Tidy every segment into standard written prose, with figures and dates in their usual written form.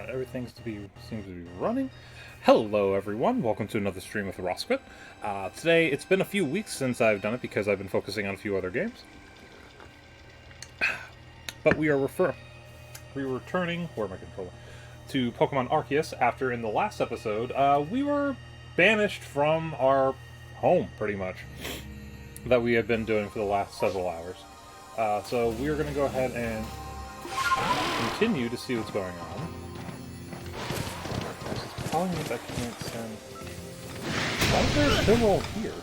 Everything seems to be running. Hello, everyone. Welcome to another stream with Rosquit. Today, it's been a few weeks since I've done it because I've been focusing on a few other games. But we are returning. Where am I controlling? To Pokemon Arceus after in the last episode we were banished from our home, pretty much, that we have been doing for the last several hours. So we're going to go ahead and continue to see what's going on. It's telling me that I can't send... Why is there a symbol here?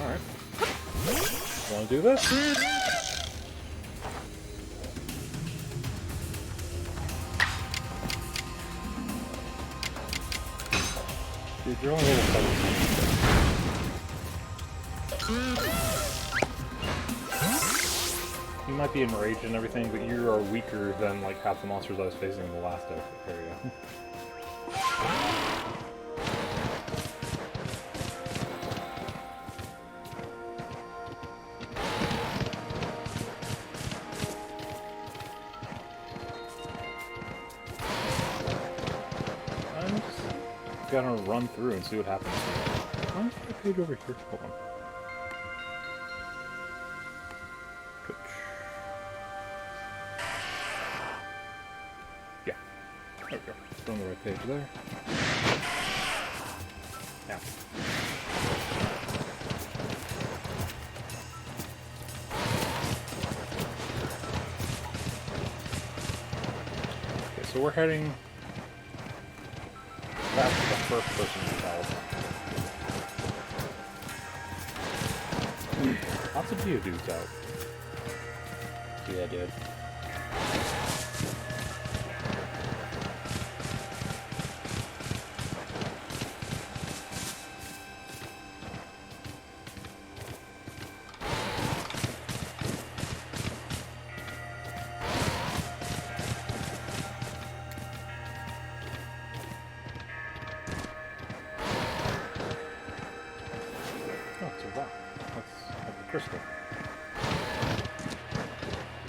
Alright. Want to do this? Dude, you're only level 17. You might be enraged and everything, but you are weaker than like half the monsters I was facing in the last area. I'm just gonna run through and see what happens. Why is there a page over here? Hold on. There we go. It's on the right page there. Yeah. Okay, so we're heading back to the first person battle. Lots of Geodudes out. Yeah, dude. Crystal.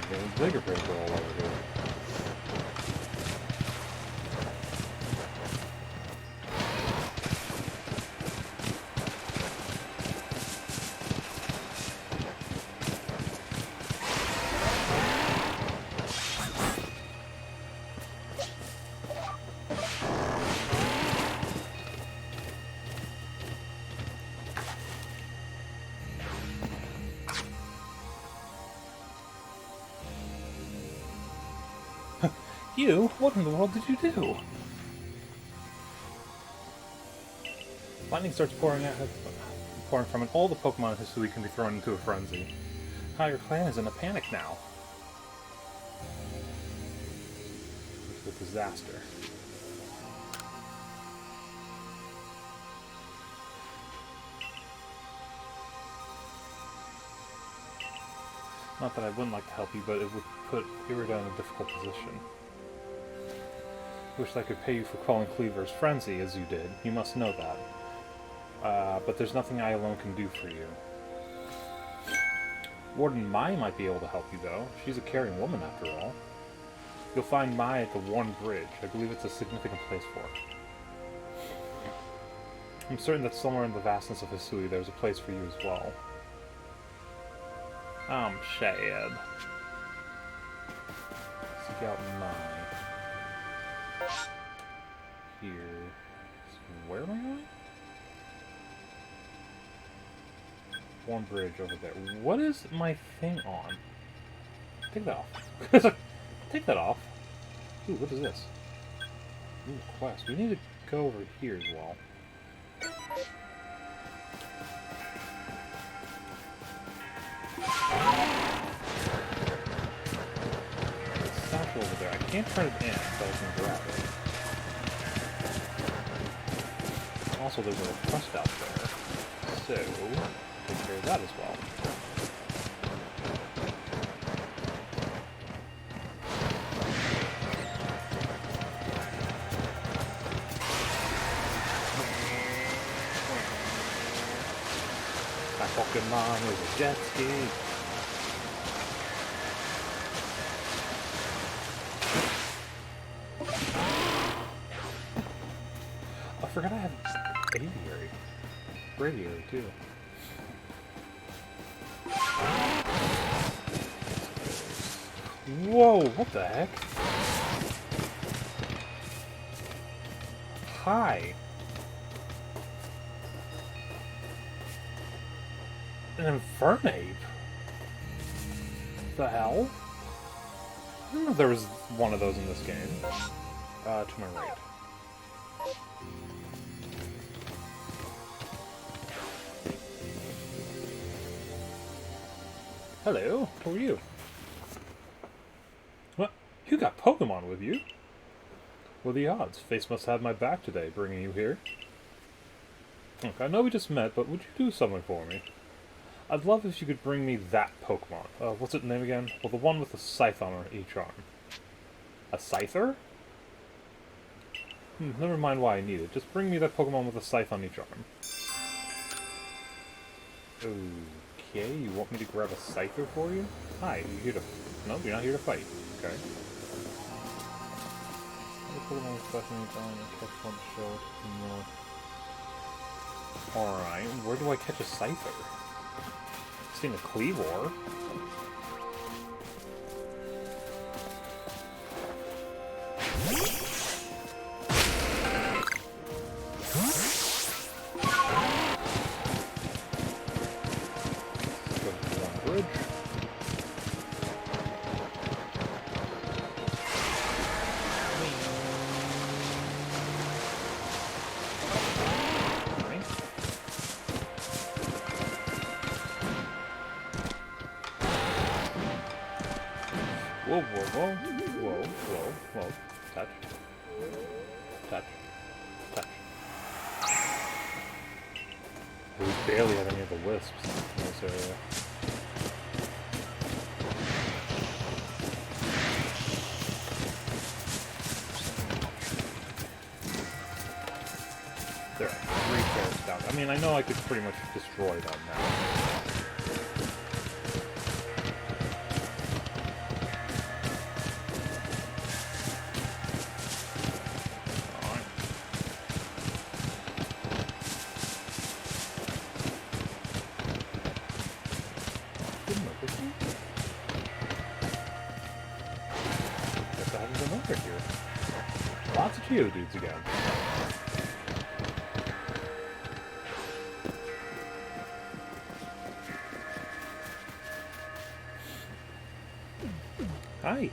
There's bigger crystal all over here. You? What in the world did you do? Lightning starts pouring from it. All the Pokemon in history can be thrown into a frenzy. Your clan is in a panic now. It's a disaster. Not that I wouldn't like to help you, but it would put Irida in a difficult position. Wish I could pay you for calling Cleaver's frenzy, as you did. You must know that. But there's nothing I alone can do for you. Warden Mai might be able to help you, though. She's a caring woman, after all. You'll find Mai at the Worn Bridge. I believe it's a significant place for her. I'm certain that somewhere in the vastness of Hisui there's a place for you as well. Shad. Seek out Mai. Here. So where am I going? One bridge over there. What is my thing on? Take that off. Take that off. Ooh, what is this? Ooh, quest. We need to go over here as well. It's satchel over there. I can't turn it in, so I can grab it. Also, there's a quest out there, so take care of that as well. My Pokemon is a jet ski. I forgot I have aviary. Braviary, too. Whoa, what the heck? Hi. An Infernape? The hell? I didn't know there was one of those in this game. To my right. Hello, who are you? What? You got Pokemon with you? What are the odds? Face must have my back today, bringing you here. Look, I know we just met, but would you do something for me? I'd love if you could bring me that Pokemon. What's its name again? Well, the one with the scythe on each arm. A Scyther? Never mind why I need it. Just bring me that Pokemon with a scythe on each arm. Okay, you want me to grab a Scyther for you? Hi, you here to... No, you're not here to fight. Okay. Alright, where do I catch a Scyther? I've seen a Cleavor. Whoa, whoa, whoa, whoa, whoa, whoa, touch, touch, touch. We barely have any of the wisps in this area. There are 3 pairs down. I mean, I know I could pretty much destroy them now. Lots of Geodudes again. Hi.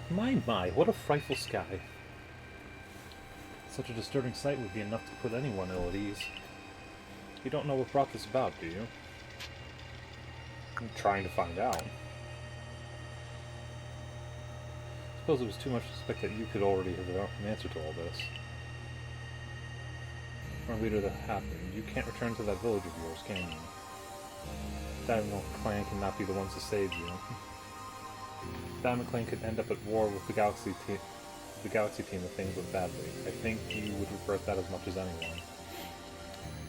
My, what a frightful sky. Such a disturbing sight would be enough to put anyone ill at ease. You don't know what brought this about, do you? I'm trying to find out. I suppose it was too much to expect that you could already have an answer to all this. Or leader that happened. You can't return to that village of yours, can you? Diamond Clan cannot be the ones to save you. Diamond Clan could end up at war with the Galaxy team if things went badly. I think you would regret that as much as anyone.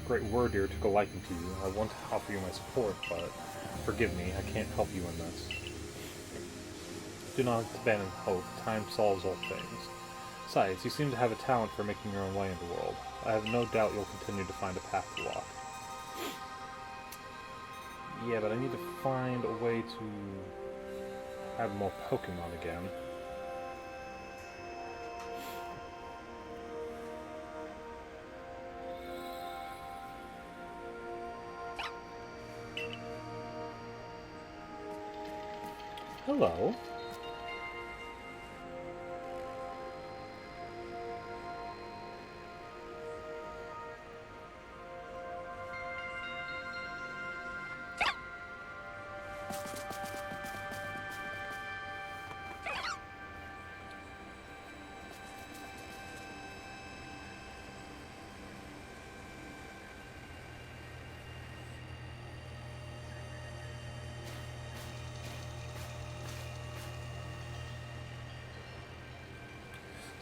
Great word dear took a liking to you. I want to offer you my support, but forgive me, I can't help you in this. Do not abandon hope. Time solves all things. Besides, you seem to have a talent for making your own way in the world. I have no doubt you'll continue to find a path to walk. Yeah, but I need to find a way to have more Pokemon again. Hello.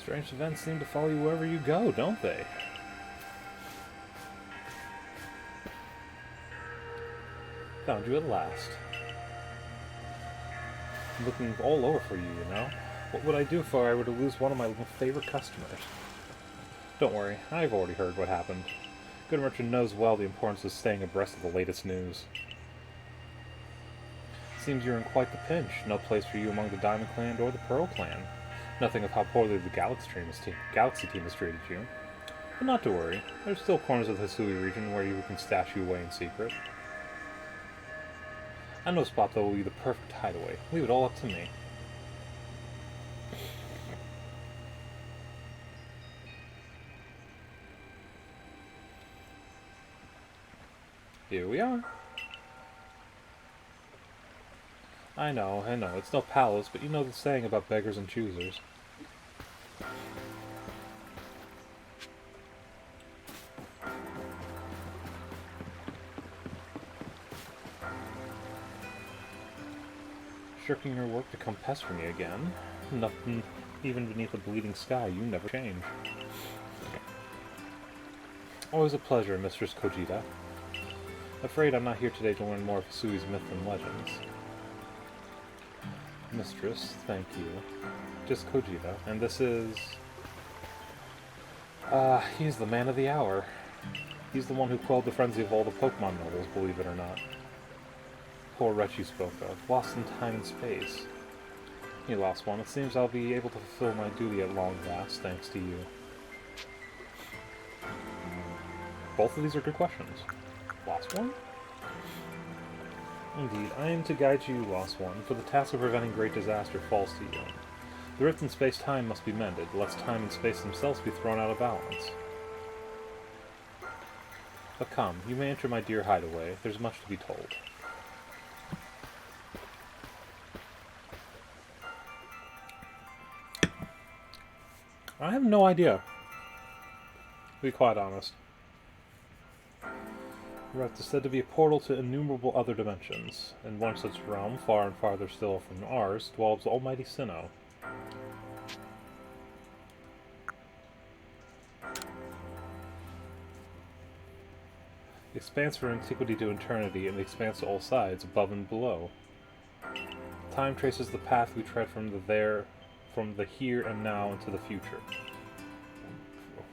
Strange events seem to follow you wherever you go, don't they? Found you at last. I'm looking all over for you, you know? What would I do if I were to lose one of my favorite customers? Don't worry, I've already heard what happened. Good merchant knows well the importance of staying abreast of the latest news. Seems you're in quite the pinch. No place for you among the Diamond Clan or the Pearl Clan. Nothing of how poorly the Galaxy team has treated you. But not to worry. There's still corners of the Hisui region where you can stash you away in secret. I know a spot that will be the perfect hideaway. Leave it all up to me. Here we are. I know, it's no palace, but you know the saying about beggars and choosers. Shirking your work to come pester me again? Nothing, even beneath a bleeding sky, you never change. Always a pleasure, Mistress Kojita. Afraid I'm not here today to learn more of Hisui's myth and legends. Mistress, thank you. Just Kojita, and this is... he's the man of the hour. He's the one who quelled the frenzy of all the Pokemon nobles, believe it or not. Poor wretch you spoke of, lost in time and space. You lost one. It seems I'll be able to fulfill my duty at long last, thanks to you. Both of these are good questions. Lost one? Indeed, I am to guide you, Lost One, for the task of preventing great disaster falls to you. The rift in space-time must be mended, lest time and space themselves be thrown out of balance. But come, you may enter my dear hideaway. There's much to be told. I have no idea. To be quite honest. The rift is said to be a portal to innumerable other dimensions. In one such realm, far and farther still from ours, dwells almighty Sinnoh. The expanse from antiquity to eternity, and the expanse to all sides, above and below. Time traces the path we tread from the here and now into the future.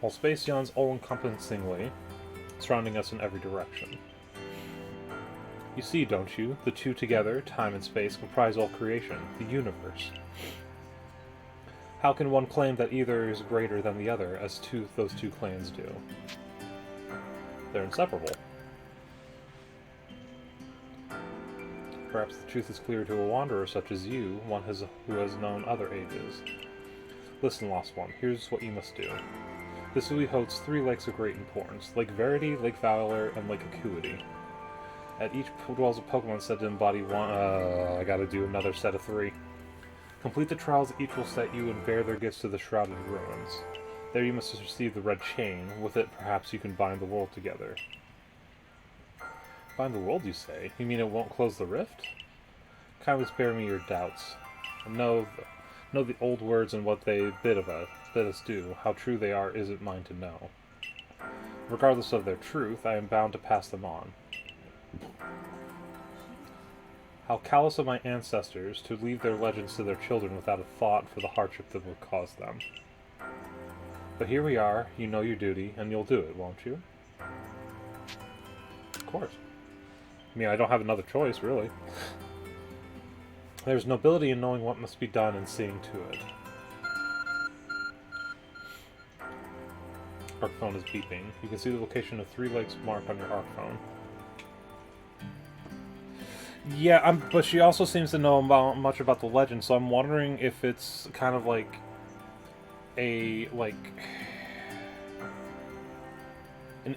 While space yawns all-encompassingly, surrounding us in every direction. You see, don't you? The two together, time and space, comprise all creation, the universe. How can one claim that either is greater than the other, as those two clans do? They're inseparable. Perhaps the truth is clear to a wanderer such as you, one who has known other ages. Listen, Lost One, here's what you must do. Hisui holds 3 lakes of great importance: Lake Verity, Lake Valor, and Lake Acuity. At each dwells a Pokemon said to embody one... I gotta do another set of 3. Complete the trials each will set you and bear their gifts to the Shrouded Ruins. There you must receive the red chain. With it, perhaps you can bind the world together. Bind the world, you say? You mean it won't close the rift? Kindly spare me your doubts. Know the old words and what they bid us do. How true they are isn't mine to know. Regardless of their truth, I am bound to pass them on. How callous of my ancestors to leave their legends to their children without a thought for the hardship that would cause them. But here we are, you know your duty, and you'll do it, won't you? Of course. I mean, I don't have another choice, really. There's nobility in knowing what must be done and seeing to it. Arc phone is beeping. You can see the location of 3 lakes marked on your arc phone. Yeah, but she also seems to know much about the legend, so I'm wondering if it's kind of like an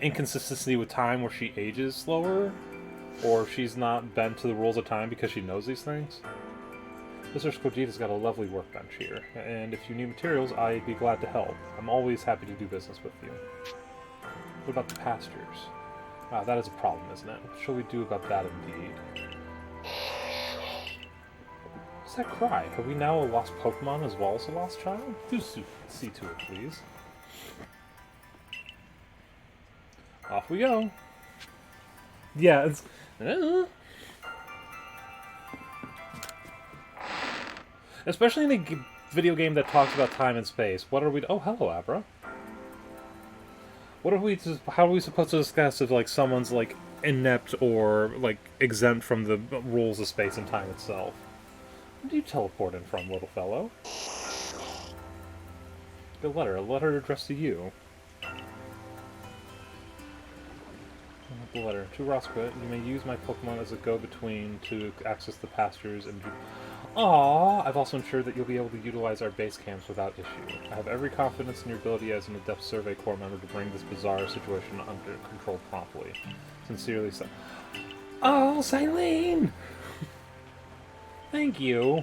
inconsistency with time where she ages slower, or if she's not bent to the rules of time because she knows these things. Mr. Kojita's got a lovely workbench here, and if you need materials, I'd be glad to help. I'm always happy to do business with you. What about the pastures? Ah, that is a problem, isn't it? What shall we do about that indeed? What's that cry? Are we now a lost Pokemon as well as a lost child? Do see to it, please. Off we go. Yeah, it's... Especially in a video game that talks about time and space. What are we... Oh, hello, Abra. What are we... How are we supposed to discuss if, like, someone's, like, inept or, like, exempt from the rules of space and time itself? Where do you teleport in from, little fellow? A letter addressed to you. The letter. To Rosquet, you may use my Pokemon as a go-between to access the pastures and... Aww! I've also ensured that you'll be able to utilize our base camps without issue. I have every confidence in your ability as an adept Survey Corps member to bring this bizarre situation under control promptly. Sincerely, Oh, Silene! Thank you.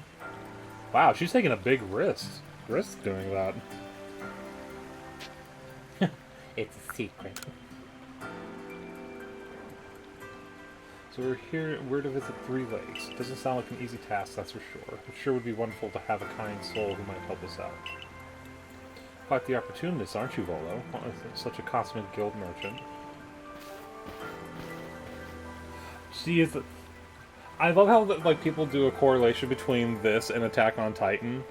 Wow, she's taking a big risk doing that. It's a secret. So we're to visit 3 lakes. Doesn't sound like an easy task, that's for sure. It sure would be wonderful to have a kind soul who might help us out. Quite the opportunist, aren't you, Volo? Such a consummate guild merchant. She is... I love how, like, people do a correlation between this and Attack on Titan.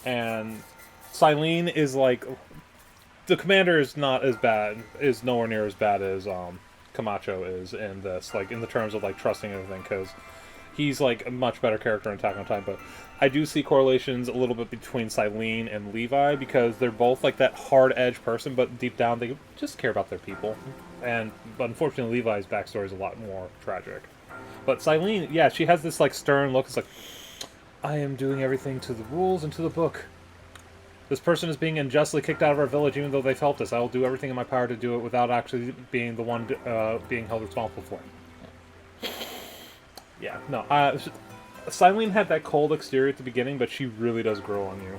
And Silene is, like... The commander is not as bad, is nowhere near as bad as, Camacho is in this, like, in the terms of, like, trusting everything, because he's, like, a much better character in Attack on Titan, but I do see correlations a little bit between Silene and Levi, because they're both, like, that hard-edged person, but deep down they just care about their people. And, but unfortunately, Levi's backstory is a lot more tragic. But Silene, yeah, she has this, like, stern look, it's like, I am doing everything to the rules and to the book. This person is being unjustly kicked out of our village even though they've helped us. I will do everything in my power to do it without actually being the one being held responsible for it. Yeah, no. Silene had that cold exterior at the beginning, but she really does grow on you.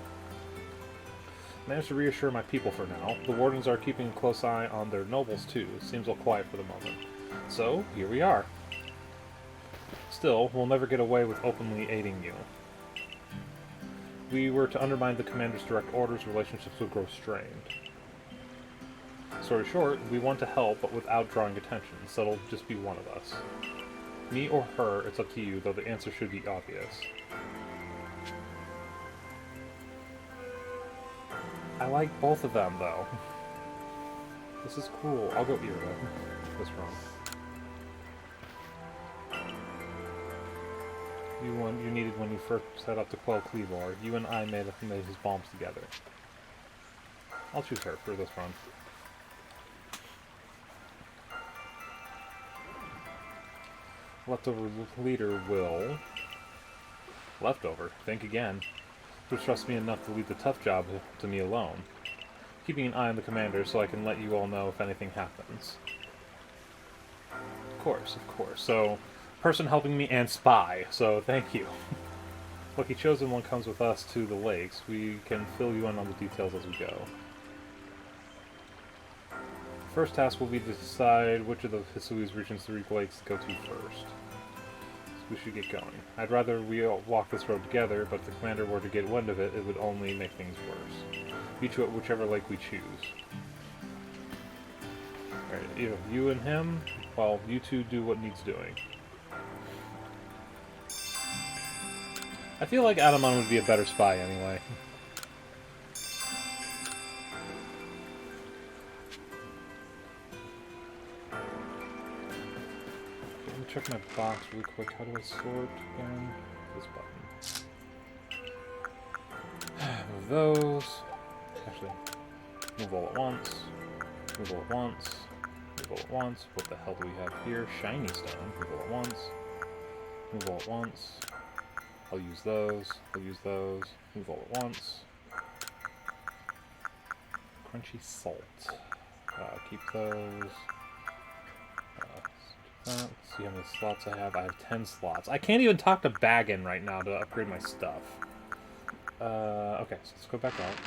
Managed to reassure my people for now. The wardens are keeping a close eye on their nobles too. Seems all quiet for the moment. So, here we are. Still, we'll never get away with openly aiding you. We were to undermine the commander's direct orders, relationships would grow strained. Story short, we want to help, but without drawing attention, so it'll just be one of us. Me or her, it's up to you, though the answer should be obvious. I like both of them, though. This is cool. I'll go Irida. What's wrong? You needed when you first set up to quell Cleavor. You and I made his bombs together. I'll choose her for this run. Leftover leader will... Leftover? Think again. Who trusts me enough to leave the tough job to me alone. Keeping an eye on the commander so I can let you all know if anything happens. Of course, of course. So... person helping me and spy, so thank you. Lucky chosen one comes with us to the lakes. We can fill you in on the details as we go. First task will be to decide which of the Hisui's regions 3 lakes to go to first. So we should get going. I'd rather we all walk this road together, but if the commander were to get wind of it, it would only make things worse. Beat you at whichever lake we choose. Alright, you and him, well, you two do what needs doing. I feel like Adamon would be a better spy anyway. Let me check my box really quick. How do I sort again? This button. Move those. Actually, move all at once. Move all at once. Move all at once. What the hell do we have here? Shiny stone. Move all at once. Move all at once. I'll use those. I'll use those. Move all at once. Crunchy salt. Keep those. Let's see how many slots I have. I have 10 slots. I can't even talk to Baggin right now to upgrade my stuff. Okay, so let's go back out.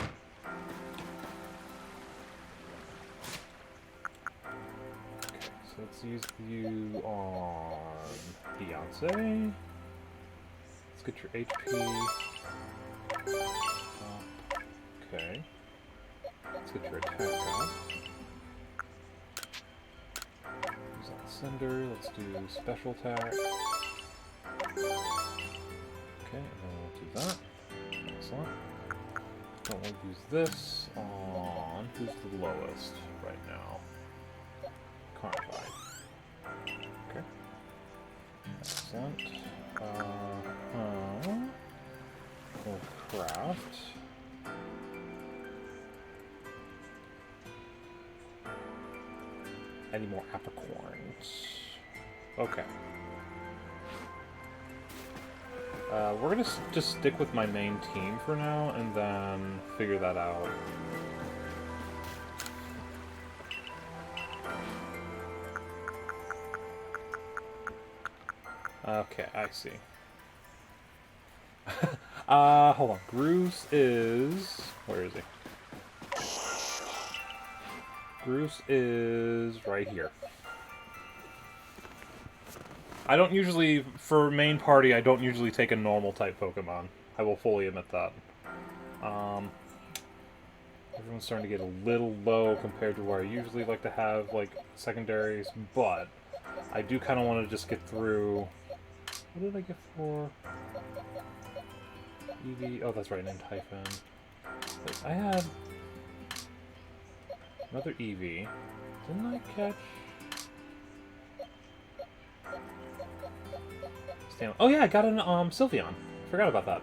Okay, so let's use you on Beyonce. Let's get your HP up. Okay. Let's get your attack up. Use that cinder. Let's do special attack. Okay, and then we'll do that. Excellent. Don't want to use this on... Who's the lowest right now? Carnivine. Okay. Excellent. We'll craft. Any more apricorns? Okay. We're gonna just stick with my main team for now, and then figure that out. Okay, I see. Hold on. Bruce is... Where is he? Bruce is right here. I don't usually, for main party, I don't usually take a normal type Pokemon. I will fully admit that. Everyone's starting to get a little low compared to where I usually like to have, like, secondaries, but I do kind of want to just get through... What did I get for... Eevee? Oh, that's right, named Typhon. Wait, I had... Another Eevee. Didn't I catch... Oh yeah, I got an Sylveon. Forgot about that.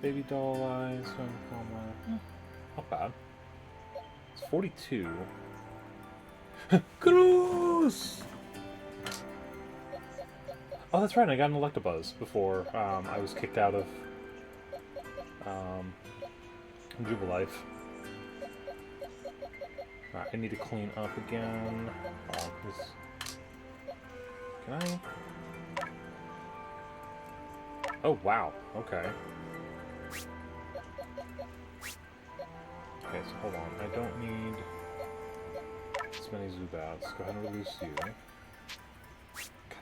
Baby doll eyes. Not bad. It's 42. Gross! Oh, that's right. I got an Electabuzz before I was kicked out of Jubilife. Alright, I need to clean up again. Oh, this... Can I? Oh, wow. Okay. Okay, so hold on. I don't need this many Zubats. Go ahead and release you. God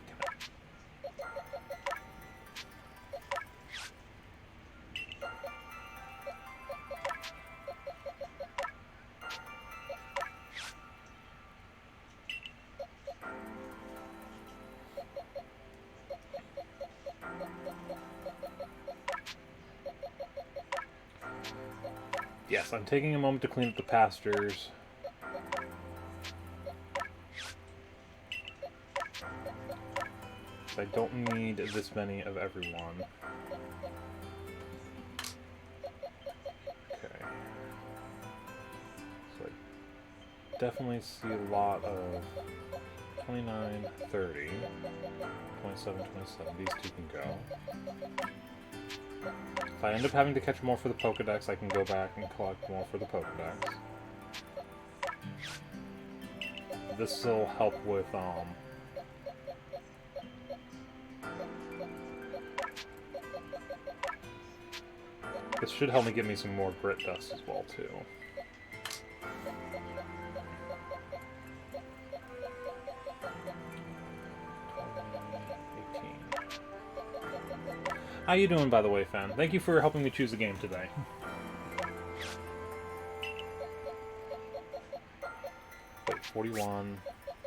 damn it. Yes, I'm taking a moment to clean up the pastures. I don't need this many of everyone. Okay. So I definitely see a lot of 29, 30, 27, 27. These two can go. If I end up having to catch more for the Pokedex, I can go back and collect more for the Pokedex. This will help with, this should help me get me some more Grit Dust as well, too. How you doing, by the way, fan? Thank you for helping me choose a game today. Wait, 41,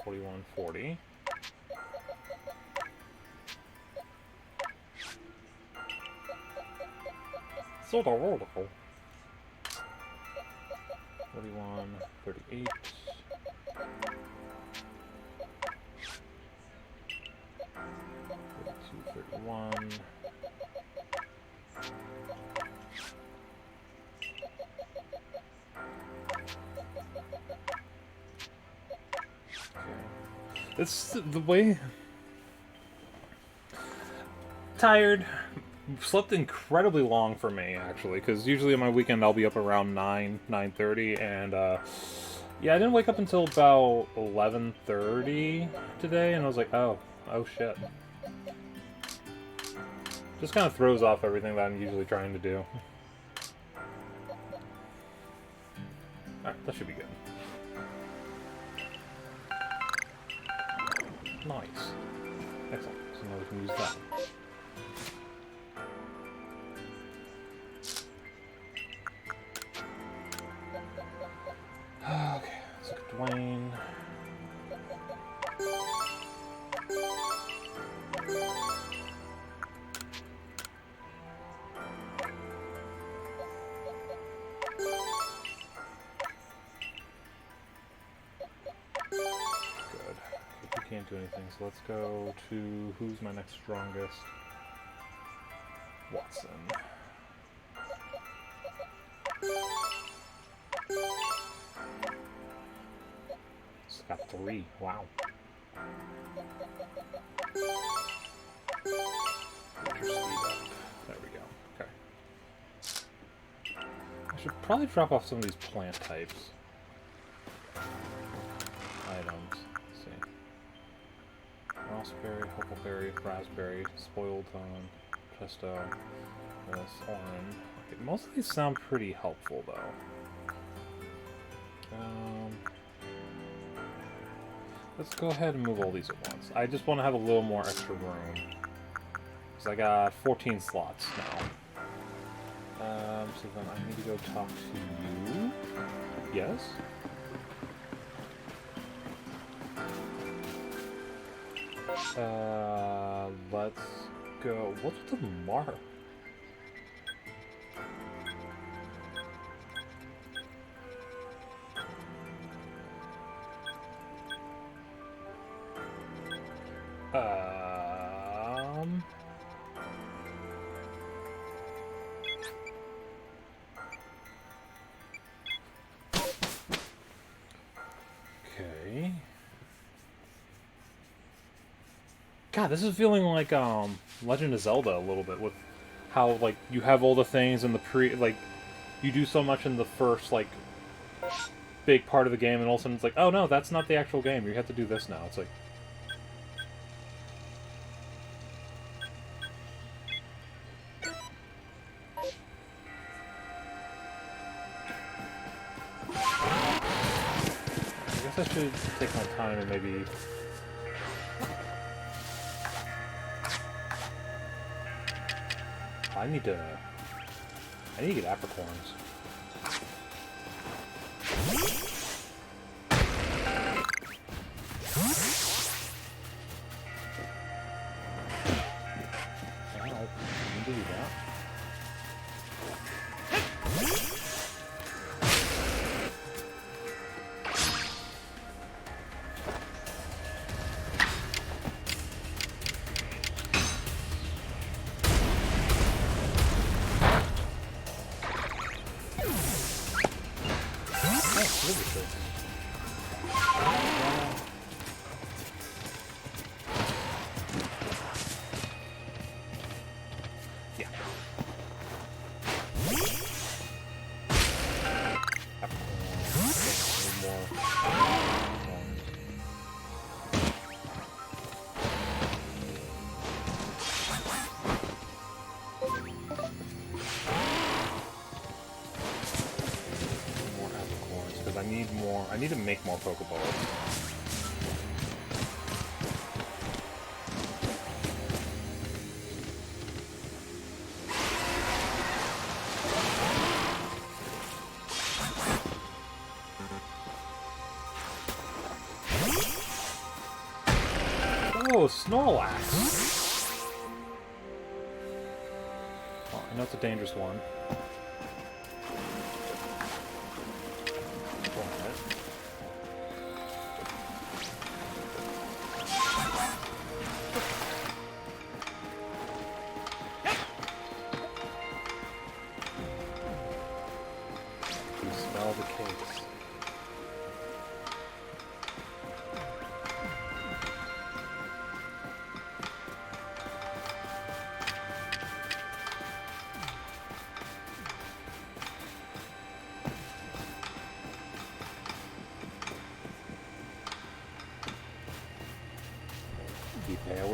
41, 40. So wonderful. 41, 38. 42, 31. It's the way... Tired. Slept incredibly long for me, actually, because usually on my weekend I'll be up around 9, 9:30, and, yeah, I didn't wake up until about 11:30 today, and I was like, oh shit. Just kind of throws off everything that I'm usually trying to do. Alright, that should be good. Nice. Excellent. So now we can use that. Okay, let's look at Dwayne. can't do anything, so let's go to... Who's my next strongest? Watson. It's got 3. Wow. Get your speed up. There we go. Okay. I should probably drop off some of these plant types. Items. Let's see. Raspberry, huckleberry, raspberry, spoiled pesto, orange. Okay, most of these sound pretty helpful, though. Let's go ahead and move all these at once. I just want to have a little more extra room. Because I got 14 slots now. So then I need to go talk to you. Yes? Let's go. What's with the mark? Okay. God, this is feeling like Legend of Zelda a little bit, with how like you have all the things in the like you do so much in the first like big part of the game, and all of a sudden it's like, oh no, that's not the actual game. You have to do this now. It's like, I guess I should take my time and maybe. I need to get apricorns. Wow, I can do that. I need to make more Pokeballs. Oh, Snorlax! Oh, I know it's a dangerous one.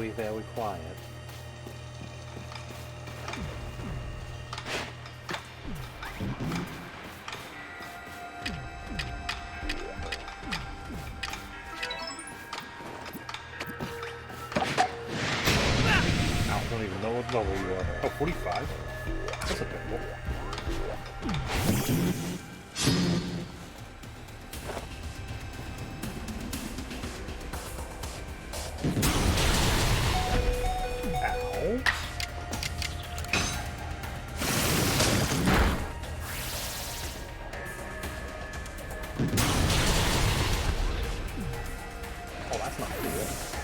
Be very quiet. I don't even know what level you are. Oh, 45? That's a bit low. Oh, that's not cool.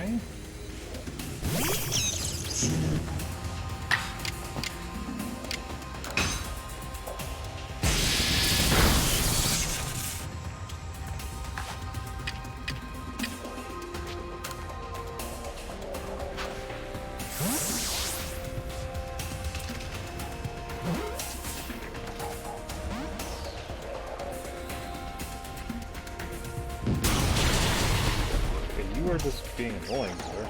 Okay. You are just being annoying, sir.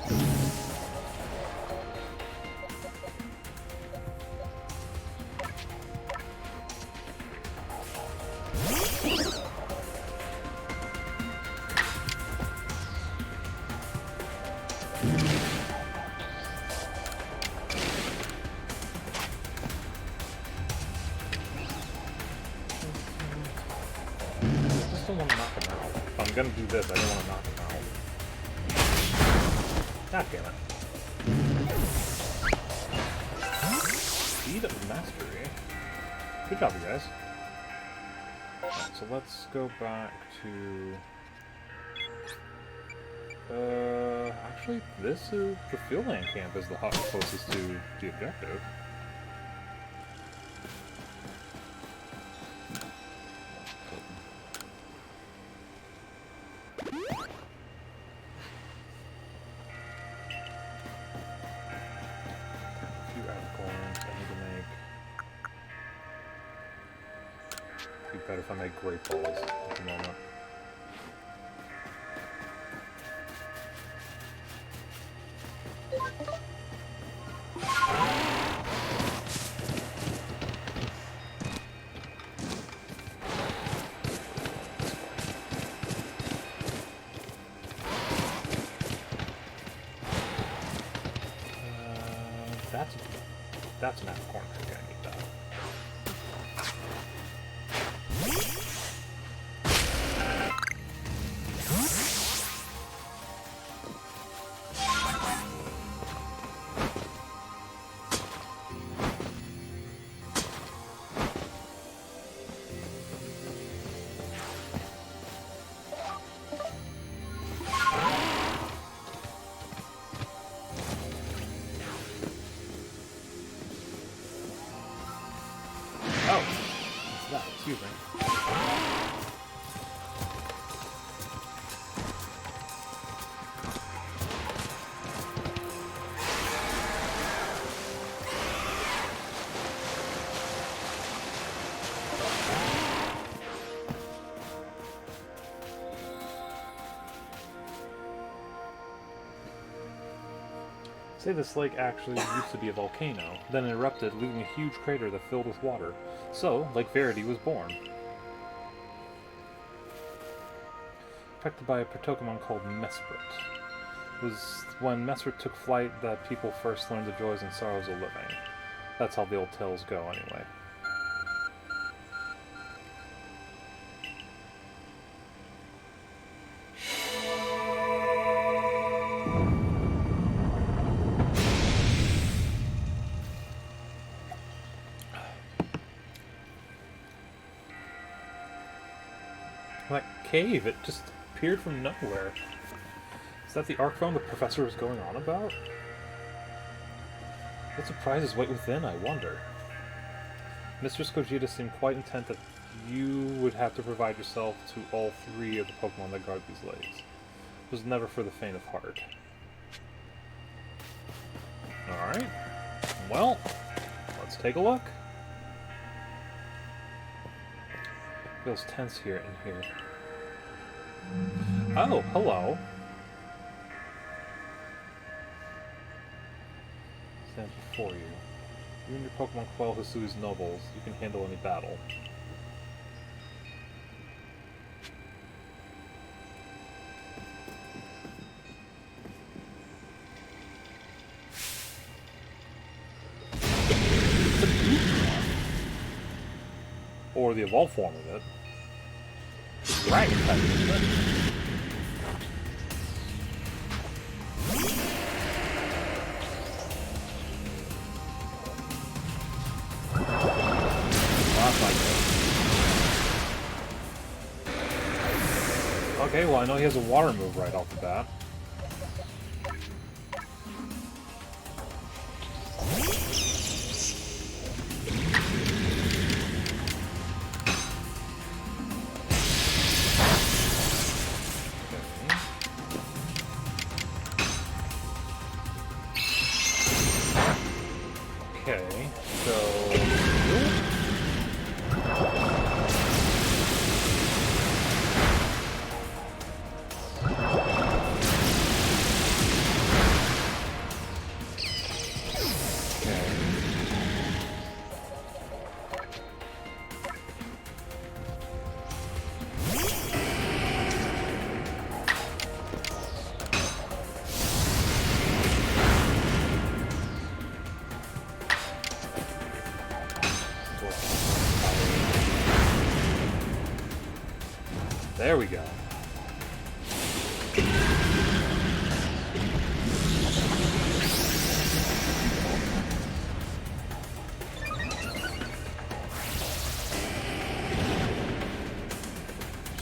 I just don't want to knock him out. If I'm gonna do this, I don't want to knock him out. God damn it. Speed of mastery. Good job, you guys. Right, so let's go back to... actually, this is... The Fieldland camp is the closest to the objective. Better if I make great balls at the moment. That's an acorn. I need that. Excuse me. Say this lake actually used to be a volcano, then erupted, leaving a huge crater that filled with water. So, Lake Verity was born. Affected by a Pokemon called Mesprit. It was when Mesprit took flight that people first learned the joys and sorrows of living. That's how the old tales go, anyway. That cave, it just appeared from nowhere. Is that the Arcphone the professor was going on about? What surprises wait within, I wonder? Mistress Gogeta seemed quite intent that you would have to provide yourself to all three of the Pokemon that guard these lakes. It was never for the faint of heart. Alright. Well, let's take a look. Feels tense here in here. Oh, hello. Stands before you. You and your Pokemon quell Hisui's nobles. You can handle any battle. Or the evolved form of it. Dragon type, isn't it? Okay, well I know he has a water move right off the bat. There we go.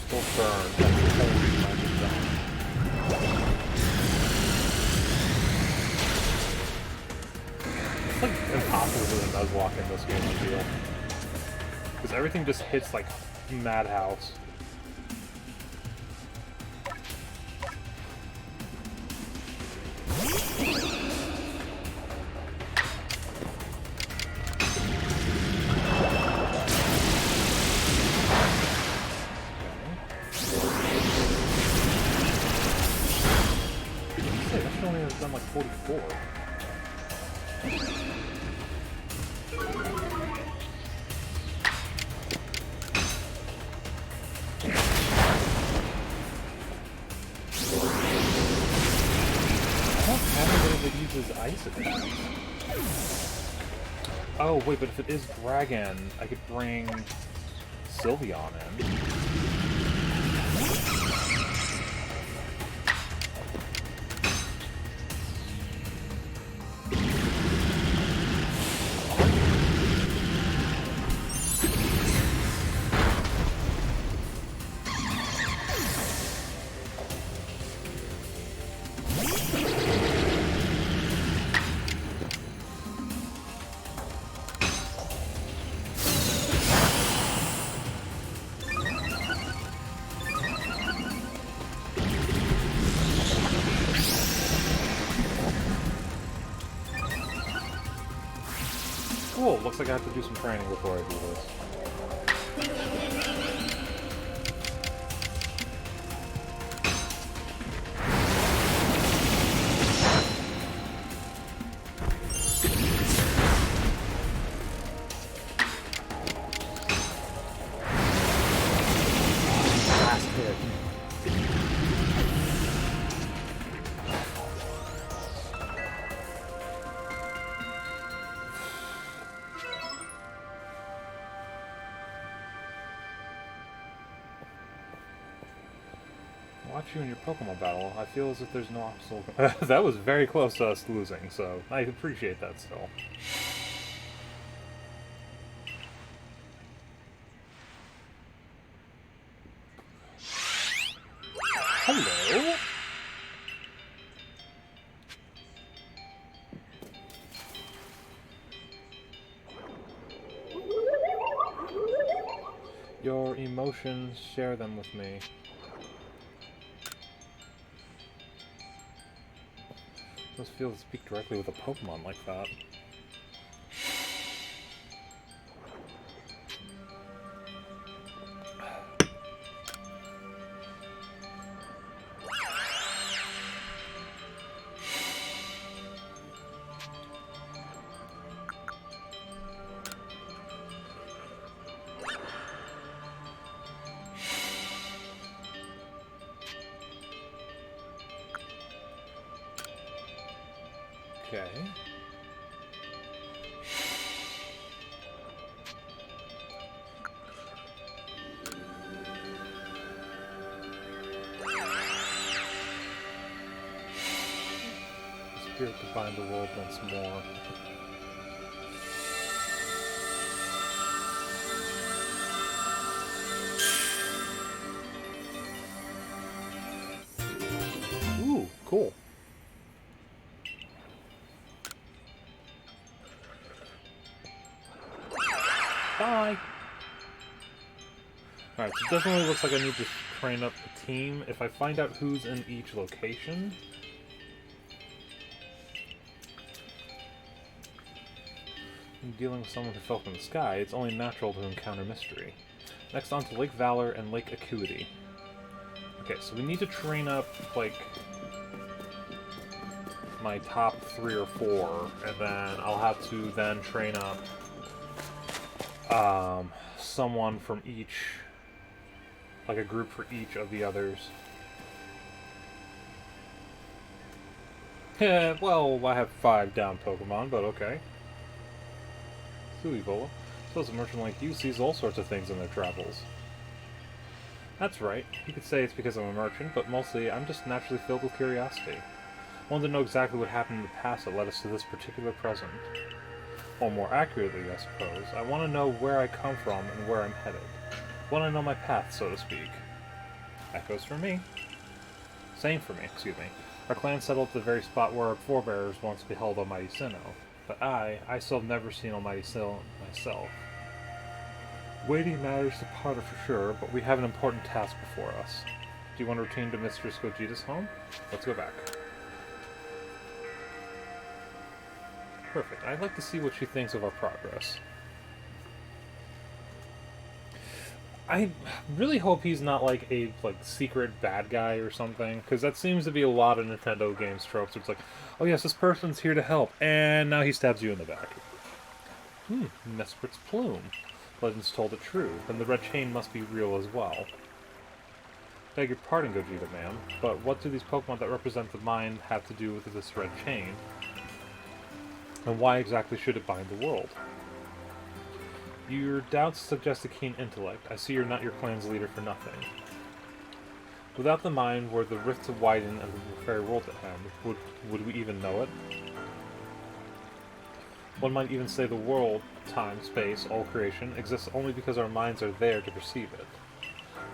Still burned. That's the whole reason I did that. It's like impossible to do a Nuzlocke in this game, I feel. Because everything just hits like madhouse. That only has done like 44. That uses ice attacks. Oh wait, but if it is Dragon, I could bring Sylveon in. Cool, looks like I have to do some training before I do this. Last hit. Watch you in your Pokemon battle. I feel as if there's no obstacle. That was very close to us losing, so I appreciate that still. Hello? Your emotions, share them with me. It does feel to speak directly with a Pokemon like that. Okay. Spirit to find the world once more. Ooh, cool. Bye! Alright, so it definitely looks like I need to train up a team. If I find out who's in each location... When dealing with someone who fell from the sky, it's only natural to encounter mystery. Next on to Lake Valor and Lake Acuity. Okay, so we need to train up, like, my top 3 or 4, and then I'll have to then train up someone from each, like a group for each of the others. Well, I have 5 down Pokemon, but okay. Suivola. So as a merchant like you sees all sorts of things in their travels. That's right. You could say it's because I'm a merchant, but mostly I'm just naturally filled with curiosity. I want to know exactly what happened in the past that led us to this particular present. Or more accurately, I suppose, I want to know where I come from and where I'm headed. I want to know my path, so to speak. That goes for me. Same for me, excuse me. Our clan settled at the very spot where our forebears once beheld Almighty Sinnoh. But I still have never seen Almighty Sinnoh myself. Waiting matters to Potter for sure, but we have an important task before us. Do you want to return to Mistress Gogeta's home? Let's go back. Perfect. I'd like to see what she thinks of our progress. I really hope he's not like a secret bad guy or something, because that seems to be a lot of Nintendo games tropes. It's like, oh yes, this person's here to help, and now he stabs you in the back. Mesprit's plume. Legends told it true, then the red chain must be real as well. Beg your pardon, Gogeta, ma'am, but what do these Pokemon that represent the mind have to do with this red chain? And why exactly should it bind the world? Your doubts suggest a keen intellect. I see you're not your clan's leader for nothing. Without the mind, were the rift to widen and the fairy world to end, would we even know it? One might even say the world, time, space, all creation, exists only because our minds are there to perceive it.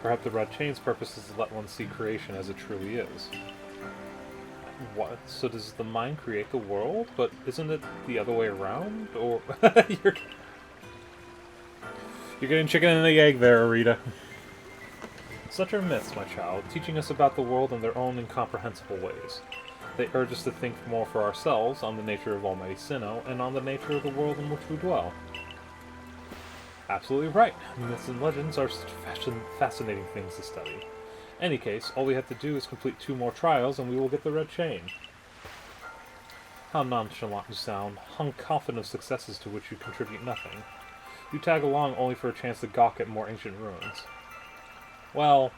Perhaps the red chain's purpose is to let one see creation as it truly is. What? So does the mind create the world? But isn't it the other way around? Or... You're getting chicken and the egg there, Arita. Such are myths, my child, teaching us about the world in their own incomprehensible ways. They urge us to think more for ourselves on the nature of Almighty Sinnoh and on the nature of the world in which we dwell. Absolutely right. Myths and legends are such fascinating things to study. In any case, all we have to do is complete 2 more trials and we will get the red chain. How nonchalant you sound, hung confident of successes to which you contribute nothing. You tag along only for a chance to gawk at more ancient ruins. Well,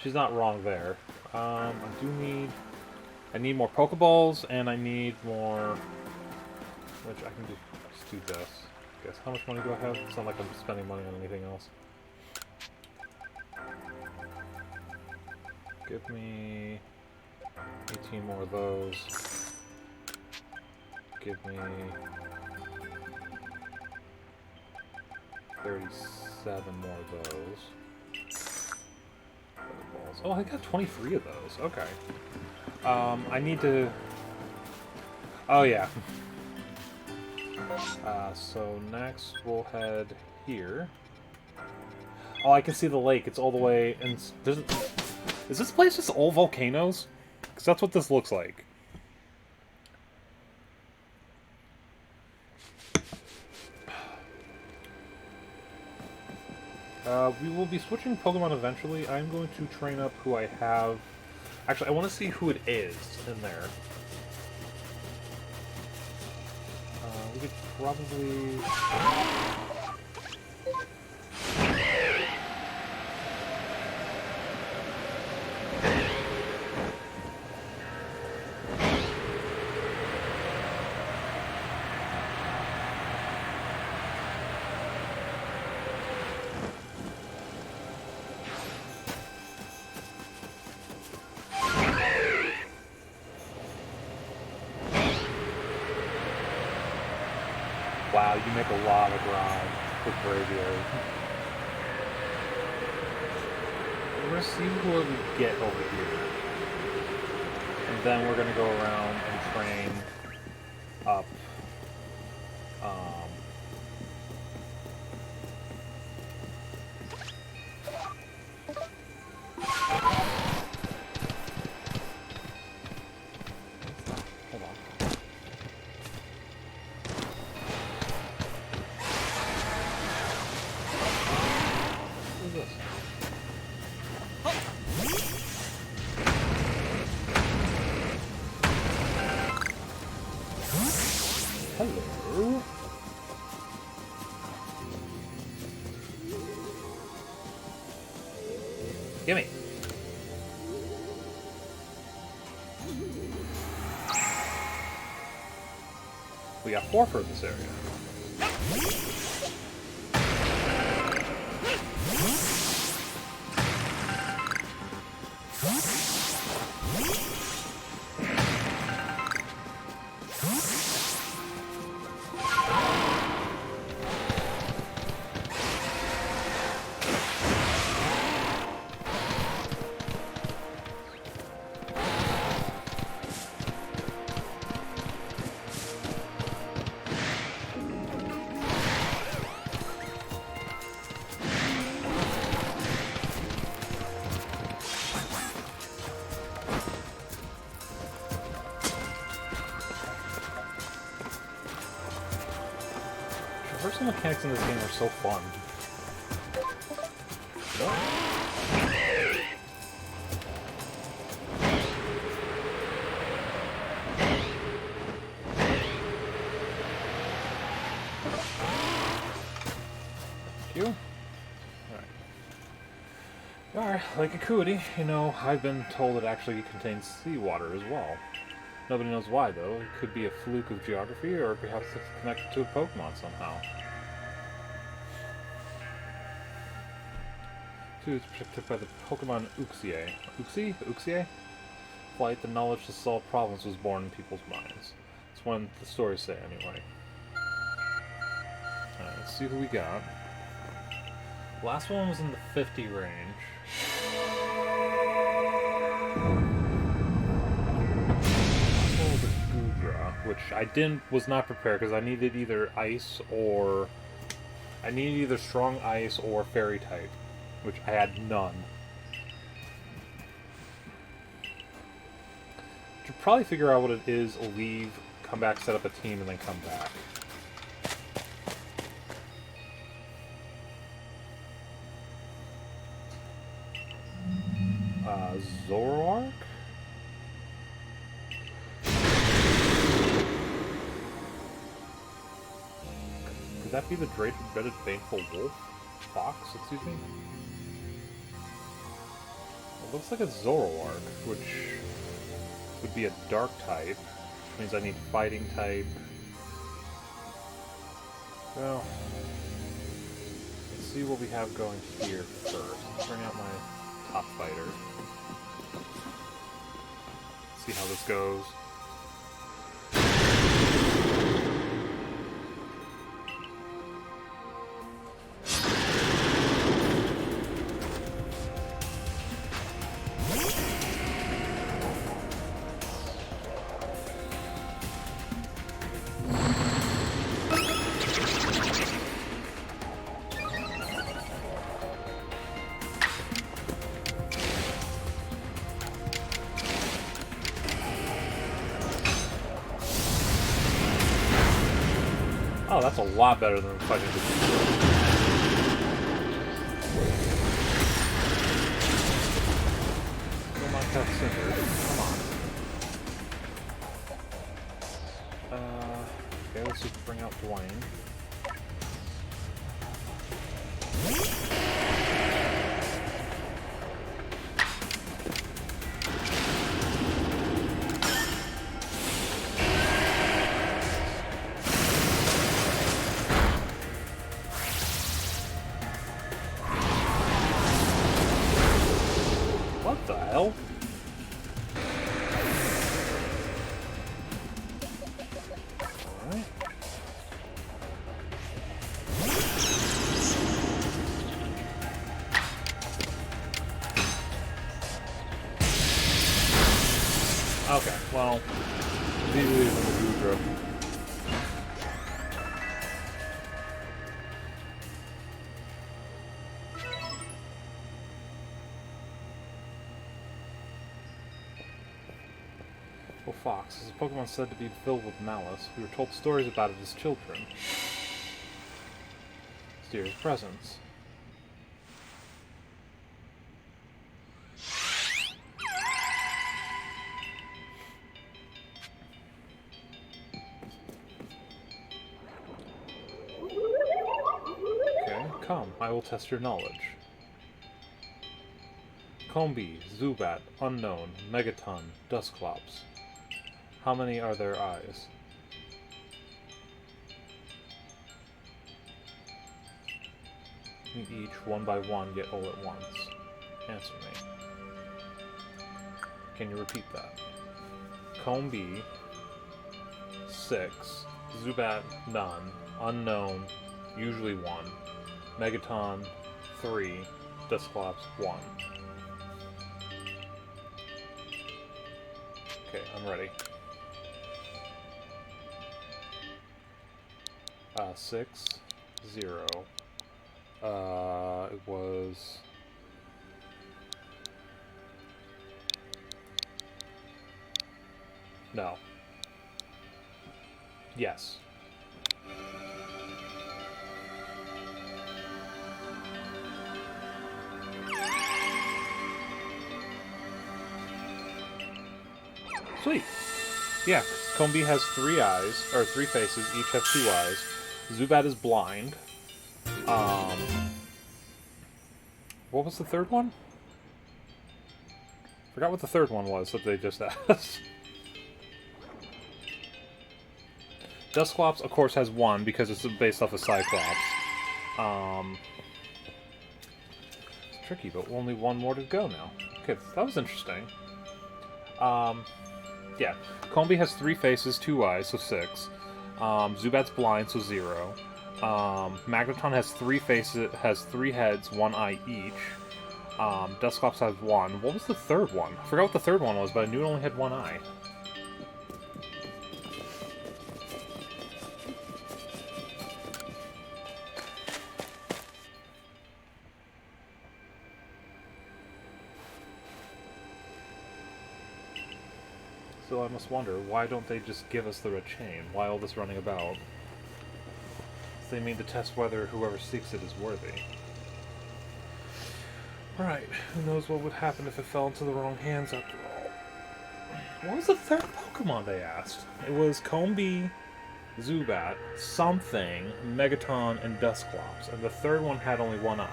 she's not wrong there. I need more Pokeballs, and I need more... Which I can just do this. Guess how much money do I have? It's not like I'm spending money on anything else. Give me 18 more of those. Give me 37 more of those. Pokeballs. Oh, I got 23 of those. Okay. I need to... Oh, yeah. So next we'll head here. Oh, I can see the lake. It's all the way... And is this place just all volcanoes? Because that's what this looks like. We will be switching Pokemon eventually. I'm going to train up who I have. Actually, I want to see who it is in there. We could probably... Wow, you make a lot of ground with Braviary. We're gonna see what we get over here. And then we're gonna go around and train up. Hold on. Hello. Gimme. We got 4 for this area. Reversal mechanics in this game are so fun. Alright, like a cootie, you know, I've been told it actually contains seawater as well. Nobody knows why, though. It could be a fluke of geography, or perhaps it's connected to a Pokemon somehow. Two is protected by the Pokemon Uxie. Uxie? Flight, the knowledge to solve problems was born in people's minds. That's what the stories say, anyway. Alright, let's see who we got. Last one was in the 50 range. Which I was not prepared because I needed either ice or I needed either strong ice or fairy type, which I had none. Should probably figure out what it is, leave, come back, set up a team, and then come back. Zoroark? Could that be the dreaded baneful wolf? Fox, excuse me? It looks like a Zoroark, which would be a dark type, which means I need fighting type. Well, let's see what we have going here first. Let's bring out my top fighter. See how this goes. Oh, that's a lot better than fighting the Still not that centered. Come on. Okay, let's just bring out Dwayne. What the hell? Alright. Okay, well, it's easily than the Goodra. Oh, Fox is a Pokemon said to be filled with malice. We were told stories about it as children. Mysterious presence. Okay, come. I will test your knowledge. Combi, Zubat, Unknown, Megaton, Dusclops. How many are their eyes? Meet each one by one, yet all at once. Answer me. Can you repeat that? Combi, 6. Zubat, none. Unknown, usually 1. Megaton, 3. Dusclops, 1. Okay, I'm ready. 6, 0. It was... No. Yes. Sweet. Yeah, Combi has 3 eyes, or 3 faces, each have 2 eyes. Zubat is blind. What was the third one? Forgot what the third one was that they just asked. Dusclops, of course, has 1 because it's based off of Cyclops. It's tricky, but only 1 more to go now. Okay, that was interesting. Yeah, Combi has 3 faces, 2 eyes, so 6. Zubat's blind, so 0. Magneton has 3 faces, has 3 heads, 1 eye each. Dusclops has 1. What was the third one? I forgot what the third one was, but I knew it only had 1 eye. So I must wonder, why don't they just give us the red chain? Why all this running about? They mean to test whether whoever seeks it is worthy. Right, who knows what would happen if it fell into the wrong hands after all. What was the third Pokemon they asked? It was Combi, Zubat, something, Megaton, and Dusclops, and the third one had only 1 eye.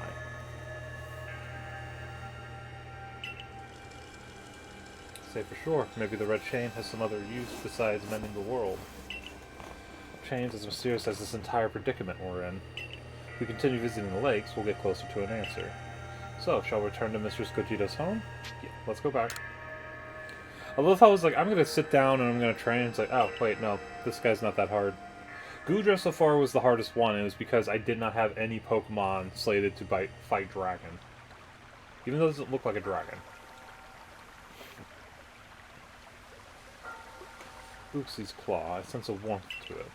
Say for sure, maybe the red chain has some other use besides mending the world. Chains as mysterious as this entire predicament we're in. If we continue visiting the lakes, we'll get closer to an answer. So, shall we return to Mistress Gogeta's home? Yeah, let's go back. I love how I was like, I'm gonna sit down and I'm gonna train, it's like, oh, wait, no, this guy's not that hard. Goodra so far was the hardest one, and it was because I did not have any Pokemon slated to fight Dragon. Even though it doesn't look like a dragon. Uxie's claw, I sense a warmth to it.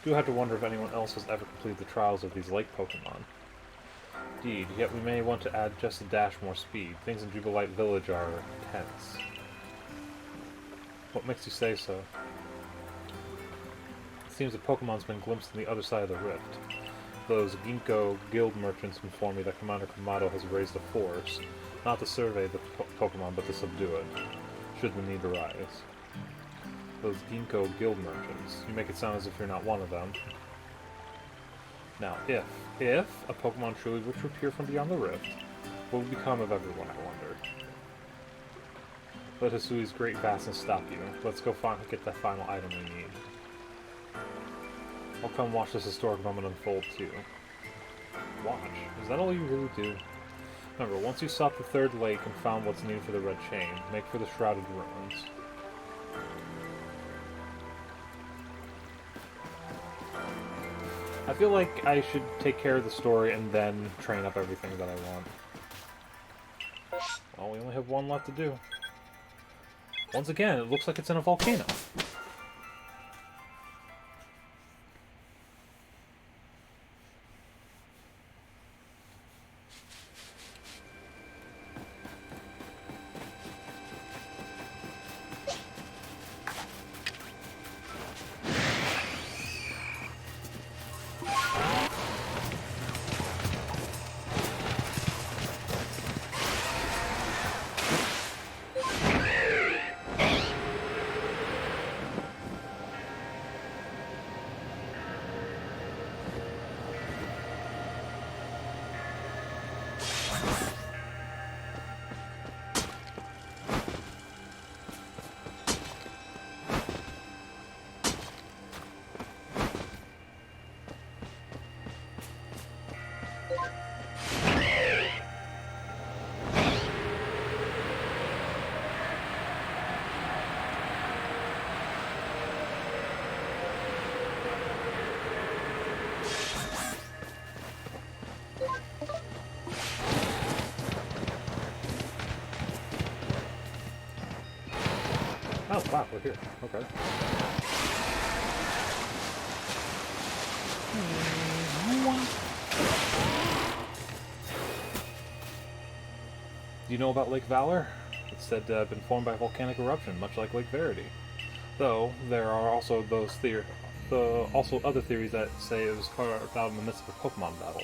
Do have to wonder if anyone else has ever completed the trials of these lake Pokemon. Indeed, yet we may want to add just a dash more speed. Things in Jubilite Village are tense. What makes you say so? It seems that Pokemon's been glimpsed on the other side of the rift. Those Ginkgo guild merchants inform me that Commander Kamado has raised a force, not to survey the Pokemon, but to subdue it, should the need arise. Those Ginkgo guild merchants. You make it sound as if you're not one of them. Now, if a Pokemon truly were to appear from beyond the rift, what would become of everyone, I wonder? Let Hisui's great vastness stop you. Let's go get that final item we need. I'll come watch this historic moment unfold, too. Watch? Is that all you really do? Remember, once you sought the third lake and found what's needed for the red chain, make for the Shrouded Ruins. I feel like I should take care of the story and then train up everything that I want. Well, we only have 1 left to do. Once again, it looks like it's in a volcano. Oh, wow, we're here. Okay. Do you know about Lake Valor? It's said to have been formed by volcanic eruption, much like Lake Verity. Though, there are also also other theories that say it was carved out in the midst of a Pokemon battle.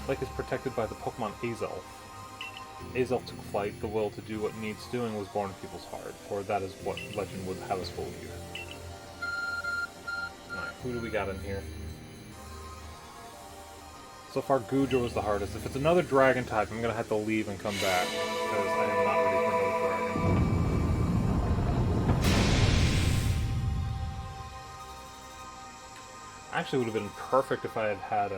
The lake is protected by the Pokemon Azelf. Azel took flight. The will to do what needs doing was born in people's heart, or that is what legend would have us believe. Alright, who do we got in here? So far, Gudra was the hardest. If it's another dragon type, I'm gonna have to leave and come back, because I am not ready for another dragon. Actually, it would have been perfect if I had had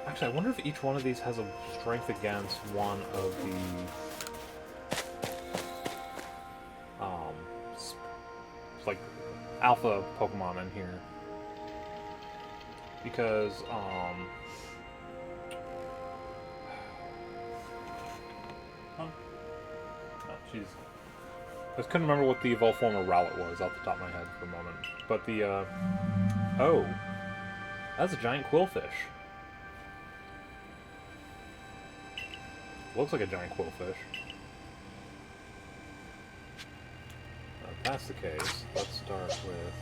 Actually, I wonder if each one of these has a strength against one of the like alpha Pokemon in here, because oh, jeez. I just couldn't remember what the evolved form of Rowlet was off the top of my head for a moment. But the, oh. That's a giant quillfish. Looks like a giant quillfish. If that's the case, let's start with...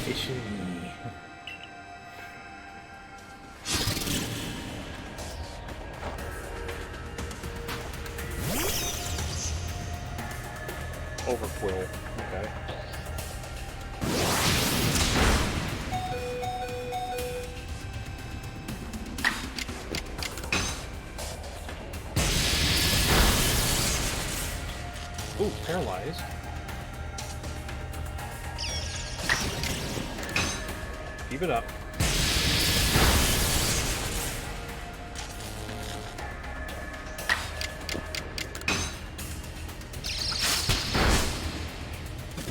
Fishy. Overquill. Okay. Ooh, paralyzed. Keep it up.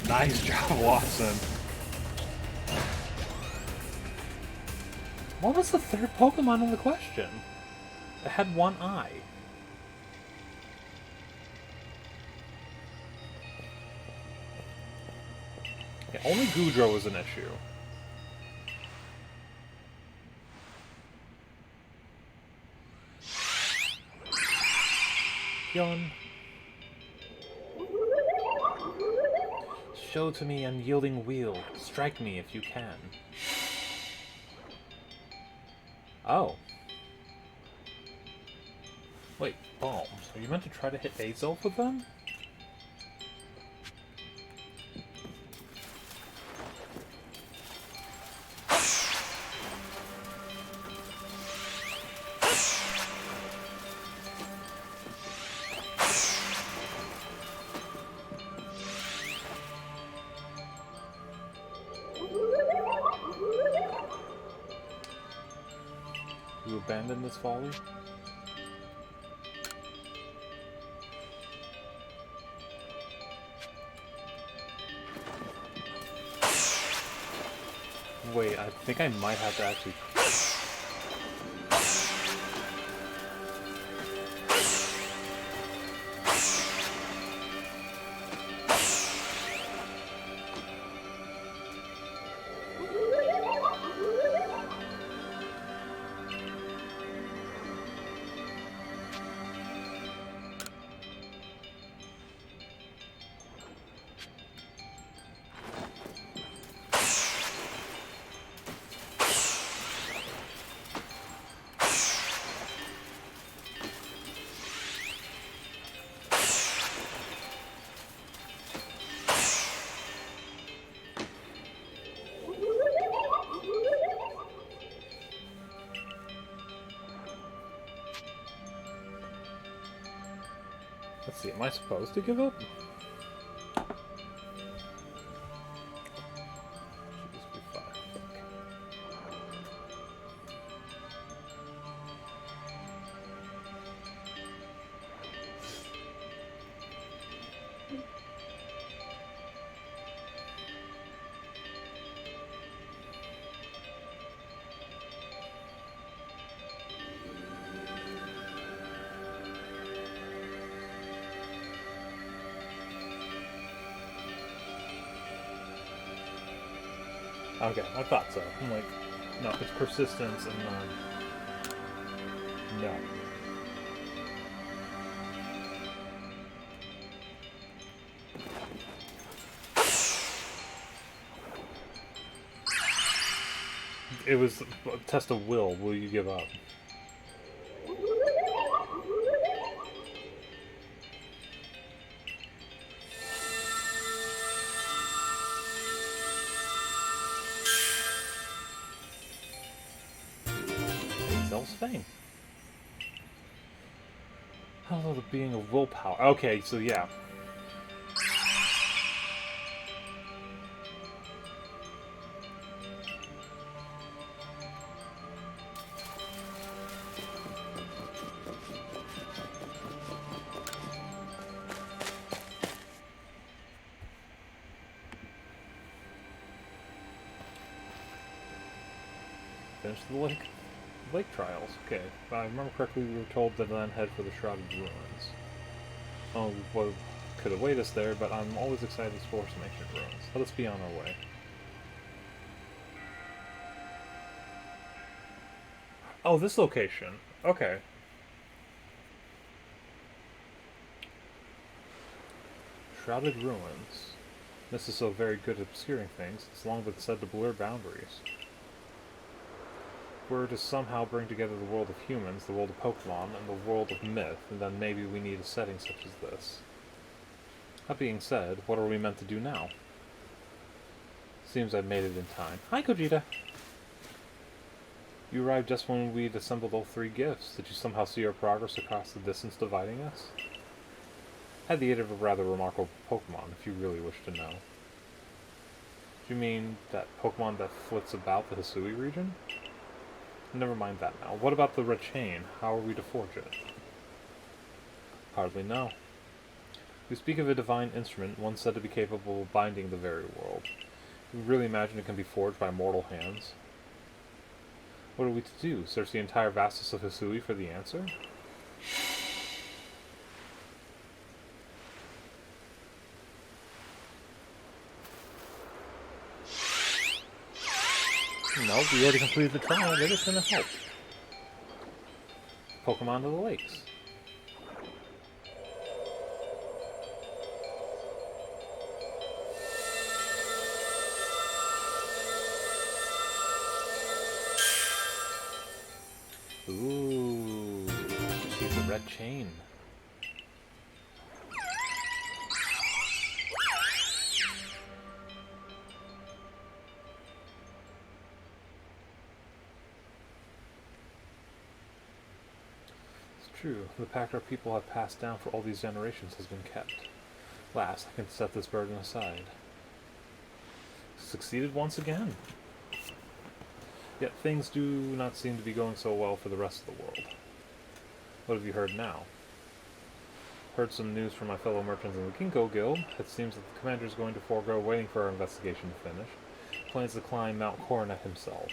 Nice job, Watson. What was the third Pokemon in the question? It had one eye. Yeah, only Gudra was an issue. Yawn. Show to me unyielding wheel. Strike me if you can. Oh. Wait, bombs. Are you meant to try to hit Azelf with them? You abandon this folly? Wait, I think I might have to actually... Let's see, am I supposed to give up? Should this be fine? Okay, I thought so. I'm like, no, it's persistence and no. it was a test of will. Will you give up? Zel's Fame. Hello, the being of willpower. Okay, so yeah. Finish the lake trials. Okay, if I remember correctly, we were told to then head for the Shrouded Ruins. Oh, well, could await us there, but I'm always excited to explore some ancient ruins. Let us be on our way. Oh, this location. Okay. Shrouded Ruins. This is so very good at obscuring things. It's long been said to blur boundaries. If we were to somehow bring together the world of humans, the world of Pokemon, and the world of myth, then maybe we need a setting such as this. That being said, what are we meant to do now? Seems I've made it in time. Hi, Gogeta! You arrived just when we'd assembled all 3 gifts. Did you somehow see our progress across the distance dividing us? Had the aid of a rather remarkable Pokemon, if you really wish to know. Do you mean that Pokemon that flits about the Hisui region? Never mind that now. What about the red chain? How are we to forge it? Hardly know. We speak of a divine instrument, one said to be capable of binding the very world. Do we really imagine it can be forged by mortal hands? What are we to do? Search the entire vastness of Hisui for the answer? No, we already completed the trial. They're just gonna help. Pokemon to the lakes. Ooh, she's a red chain. True, the pact our people have passed down for all these generations has been kept. Last, I can set this burden aside. Succeeded once again. Yet things do not seem to be going so well for the rest of the world. What have you heard now? Heard some news from my fellow merchants in the Ginkgo Guild. It seems that the commander is going to forego waiting for our investigation to finish. Plans to climb Mount Coronet himself.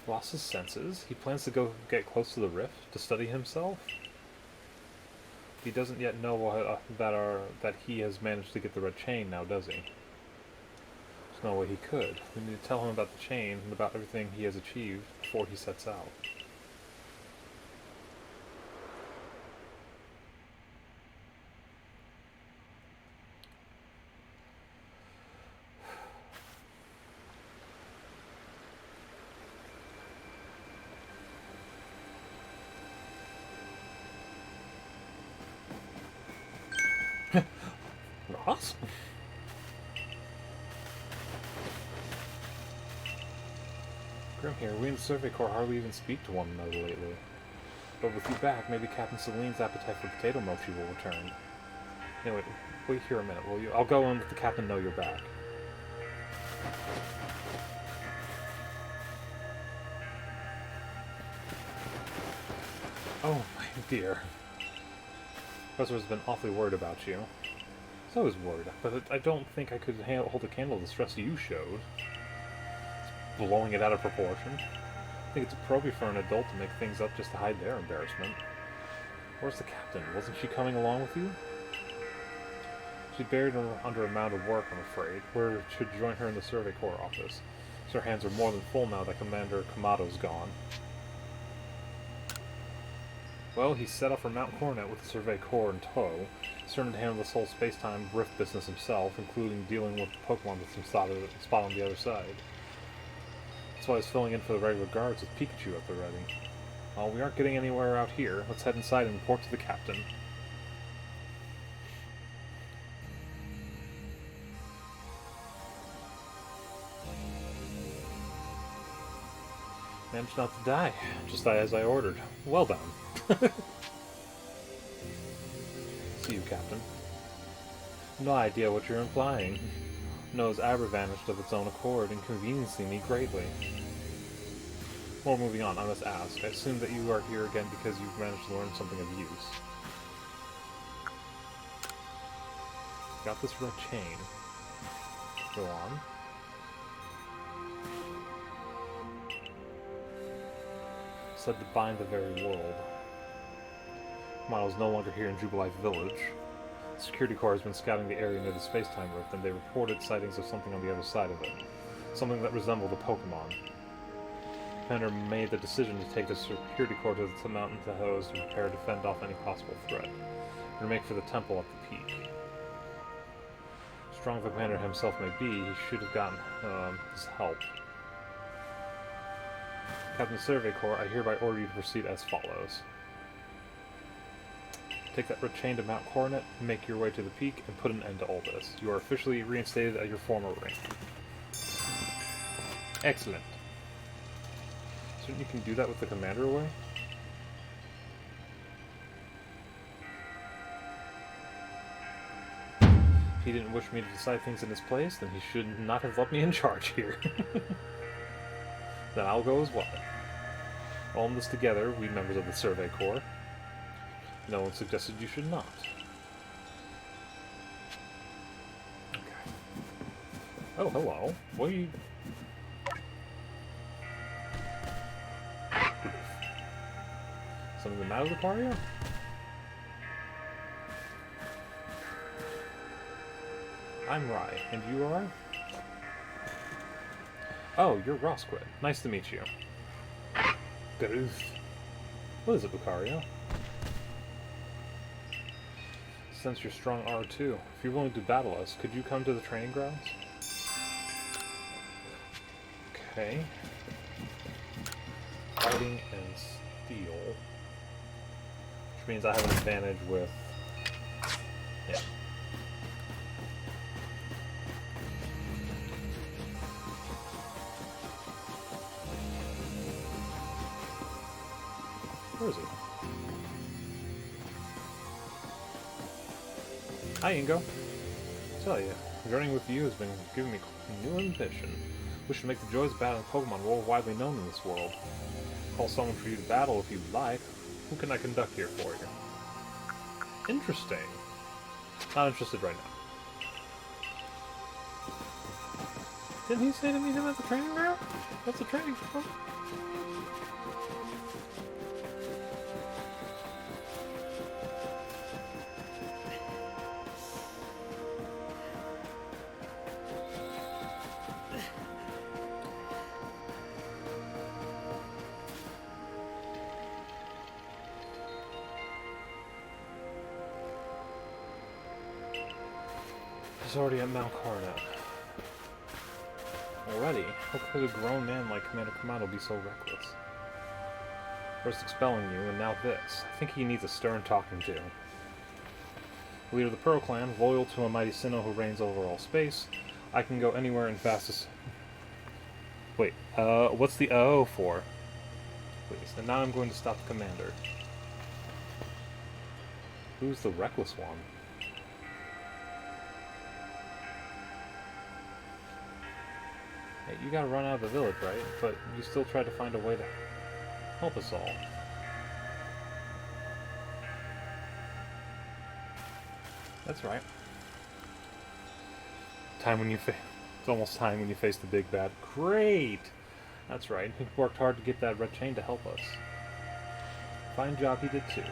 Lost his senses? He plans to go get close to the rift to study himself? He doesn't yet know that he has managed to get the red chain now, does he? There's no way he could. We need to tell him about the chain and about everything he has achieved before he sets out. Awesome. Grim here, we in the Survey Corps hardly even speak to one another lately. But with you back, maybe Captain Celine's appetite for potato mochi will return. Anyway, wait here a minute, will you? I'll go and let the captain know you're back. Oh, my dear. Professor has been awfully worried about you. I was worried, but I don't think I could hold a candle to the stress you showed. It's blowing it out of proportion. I think it's appropriate for an adult to make things up just to hide their embarrassment. Where's the captain? Wasn't she coming along with you? She's buried under a mound of work, I'm afraid. We should join her in the Survey Corps office. So her hands are more than full now that Commander Kamato's gone. Well, he set off for Mount Coronet with the Survey Corps in tow. He's determined to handle this whole space-time rift business himself, including dealing with Pokemon with some spot on the other side. That's why I was filling in for the regular guards with Pikachu at the ready. Well, we aren't getting anywhere out here. Let's head inside and report to the captain. Managed not to die, just as I ordered. Well done. See you, Captain. No idea what you're implying. Noah's Abra vanished of its own accord, inconveniencing me greatly. Well, moving on, I must ask. I assume that you are here again because you've managed to learn something of use. Got this red chain. Go on. Said to bind the very world. Milo is no longer here in Jubilife Village. The security corps has been scouting the area near the space-time rift, and they reported sightings of something on the other side of it. Something that resembled a Pokemon. Commander made the decision to take the security corps to the mountain to Hose to prepare to fend off any possible threat, and make for the temple at the peak. Strong as the commander himself may be, he should have gotten his help. Captain Survey Corps, I hereby order you to proceed as follows. Take that red chain to Mount Coronet, make your way to the peak, and put an end to all this. You are officially reinstated at your former rank. Excellent. So you can do that with the commander away? If he didn't wish me to decide things in his place, then he should not have left me in charge here. Then I'll go as well. All in this together, we members of the Survey Corps. No one suggested you should not. Okay. Oh, hello. What are you... Something the matter with Lucario? I'm Rai, and you are? Oh, you're Rosquid. Nice to meet you. Garoof. What is it, Lucario? Since you're strong R2, if you're willing to battle us, could you come to the training grounds? Okay. Fighting and steel. Which means I have an advantage with... yeah. Where is he? Hi, Ingo. Tell you, journeying with you has been giving me new ambition. We should make the joys of battling Pokemon worldwide known in this world. Call someone for you to battle if you'd like. Who can I conduct here for you? Interesting. Not interested right now. Didn't he say to meet him at the training ground? That's the training ground. He's already at Mount Coronet. Already? How could a grown man like Commander Kamado be so reckless? First expelling you, and now this. I think he needs a stern talking to. Leader of the Pearl Clan, loyal to a mighty Sinnoh who reigns over all space, I can go anywhere and fastest... Wait, what's the O for? Please, and now I'm going to stop the commander. Who's the reckless one? Hey, you gotta run out of the village, right? But you still try to find a way to help us all. That's right. It's almost time when you face the big bad. Great! That's right. He worked hard to get that red chain to help us. Fine job he did too.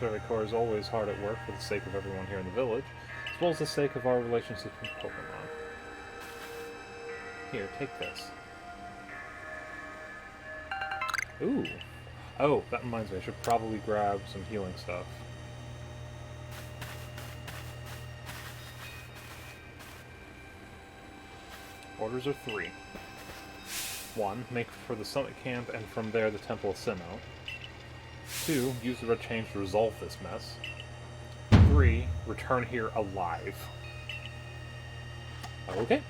Survey Corps is always hard at work for the sake of everyone here in the village, as well as the sake of our relationship with Pokemon. Here, take this. Ooh. Oh, that reminds me, I should probably grab some healing stuff. Orders are 3. 1. Make for the summit camp and from there the Temple of Sinnoh. 2. Use the red chain to resolve this mess. 3. Return here alive. Okay.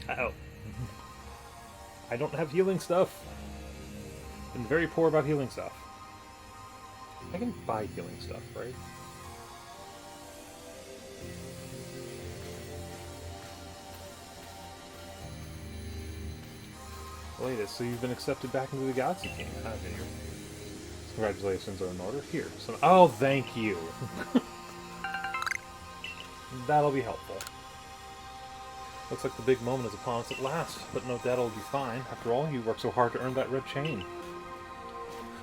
Uh-oh. I don't have healing stuff. Been very poor about healing stuff. I can buy healing stuff, right? Latest, so you've been accepted back into the Galaxy team, haven't you? Congratulations are in order. Here, so oh, thank you. That'll be helpful. Looks like the big moment is upon us at last, but no doubt it'll be fine. After all, you worked so hard to earn that red chain.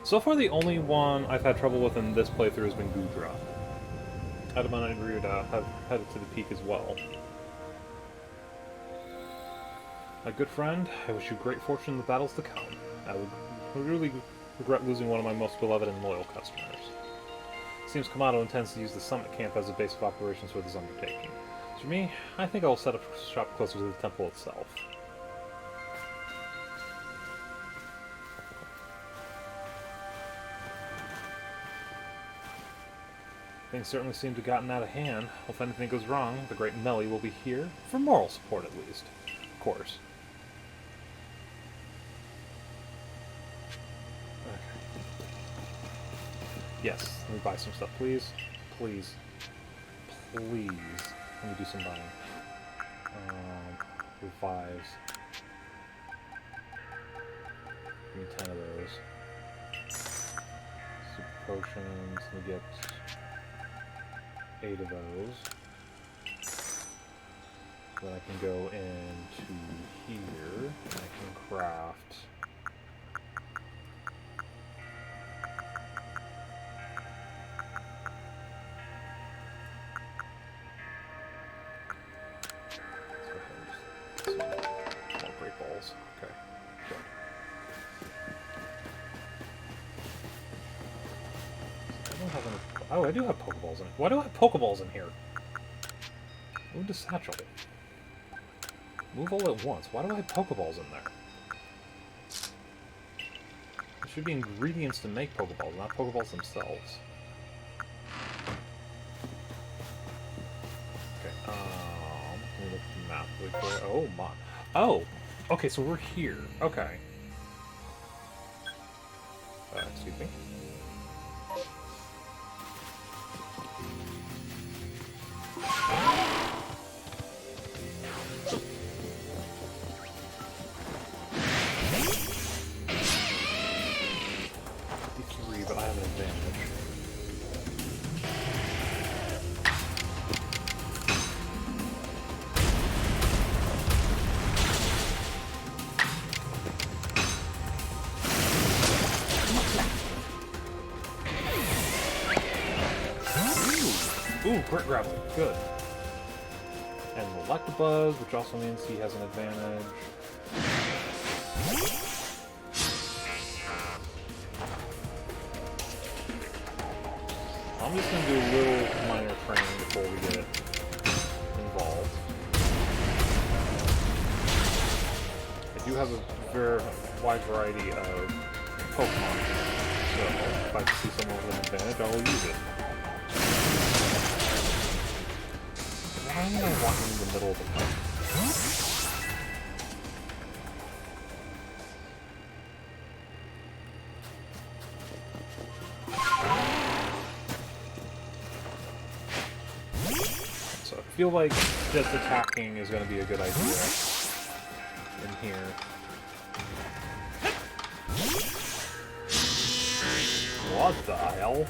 So far, the only one I've had trouble with in this playthrough has been Gudra. Adamant and Ryuda have headed to the peak as well. My good friend, I wish you great fortune in the battles to come. I would really regret losing one of my most beloved and loyal customers. Seems Kamado intends to use the summit camp as a base of operations for this undertaking. As for me, I think I will set up shop closer to the temple itself. Things certainly seem to have gotten out of hand. If anything goes wrong, the great Melly will be here, for moral support at least. Of course. Yes, let me buy some stuff, please. Please. Please. Let me do some buying. Revives. Give me 10 of those. Super potions. Let me get 8 of those. Then I can go into here, and I can craft... more great balls. Okay, good. I don't have any... Oh, I do have Pokeballs in it. Why do I have Pokeballs in here? Move to Satchel. Move all at once. Why do I have Pokeballs in there? There should be ingredients to make Pokeballs, not Pokeballs themselves. Okay, let me look at the map really quick. Oh, my. Oh! Okay, so we're here. Okay. Excuse me. But I have an advantage. Ooh, Grit Grapple. Good. And Electabuzz, which also means he has an advantage. I'm just going to do a little minor training before we get involved. I do have a very wide variety of Pokemon, so if I see someone with an advantage, I will use it. Why am I walking in the middle of the fight? I feel like just attacking is going to be a good idea in here. What the hell?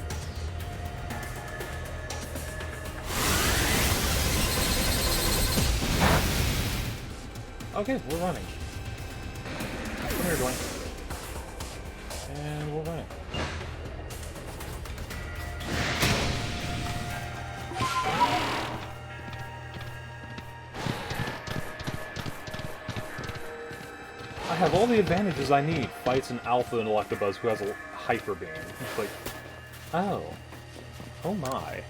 Okay, we're running. Come here, Dwayne. And we're running. I have all the advantages I need. Fights an Alpha and Electabuzz who has a Hyper Beam. It's like, oh. Oh my.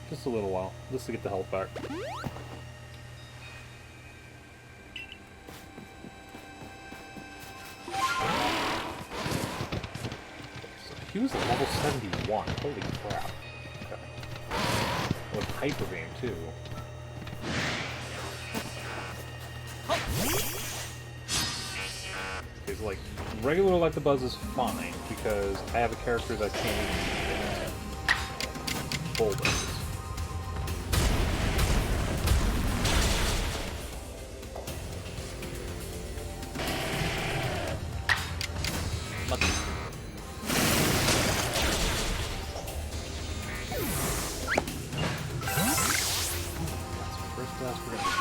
Just a little while, just to get the health back. he was at level 71. Holy crap. Okay. With Hyper Beam, too. Okay, so, like, regular Electabuzz is fine, because I have a character that can't even bulldoze.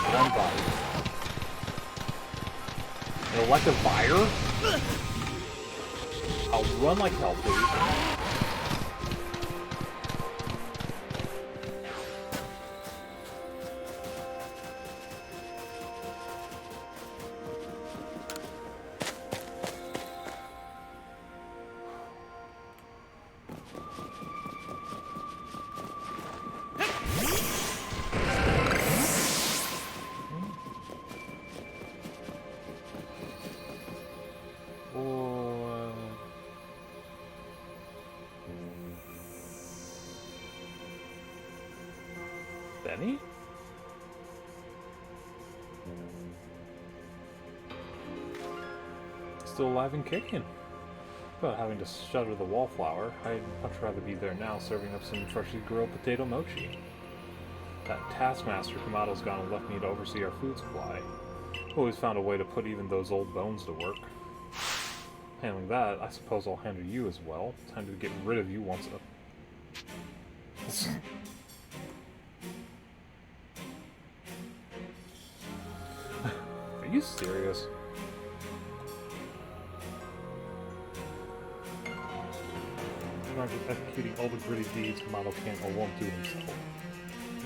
One body. An elective fire? I'll run like hell, please. Benny? Still alive and kicking. Without having to shudder the wallflower, I'd much rather be there now serving up some freshly grilled potato mochi. That taskmaster Kamado's gone and left me to oversee our food supply. Always found a way to put even those old bones to work. Handling that, I suppose I'll handle you as well. Time to get rid of you once a... Are you serious? Not just executing all the gritty deeds Kamado can't or won't do himself.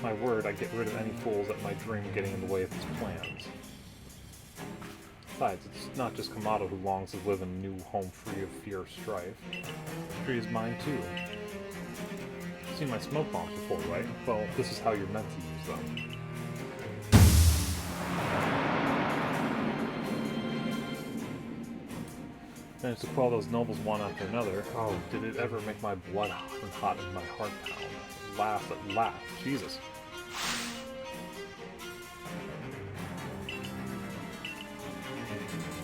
My word, I get rid of any fools that might dream of getting in the way of his plans. Besides, it's not just Kamado who longs to live in a new home free of fear or strife. The tree is mine too. You've seen my smoke bombs before, right? Well, this is how you're meant to use them. Managed to quell those nobles one after another. Oh, did it ever make my blood hot and my heart pound? Laugh at laugh. Jesus.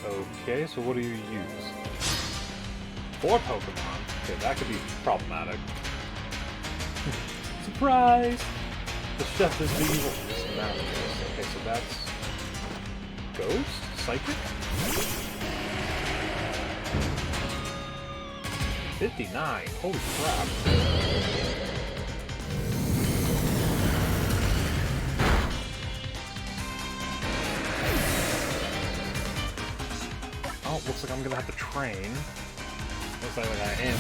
Okay, so what do you use? 4 Pokemon. Okay, that could be problematic. Surprise! The chef is the evil. Okay, so that's... Ghost? Psychic? 59. Holy crap. Oh, looks like I'm gonna have to train. Looks like I am.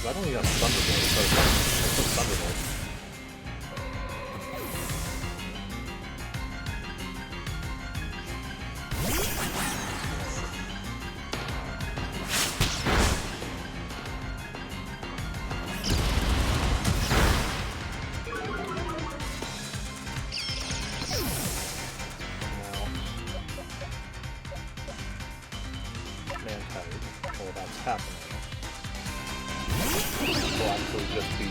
I don't even have Thunderbolt, but I put Thunderbolt. happening. Will actually just be...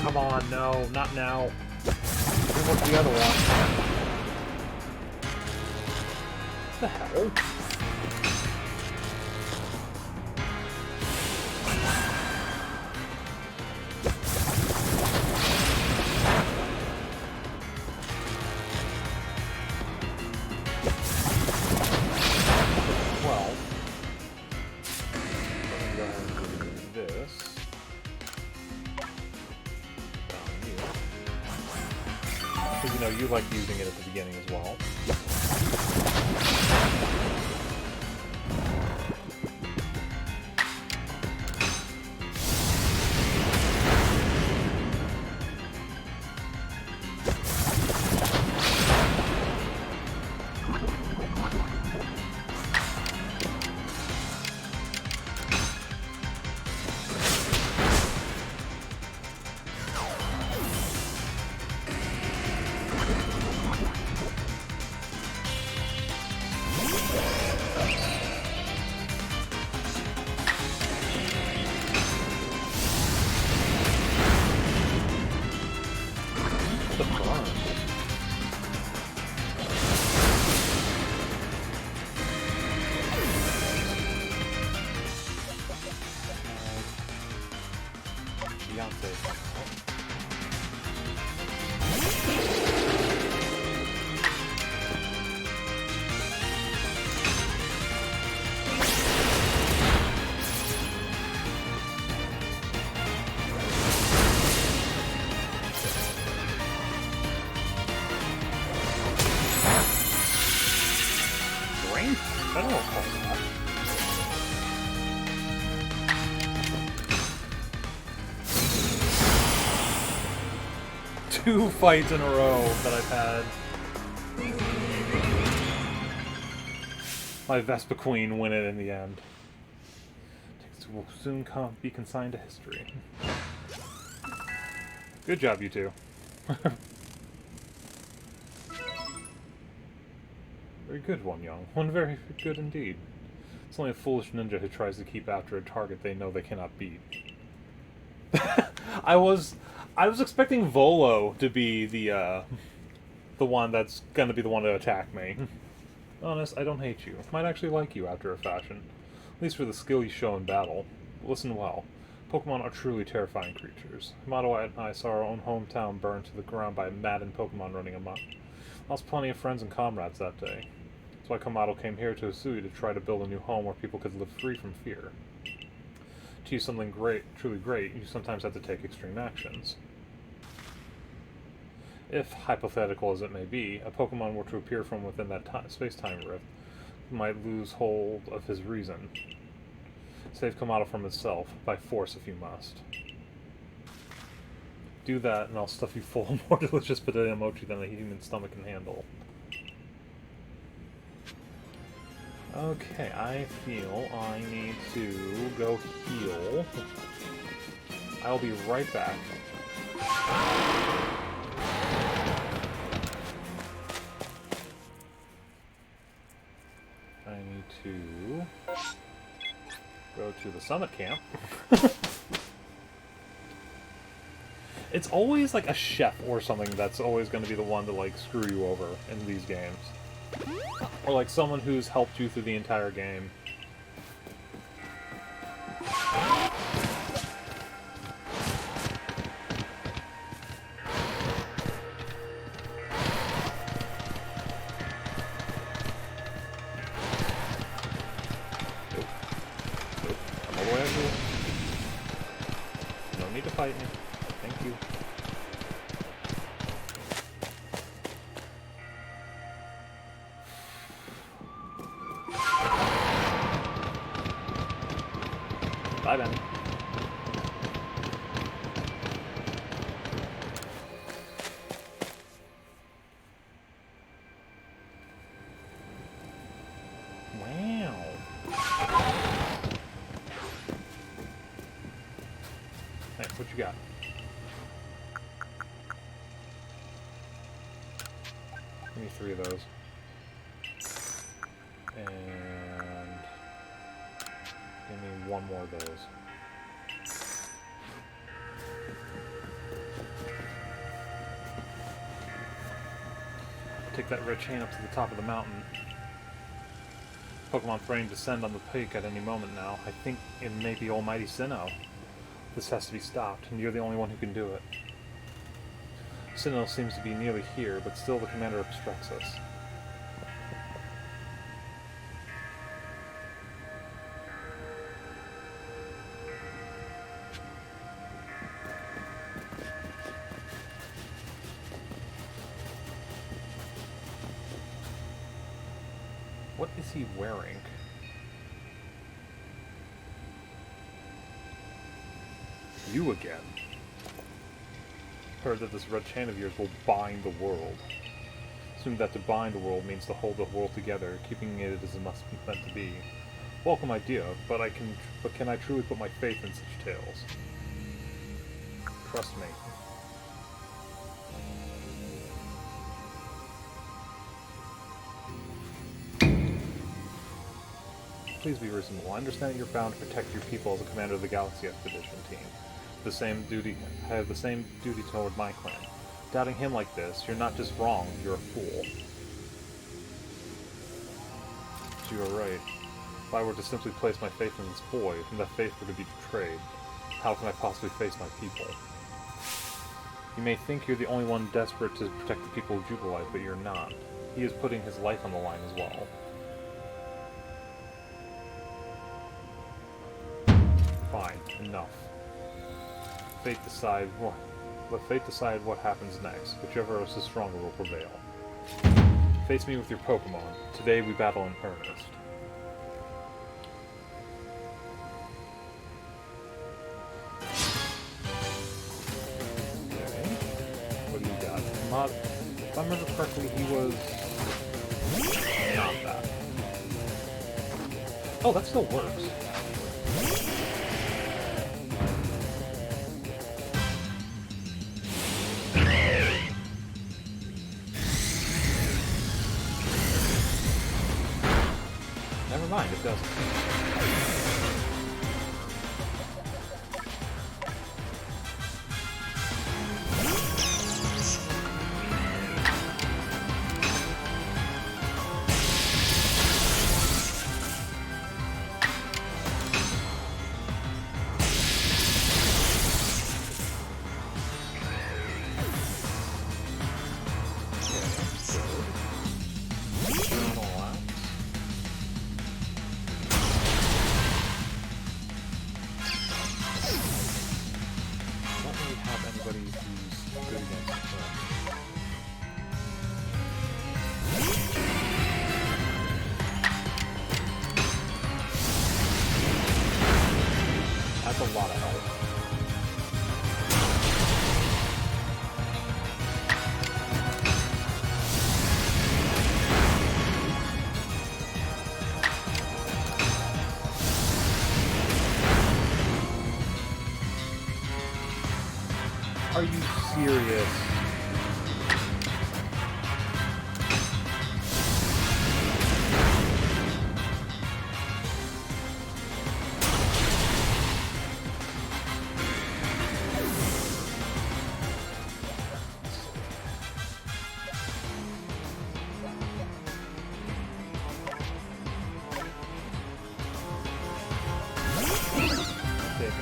Come on, no, not now. What's the other one? What the hell? Well, I'm going to do this. Because, you know, you like using it at the beginning as well. I don't know what that. 2 fights in a row that I've had. My Vespa Queen win it in the end. Texts will soon be consigned to history. Good job, you two. Very good one, young. One very good indeed. It's only a foolish ninja who tries to keep after a target they know they cannot beat. I was expecting Volo to be the one that's gonna be the one to attack me. Honest, I don't hate you. Might actually like you after a fashion. At least for the skill you show in battle. Listen well. Pokemon are truly terrifying creatures. Mato and I saw our own hometown burned to the ground by a maddened Pokemon running amok. Lost plenty of friends and comrades that day. That's why Kamado came here to Usui to try to build a new home where people could live free from fear. To achieve something truly great, you sometimes have to take extreme actions. If, hypothetical as it may be, a Pokemon were to appear from within that space-time rift, it might lose hold of his reason. Save Kamado from itself, by force if you must. Do that, and I'll stuff you full of more delicious potato mochi than a human stomach can handle. Okay, I feel I need to go heal. I'll be right back. I need to go to the summit camp. It's always like a chef or something that's always going to be the one to like screw you over in these games. Or like someone who's helped you through the entire game. fight me. Thank you. Bye, Ben. Wow. Hey, what you got? Give me 3 of those. And give me 1 more of those. Take that red chain up to the top of the mountain. Pokemon threatening to descend on the peak at any moment now. I think it may be Almighty Sinnoh. This has to be stopped, and you're the only one who can do it. Sinnoh seems to be nearly here, but still the commander obstructs us. What is he wearing? You again. Heard that this red chain of yours will bind the world. Assume that to bind the world means to hold the world together, keeping it as it must be meant to be. Welcome idea, but can I truly put my faith in such tales? Trust me. Please be reasonable. I understand you're bound to protect your people as a commander of the Galaxy Expedition team. I have the same duty toward my clan. Doubting him like this, you're not just wrong, you're a fool. But you are right. If I were to simply place my faith in this boy, and that faith were to be betrayed, how can I possibly face my people? You may think you're the only one desperate to protect the people of Jubilife, but you're not. He is putting his life on the line as well. Fine, enough. Let fate decide what happens next. Whichever is stronger will prevail. Face me with your Pokemon. Today we battle in earnest. Okay. What do you got? If I remember correctly, he was not that. Oh, that still works. Never mind, it doesn't. That's a lot of help. Are you serious?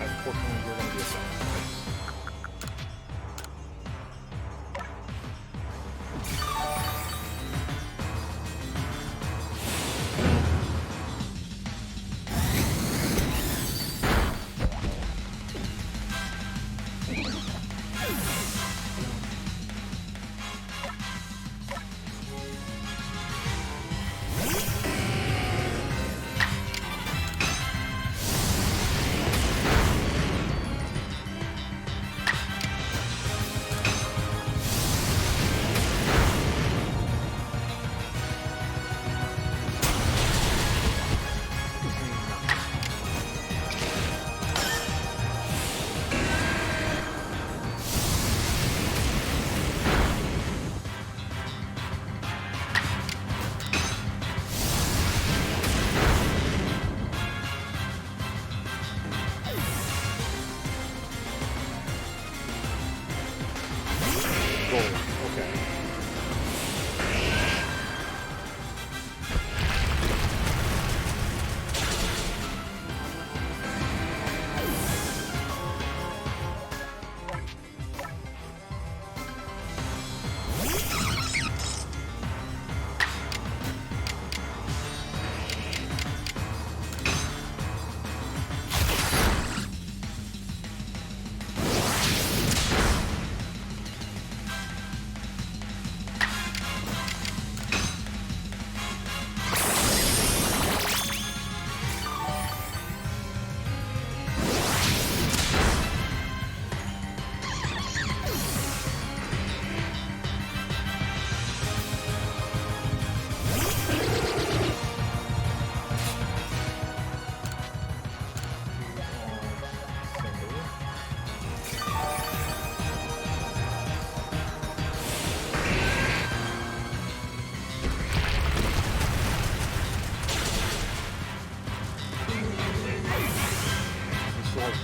Unfortunately, you're going to be assigned. Oh, okay.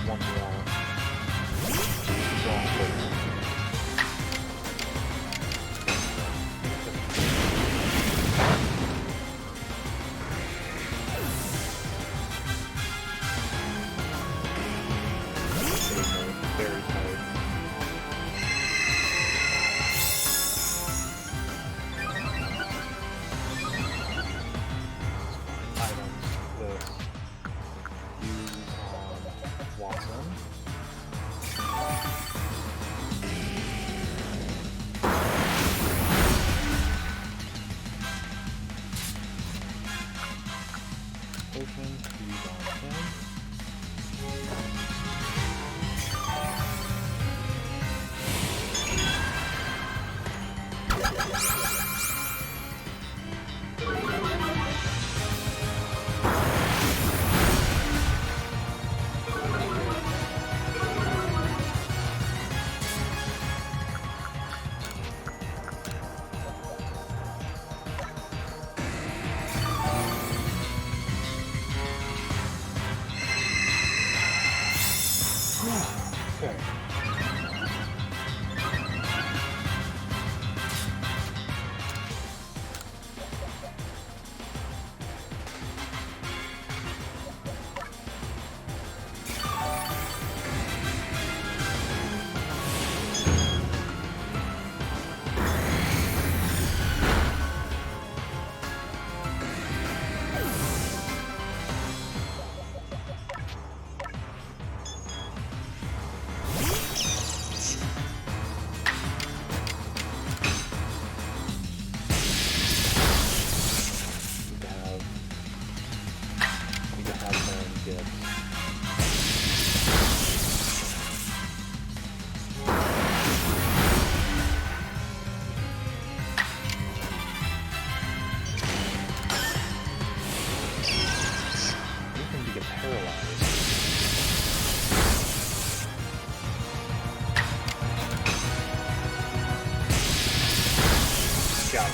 One more. Very tight. Items. This. Use on Watson. Potion. Use on him. Okay. Got it.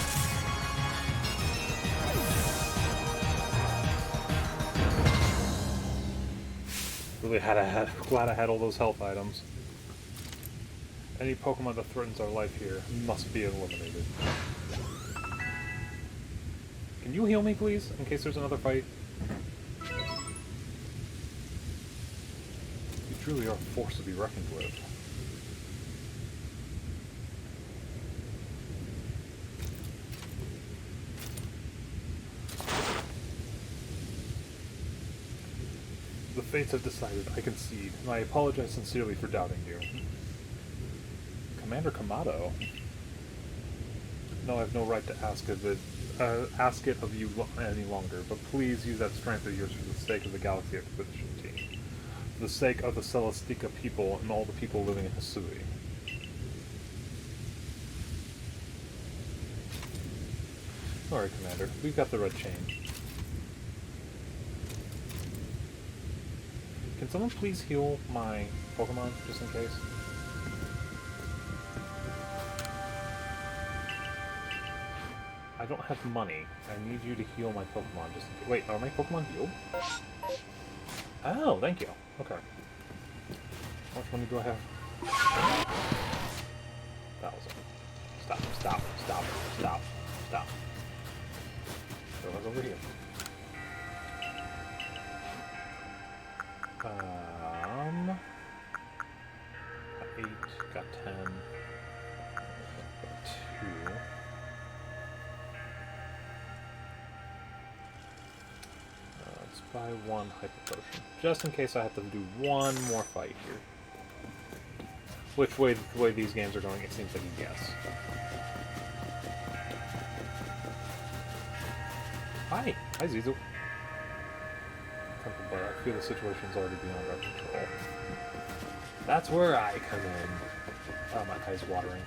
Really glad I had all those health items. Any Pokemon that threatens our life here must be eliminated. Can you heal me, please, in case there's another fight? You truly are a force to be reckoned with. The fates have decided, I concede, and I apologize sincerely for doubting you. Commander Kamado? No, I have no right to ask it of you any longer, but please use that strength of yours for the sake of the Galaxy Expedition Team. For the sake of the Celestica people and all the people living in Hisui. Sorry, Commander. We've got the red chain. Can someone please heal my Pokemon, just in case? I don't have money. I need you to heal my Pokemon, just in case. Wait, are my Pokemon healed? Oh, thank you. Okay. How much money do I have? 1,000. buy one hyper potion. Just in case I have to do one more fight here. Which way, the way these games are going, it seems like a yes. Hi! Hi, Zizu. But I feel the situation's already beyond our control. That's where I come in. Oh, my eye's watering.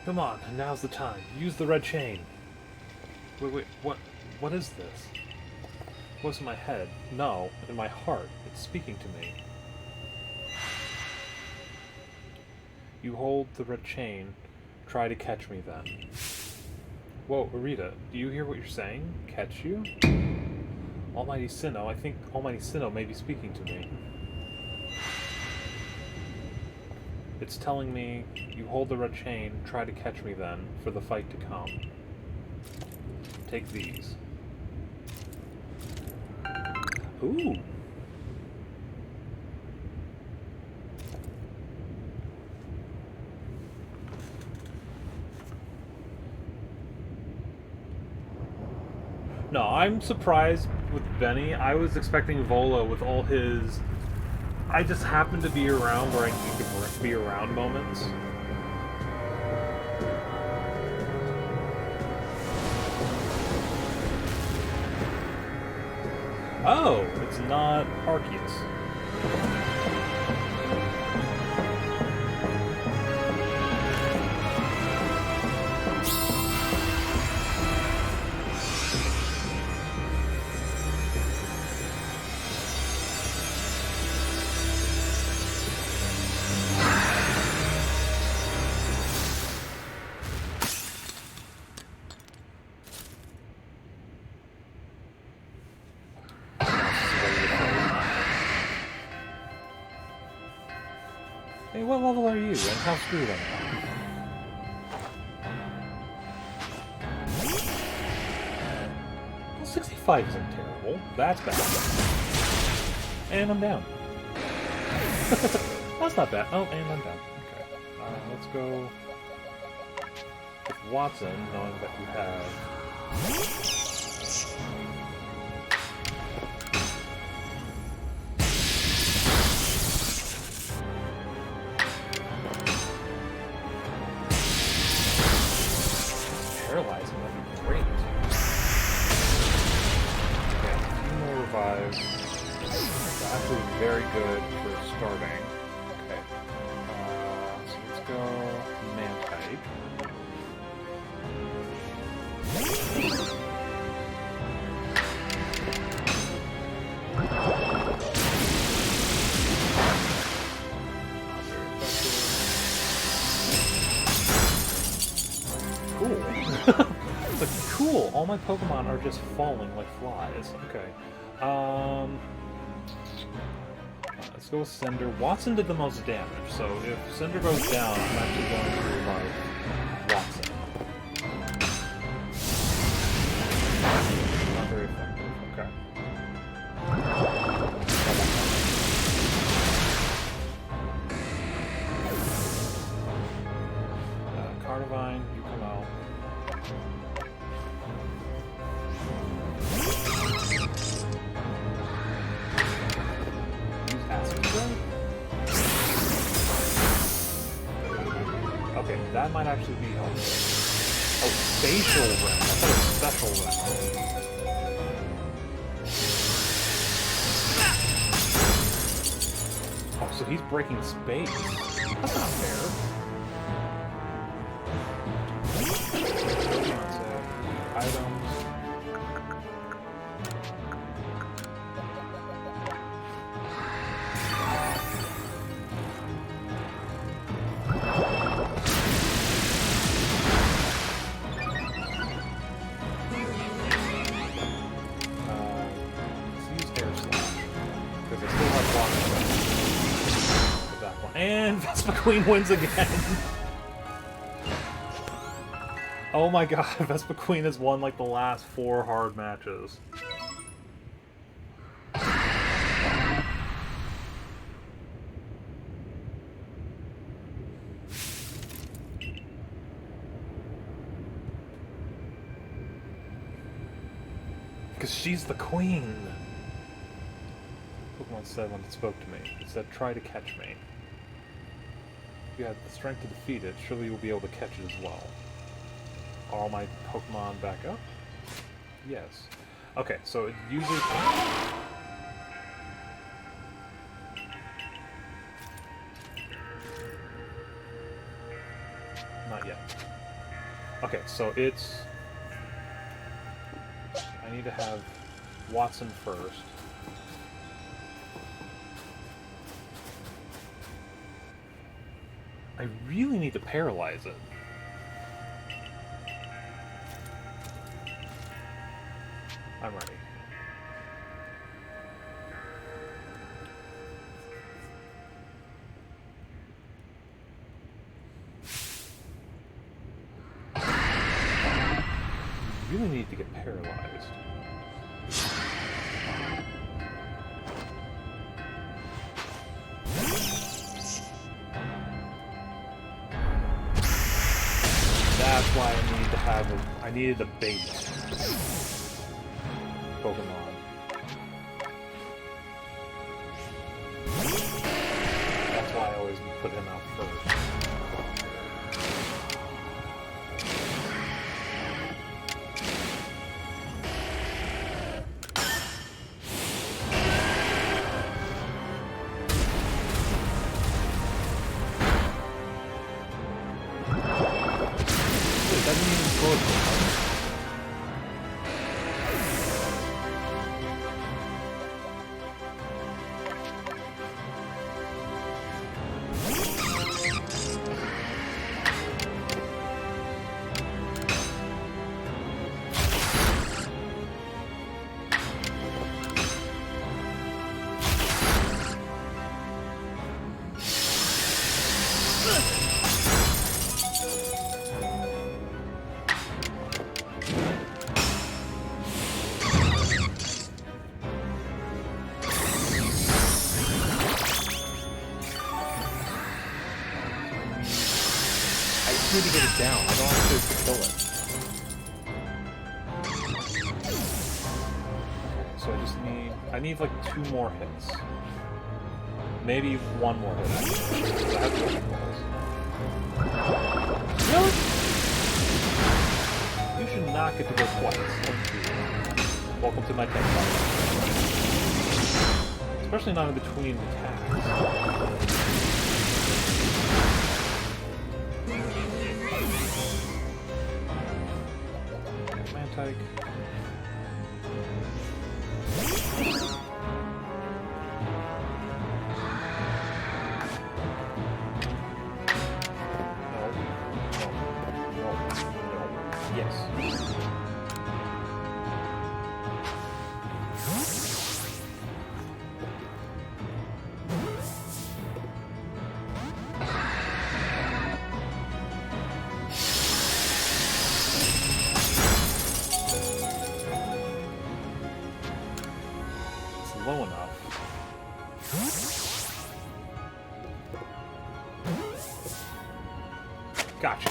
Come on, now's the time. Use the red chain. Wait, what is this? What's in my head? No, in my heart. It's speaking to me. You hold the red chain. Try to catch me then. Whoa, Arita, do you hear what you're saying? Catch you? Almighty Sinnoh, I think Almighty Sinnoh may be speaking to me. It's telling me, you hold the red chain, try to catch me then, for the fight to come. Take these. Ooh! No, I'm surprised with Benny. I was expecting Volo with all his... I just happened to be around where I need to be around moments. Oh, it's not Arceus. Hey, what level are you, and how screwed am I? Well, 65 isn't terrible. That's bad. And I'm down. That's not bad. Oh, and I'm down. Okay. Let's go with Watson, knowing that you have... Paralyzing, that'd be great. Okay, a few more revives. That's actually very good for starting. Okay. So let's go Man-type. Cool. But cool, all my Pokemon are just falling like flies. Okay. Let's go with Cinder. Watson did the most damage, so if Cinder goes down, I'm actually going to revive Watson. Not very effective. Okay. Carnivine, you come out. Use Acid Spray? Okay, that might actually be helpful. Oh, Spatial Ring. I thought it was Special Ring. Oh, so he's breaking space. That's not fair. Items. Let's use Air Slash because I still have water with that one. And Vespa Queen wins again. Oh my god, Vespa Queen has won like the last 4 hard matches. Because she's the queen. Pokemon said when it spoke to me. It said, try to catch me. If you had the strength to defeat it, surely you'll be able to catch it as well. Are all my Pokemon back up? Yes. Okay, so it usually... Not yet. Okay, so it's... I need to have Watson first. I really need to paralyze it. I'm ready. You really need to get paralyzed. That's why I need to have a... I needed a bait Pokemon. That's why I always put him out first. Wait, that didn't even slow it down. I need to get it down. I don't have to kill it. So I just need... I need like 2 more hits. Maybe 1 more hit. I have 2 rolls. Really? You should not get to go twice. Welcome to my tech fight. Especially not in between attacks. Atlantic. No. Yes. Low enough. Gotcha.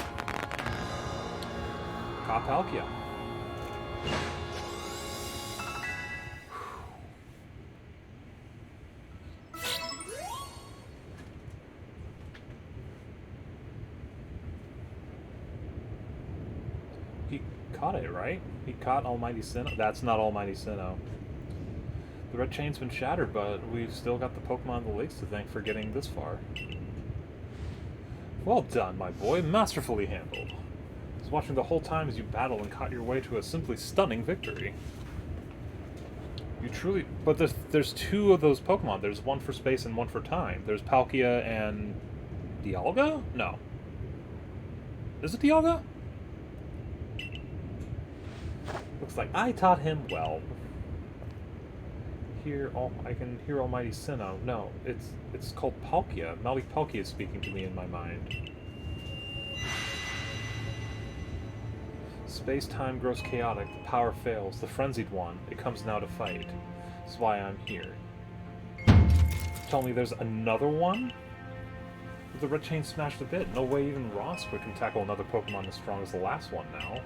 Palkia. He caught it, right? He caught Almighty Sinnoh. That's not Almighty Sinnoh. The red chain's been shattered, but we've still got the Pokemon in the lakes to thank for getting this far. Well done, my boy. Masterfully handled. I was watching the whole time as you battled and caught your way to a simply stunning victory. You truly... But there's 2 of those Pokemon. There's one for space and one for time. There's Palkia and... Dialga? No. Is it Dialga? Looks like I taught him well. I can hear Almighty Sinnoh. No, it's called Palkia. Malik Palkia is speaking to me in my mind. Space-time grows chaotic, the power fails, the frenzied one, it comes now to fight. That's why I'm here. Tell me there's another one? With the red chain smashed a bit, no way even Rosquick can tackle another Pokemon as strong as the last one now.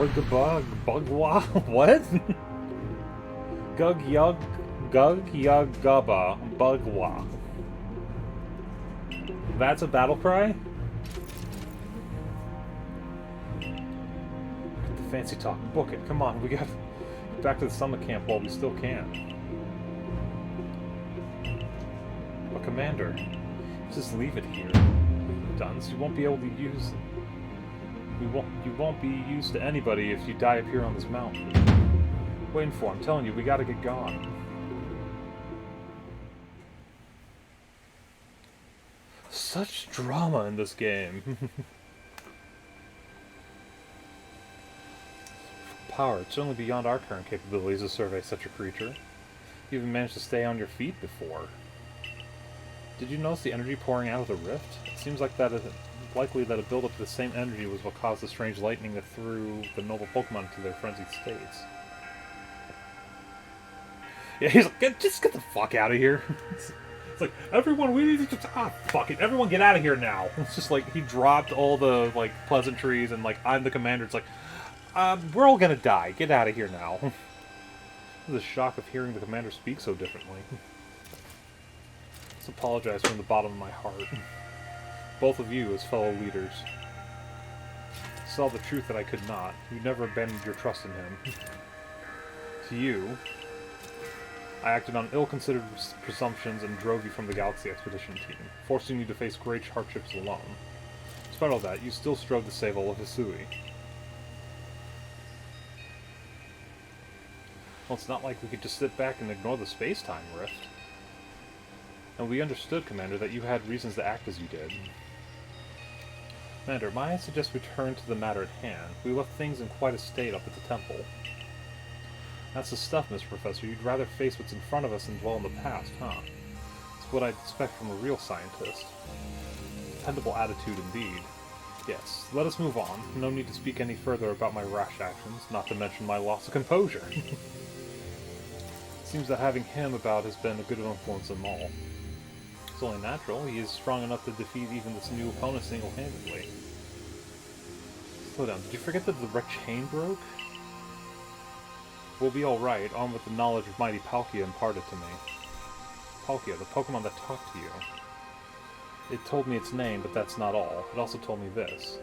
Yargabug Bugwa? What? Gug-yug-gubba Bugwa. That's a battle cry? Get the fancy talk. Book it. Come on, we got back to the summer camp while we still can. But Commander, just leave it here. Duns, you won't be able to use... You won't be used to anybody if you die up here on this mountain. Waiting for, I'm telling you, we gotta get gone. Such drama in this game. Power, it's certainly beyond our current capabilities to survey such a creature. You even managed to stay on your feet before. Did you notice the energy pouring out of the rift? It seems like likely that a buildup of the same energy was what caused the strange lightning that threw the noble Pokemon to their frenzied states. Yeah, he's like, just get the fuck out of here. It's like, everyone, we need to fuck it, everyone get out of here now. It's just like, he dropped all the, like, pleasantries and, like, I'm the commander. It's like, we're all gonna die. Get out of here now. The shock of hearing the commander speak so differently. Let's apologize from the bottom of my heart. Both of you as fellow leaders. Saw the truth that I could not. You never abandoned your trust in him. To you, I acted on ill-considered presumptions and drove you from the Galaxy Expedition team, forcing you to face great hardships alone. Despite all that, you still strove to save all of Hisui. Well, it's not like we could just sit back and ignore the space-time rift. And we understood, Commander, that you had reasons to act as you did. Commander, might I suggest we turn to the matter at hand? We left things in quite a state up at the temple. That's the stuff, Mr. Professor. You'd rather face what's in front of us than dwell in the past, huh? It's what I'd expect from a real scientist. Dependable attitude indeed. Yes, let us move on. No need to speak any further about my rash actions, not to mention my loss of composure. It seems that having him about has been a good influence on them all. It's only natural. He is strong enough to defeat even this new opponent single-handedly. Slow down. Did you forget that the wreck chain broke? We'll be alright, armed with the knowledge of mighty Palkia imparted to me. Palkia, the Pokemon that talked to you. It told me its name, but that's not all. It also told me this.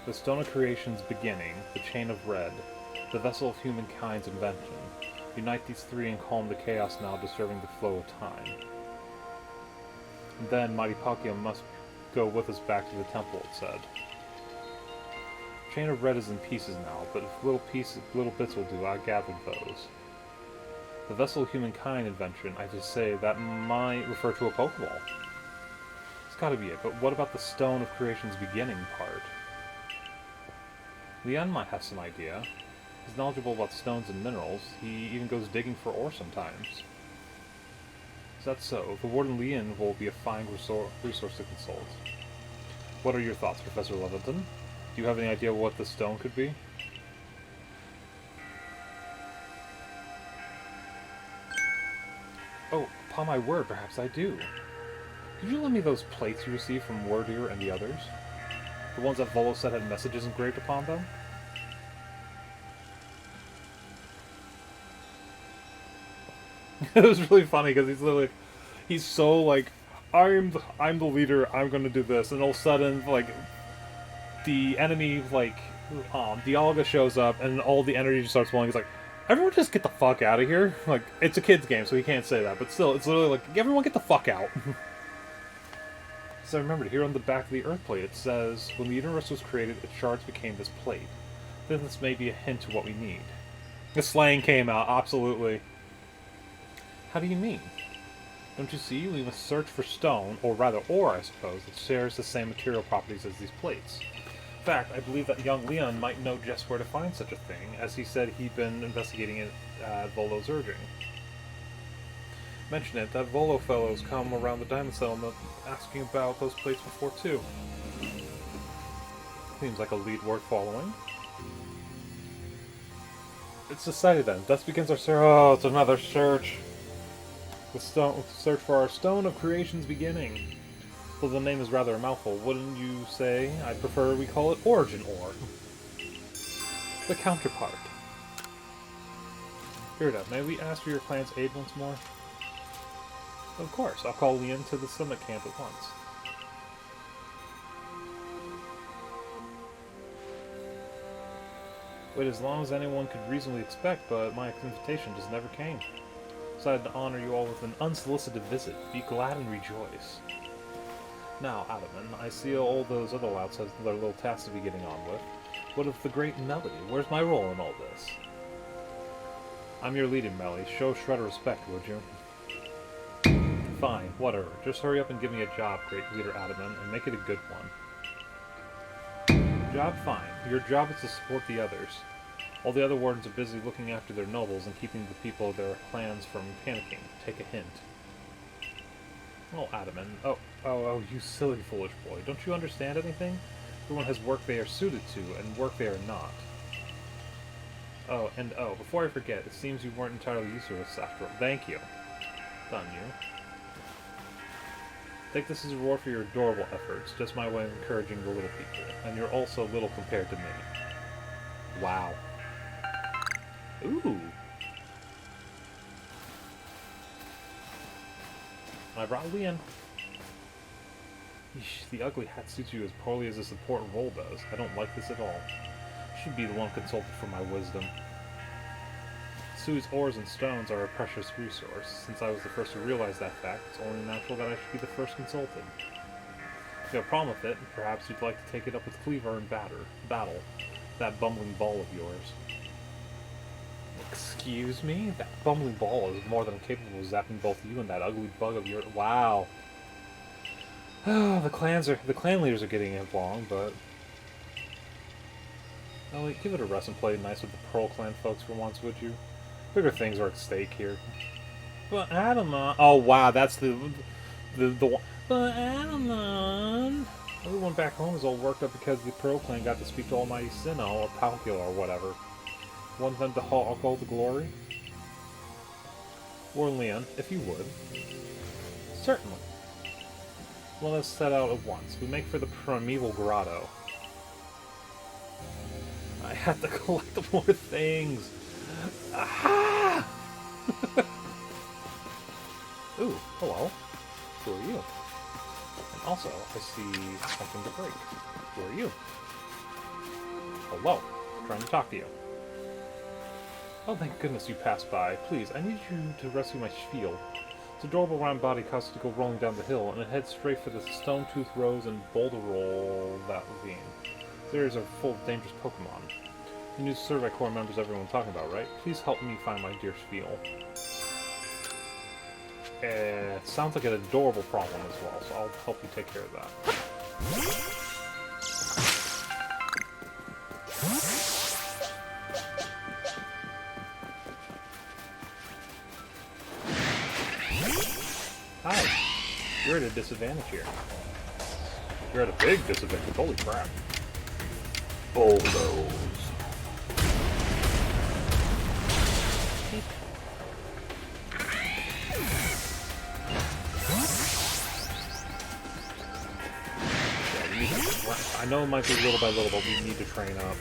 The Stone of Creation's beginning, the Chain of Red, the Vessel of Humankind's invention. Unite these three and calm the chaos now disturbing the flow of time. And then, mighty Palkia must go with us back to the temple, it said. Chain of Red is in pieces now, but if little bits will do, I gathered those. The Vessel of Humankind invention, I just say, that might refer to a Pokeball. It's gotta be it, but what about the Stone of Creation's beginning part? Leon might have some idea. He's knowledgeable about stones and minerals. He even goes digging for ore sometimes. Is that so? The Warden Leon will be a fine resource to consult. What are your thoughts, Professor Leventon? Do you have any idea what the stone could be? Oh, upon my word, perhaps I do. Could you lend me those plates you received from Wordier and the others? The ones that Volo said had messages engraved upon them? It was really funny because he's literally, he's so like, I'm the leader, I'm gonna do this, and all of a sudden, like, the enemy, like, Dialga shows up, and all the energy just starts flowing. He's like, everyone just get the fuck out of here. Like, it's a kid's game, so he can't say that, but still, it's literally like, everyone get the fuck out. So I remembered, here on the back of the Earth plate, it says, when the universe was created, its shards became this plate. Then this may be a hint to what we need. The slang came out, absolutely. How do you mean? Don't you see? We must search for stone, or rather ore, I suppose, that shares the same material properties as these plates. In fact, I believe that young Leon might know just where to find such a thing, as he said he'd been investigating it at Volo's urging. Mention it, that Volo fellows come around the diamond settlement asking about those plates before, too. Seems like a lead worth following. It's decided then. Thus begins our search. Oh, it's another search. The search for our Stone of Creation's beginning. Though the name is rather a mouthful, wouldn't you say? I prefer we call it Origin Ore. The counterpart. Gerda, may we ask for your clan's aid once more? Of course, I'll call Leon to the summit camp at once. Wait as long as anyone could reasonably expect, but my invitation just never came. Decided to honor you all with an unsolicited visit. Be glad and rejoice. Now, Adaman, I see all those other louts have their little tasks to be getting on with. What of the great Melody? Where's my role in all this? I'm your leader, Melly. Show Shredder respect, would you? Fine, whatever. Just hurry up and give me a job, great leader Adaman, and make it a good one. Job fine. Your job is to support the others. All the other wardens are busy looking after their nobles and keeping the people of their clans from panicking. Take a hint. Oh, Adaman. Oh, you silly, foolish boy. Don't you understand anything? Everyone has work they are suited to, and work they are not. Oh, before I forget, it seems you weren't entirely useless after all. Thank you. Done you. Take this as a reward for your adorable efforts, just my way of encouraging the little people. And you're also little compared to me. Wow. Ooh. I brought Leon. Eesh, the ugly hat suits you as poorly as the support role does. I don't like this at all. I should be the one consulted for my wisdom. Sui's ores and stones are a precious resource. Since I was the first to realize that fact, it's only natural that I should be the first consulted. If you have a problem with it, perhaps you'd like to take it up with Cleaver and battle. That bumbling ball of yours. Excuse me? That bumbling ball is more than capable of zapping both you and that ugly bug of yours. Wow. The clan leaders are getting along, but... Oh, wait, give it a rest and play nice with the Pearl Clan folks for once, would you? Bigger things are at stake here. But Adaman... Oh, wow, that's the one... But Adaman... Everyone back home is all worked up because the Pearl Clan got to speak to Almighty Sinnoh, or Palkula, or whatever. Want them to hog all the glory? Warn Leon, if you would. Certainly. Well, let's set out at once. We make for the Primeval Grotto. I have to collect more things. Aha! Ooh, hello. Who are you? And also, I see something to break. Who are you? Hello. Trying to talk to you. Oh, thank goodness you passed by. Please, I need you to rescue my Spiel. Its adorable round body causes it to go rolling down the hill, and it heads straight for the Stone-Tooth Rose and Boulder Roll that ravine. These areas are full of dangerous Pokemon. The new Survey Corps members everyone's talking about, right? Please help me find my dear Spiel. It sounds like an adorable problem as well, so I'll help you take care of that. Hi. You're at a disadvantage here. You're at a big disadvantage. Holy crap. Bulldoze. I know it might be little by little, but we need to train up.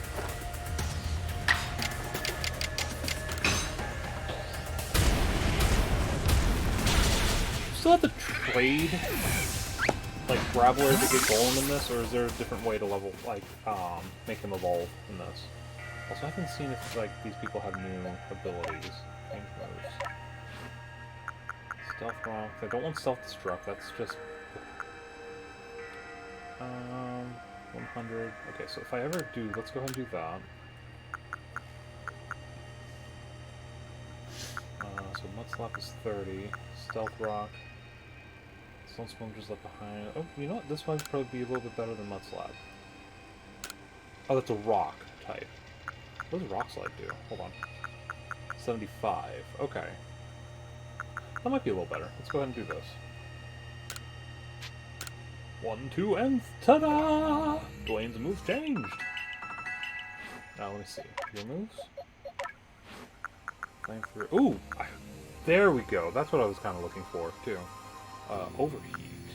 Still have to trade, like, Graveler to get Golem in this, or is there a different way to level, like, make him evolve in this? Also, I haven't seen if, like, these people have new abilities. Change moves. Stealth Rock. I don't want Self-Destruct, that's just... 100. Okay, so if I ever do, let's go ahead and do that. So Mudslap is 30. Stealth Rock. Stone Sponge is left behind. Oh, you know what? This might probably be a little bit better than Mudslap. Oh, that's a rock type. What does Rock Slide do? Hold on. 75. Okay. That might be a little better. Let's go ahead and do this. 1, 2, and ta-da! Dwayne's moves changed. Now let me see. Your moves? Ooh! There we go. That's what I was kind of looking for, too. Overheat.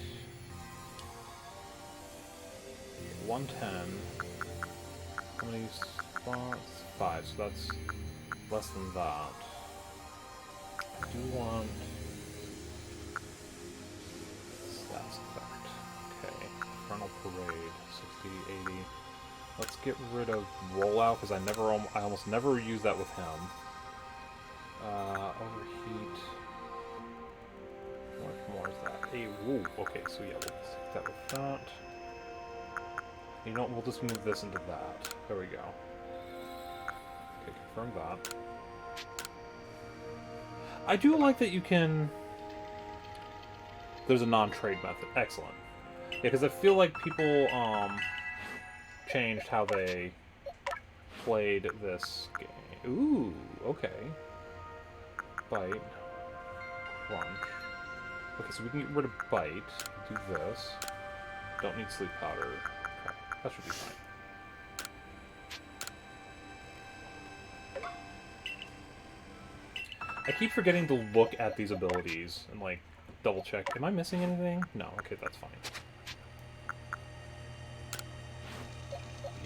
110. How many spots? 5, so that's less than that. I do want stats effect. Okay, Frontal Parade, 60, 80. Let's get rid of Rollout, because I almost never use that with him. Overheat. What more is that? Hey, woo. Okay, so yeah, we'll take that with that. You know what, we'll just move this into that. There we go. Okay, confirm that. I do like that you can... There's a non-trade method. Excellent. Yeah, because I feel like people, changed how they played this game. Ooh, okay. Bite. Crunch. Okay, so we can get rid of Bite. Do this. Don't need Sleep Powder. Okay, that should be fine. I keep forgetting to look at these abilities and, like, double check. Am I missing anything? No, okay, that's fine.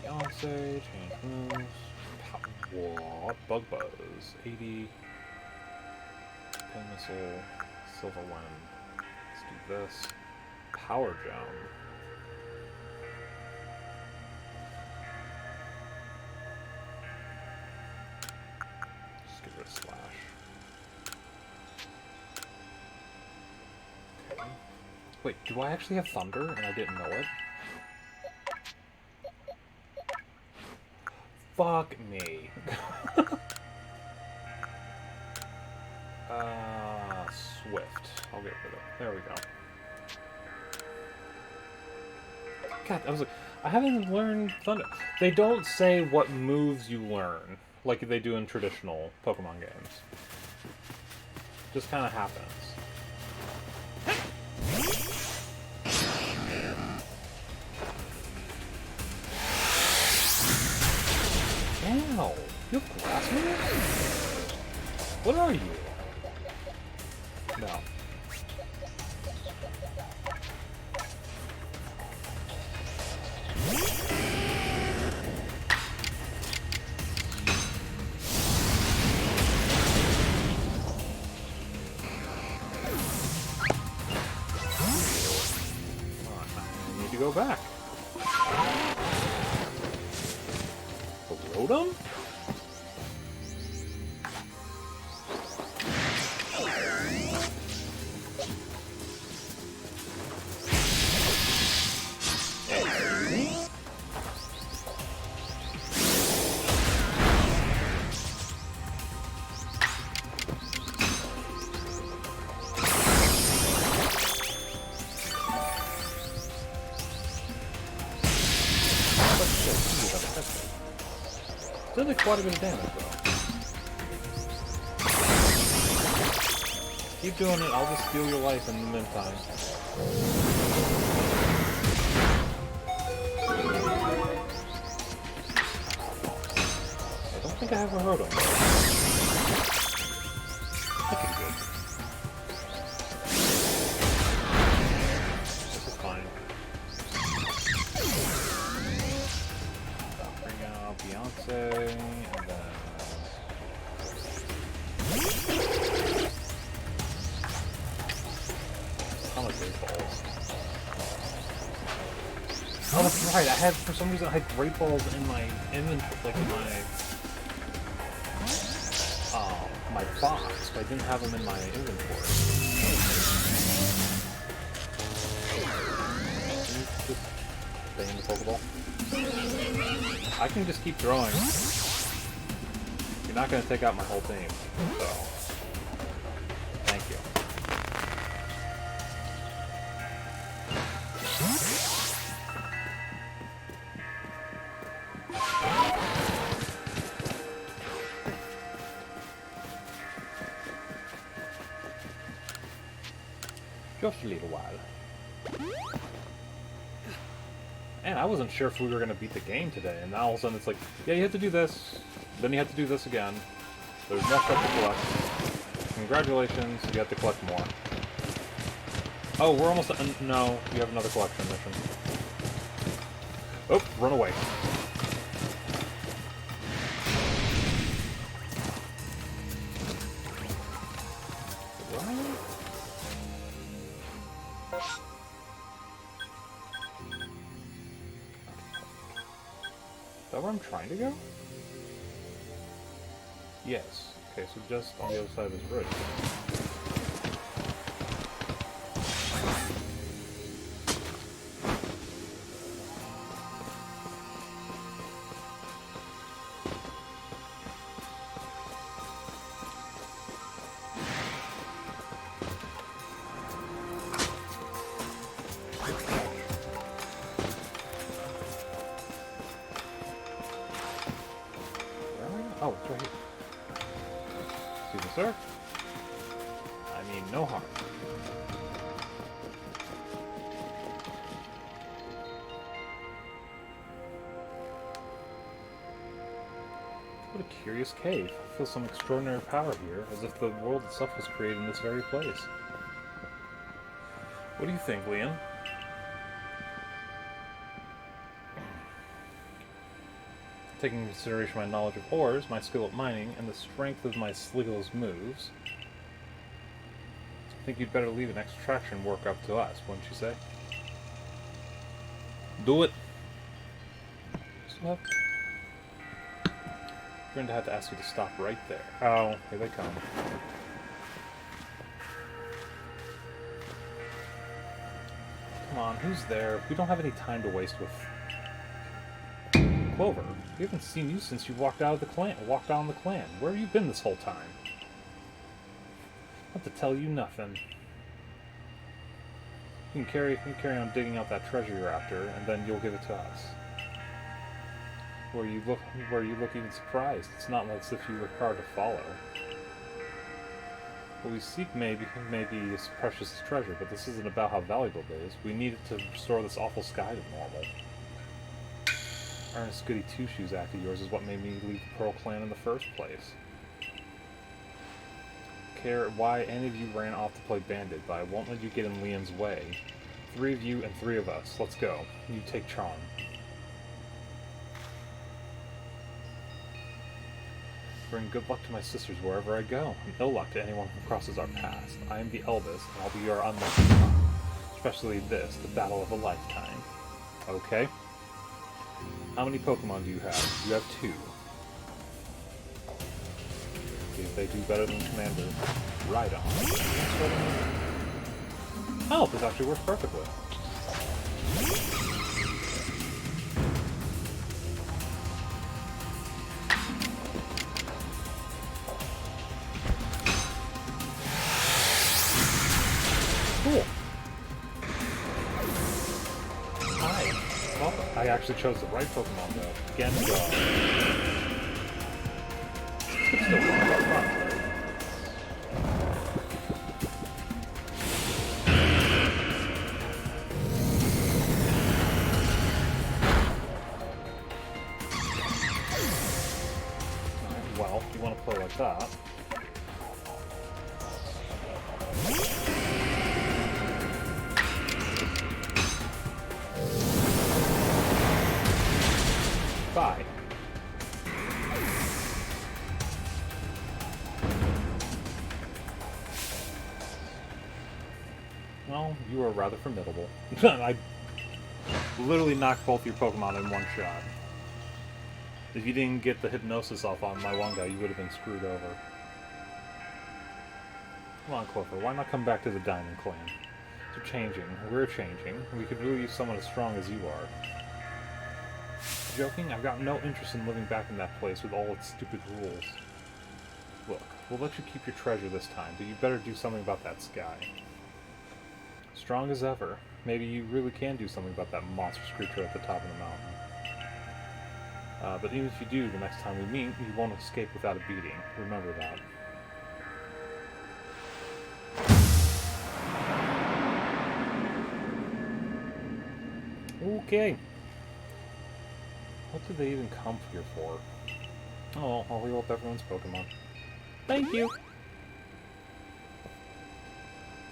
Beyonce, change moves. What? Bug Buzz. 80. Pen Missile. Silver Wind. Let's do this. Power Gem. Just get rid of Slash. Okay. Wait, do I actually have Thunder and I didn't know it? Fuck me. Swift. I'll get rid of it. There we go. God, I was like, I haven't learned Thunder. They don't say what moves you learn, like they do in traditional Pokemon games. Just kind of happens. Ow! You have grass moves? What are you? No. I need to go back. Rotom? Still did quite a bit of damage, though. Keep doing it, I'll just steal your life in the meantime. I don't think I have a Rotom. Looking good. This is fine. Bring out Beyonce, and then... How much Great Balls? Oh, that's right, I had, for some reason, I had Great Balls in my inventory, like in my box, but I didn't have them in my inventory. Can you just stay in the Pokeball? I can just keep throwing. You're not going to take out my whole team, so... Thank you. Just a little while. And I wasn't sure if we were going to beat the game today, and now all of a sudden it's like, yeah, you have to do this, then you have to do this again. There's more stuff to collect. Congratulations, you have to collect more. Oh, we're almost... no, you have another collection mission. Oh, run away. Right? Is that where I'm trying to go? Yes. Okay, so just on the other side of this bridge. Oh, it's right here. Excuse me, sir. I mean, no harm. What a curious cave. I feel some extraordinary power here, as if the world itself was created in this very place. What do you think, Leon? Taking into consideration my knowledge of ores, my skill at mining, and the strength of my Sliggle's moves, I think you'd better leave an extraction work up to us, wouldn't you say? Do it! I'm going to have to ask you to stop right there. Oh, here they come. Come on, who's there? We don't have any time to waste with Clover. We haven't seen you since you walked out of the clan. Where have you been this whole time? I have to tell you nothing. You can carry on digging out that treasure you're after, and then you'll give it to us. Where you look even surprised. It's not as if you were hard to follow. What we seek may be as precious as treasure, but this isn't about how valuable it is. We need it to restore this awful sky to normal. Ernest Goody Two-Shoes act of yours is what made me leave the Pearl Clan in the first place. Care why any of you ran off to play bandit, but I won't let you get in Leon's way. 3 of you and 3 of us. Let's go. You take charm. Bring good luck to my sisters wherever I go, and ill luck to anyone who crosses our paths. I am the eldest, and I'll be your unlucky son. Especially this, the battle of a lifetime. Okay? How many Pokemon do you have? You have 2. See if they do better than Commander. Rhydon. Oh, this actually works perfectly. Cool. Hi. Well, I actually chose the right Pokemon though. Gengar. It's still fun. Well, if you want to play like that. Bye. Well, you are rather formidable. I literally knocked both your Pokemon in one shot. If you didn't get the hypnosis off on my one guy, you would have been screwed over. Come on, Clover, why not come back to the Diamond Clan? They're changing. We're changing. We could really use someone as strong as you are. Joking? I've got no interest in living back in that place with all its stupid rules. Look, we'll let you keep your treasure this time, but you better do something about that sky. Strong as ever. Maybe you really can do something about that monstrous creature at the top of the mountain. But even if you do, the next time we meet, you won't escape without a beating. Remember that. Okay. What did they even come here for? Oh, I'll heal up everyone's Pokemon. Thank you!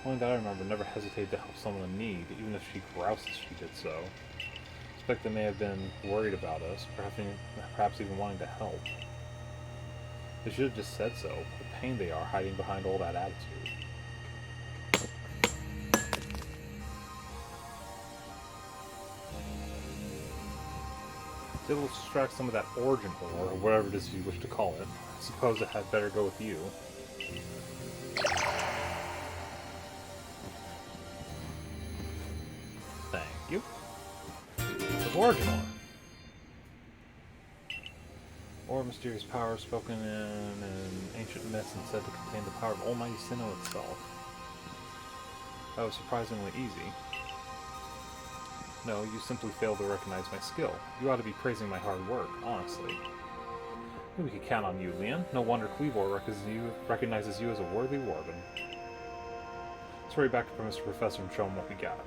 Only that I remember, never hesitate to help someone in need, even if she grouses she did so. I suspect they may have been worried about us, perhaps even wanting to help. They should have just said so, the pain they are hiding behind all that attitude. It'll extract some of that origin ore, or whatever it is you wish to call it. I suppose it had better go with you. Thank you. The origin ore. Or mysterious power spoken in an ancient myth and said to contain the power of Almighty Sinnoh itself. That was surprisingly easy. No, you simply failed to recognize my skill. You ought to be praising my hard work, honestly. We could count on you, Leon. No wonder Cleavor recognizes you as a worthy warden. Let's hurry back to Mr. Professor and show him what we got.